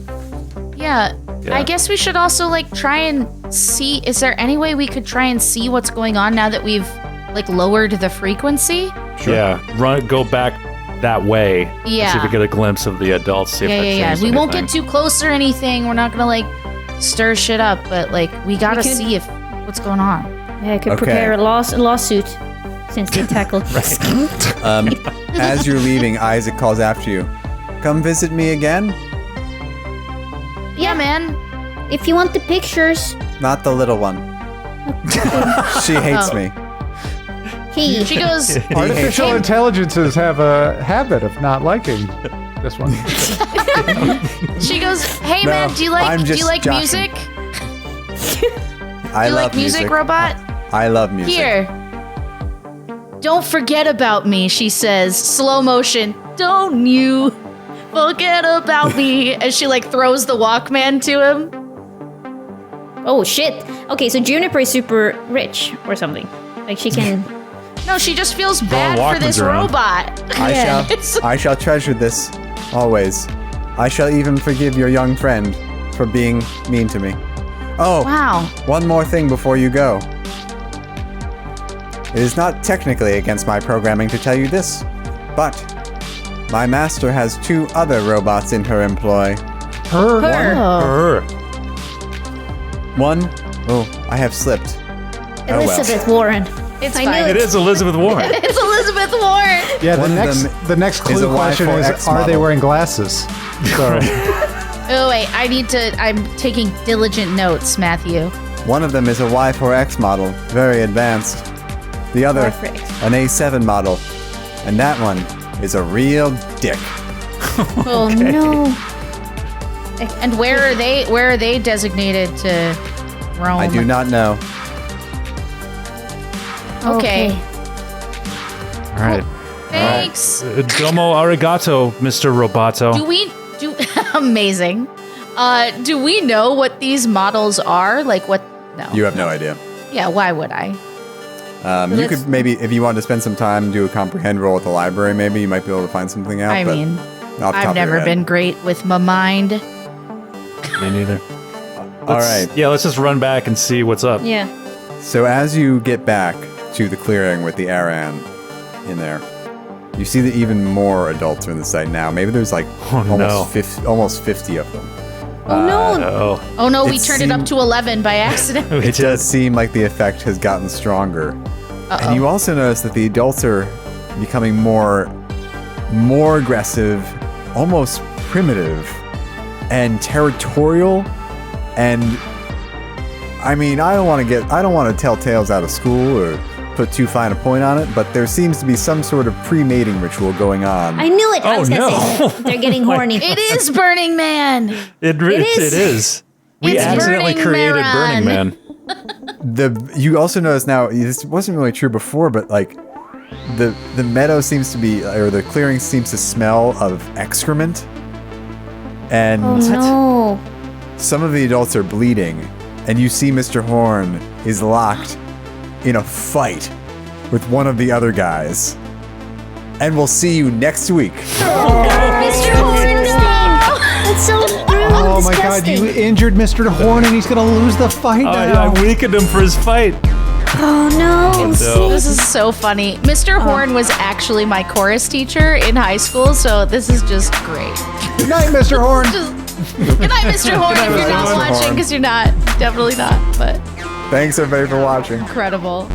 Yeah, I guess we should also, like, try and see, is there any way we could try and see what's going on now that we've, like, lowered the frequency? Sure. Yeah, go back that way. Yeah. See if we get a glimpse of the adults. See if that changes We won't get anything. too close or anything. We're not gonna, like, stir shit up, but, like, we gotta see if what's going on. Yeah, I could prepare a lawsuit since they tackled us. As you're leaving, Isaac calls after you. Come visit me again? Yeah, man. If you want the pictures. Not the little one. She hates me. She goes, Artificial intelligences have a habit of not liking this one. she goes, hey, No, man, do you like joshing. music? I Do you love like music, robot? I love music. Here. Don't forget about me, she says. Slow motion. Don't you forget about me. As she, like, throws the Walkman to Oh shit. Okay, so Juniper is super rich or something. Like, she can No, she just feels bad for this Walkman's around. robot. I shall treasure this always. I shall even forgive your young friend for being mean to me. Oh, Wow. one more thing before you go. It is not technically against my programming to tell you this, but my master has 2 other robots in her employ. Her. One, oh, I have slipped. Elizabeth Warren. It's I fine. knew It is Elizabeth Warren. It's Elizabeth Warren. Yeah, One of the next is clue a question Y4 is, X are they model. wearing glasses? So, Oh, wait. I'm taking diligent notes, Matthew. One of them is a Y4X model, very advanced. The other, Y4X. an A7 model. And that one is a real dick. Oh no. And where are they designated to roam? I do not know. Okay. All right. Thanks. Domo arigato, Mr. Roboto. Amazing. Do we know what these models are? Like what? No. You have no idea. Yeah, why would I? You could maybe, if you want to spend some time, do a comprehend roll at the library. Maybe you might be able to find something out. I but mean, off the top I've of your never head. been great with my mind. Me neither. All right. Yeah, let's just run back and see what's up. Yeah. So as you get back to the clearing with the Aran in there, you see that even more adults are in the site now. Maybe there's like almost 50 of them. Oh no. Oh, Oh no, we It turned it up seemed- to 11 by accident. It does seem like the effect has gotten stronger. And you also notice that the adults are becoming more aggressive, almost primitive, and territorial. And I mean, I don't want to tell tales out of school or put too fine a point on it, but there seems to be some sort of pre-mating ritual going on. I knew it. I Oh, was gonna no. say they're getting horny. It is Burning Man. It is. We It's accidentally Burning created Man. Burning Man. You also notice now, this wasn't really true before, but like the meadow seems to be, or the clearing seems to smell of excrement. And Oh no. some of the adults are bleeding, and you see Mr. Horn is locked in a fight with one of the other guys. And we'll see you next week. Mr. Horn, no. That's so rude. oh my God, you injured Mr. Horn and he's going to lose the fight I now. weakened him for his fight. Oh no. No. This is so funny. Mr. Horn was actually my chorus teacher in high school, so this is just great. Good night, Mr. Horn. Good night, Mr. Horn, if you're not Mr. watching, Horn. because you're not. Definitely not, but Thanks everybody for watching. incredible.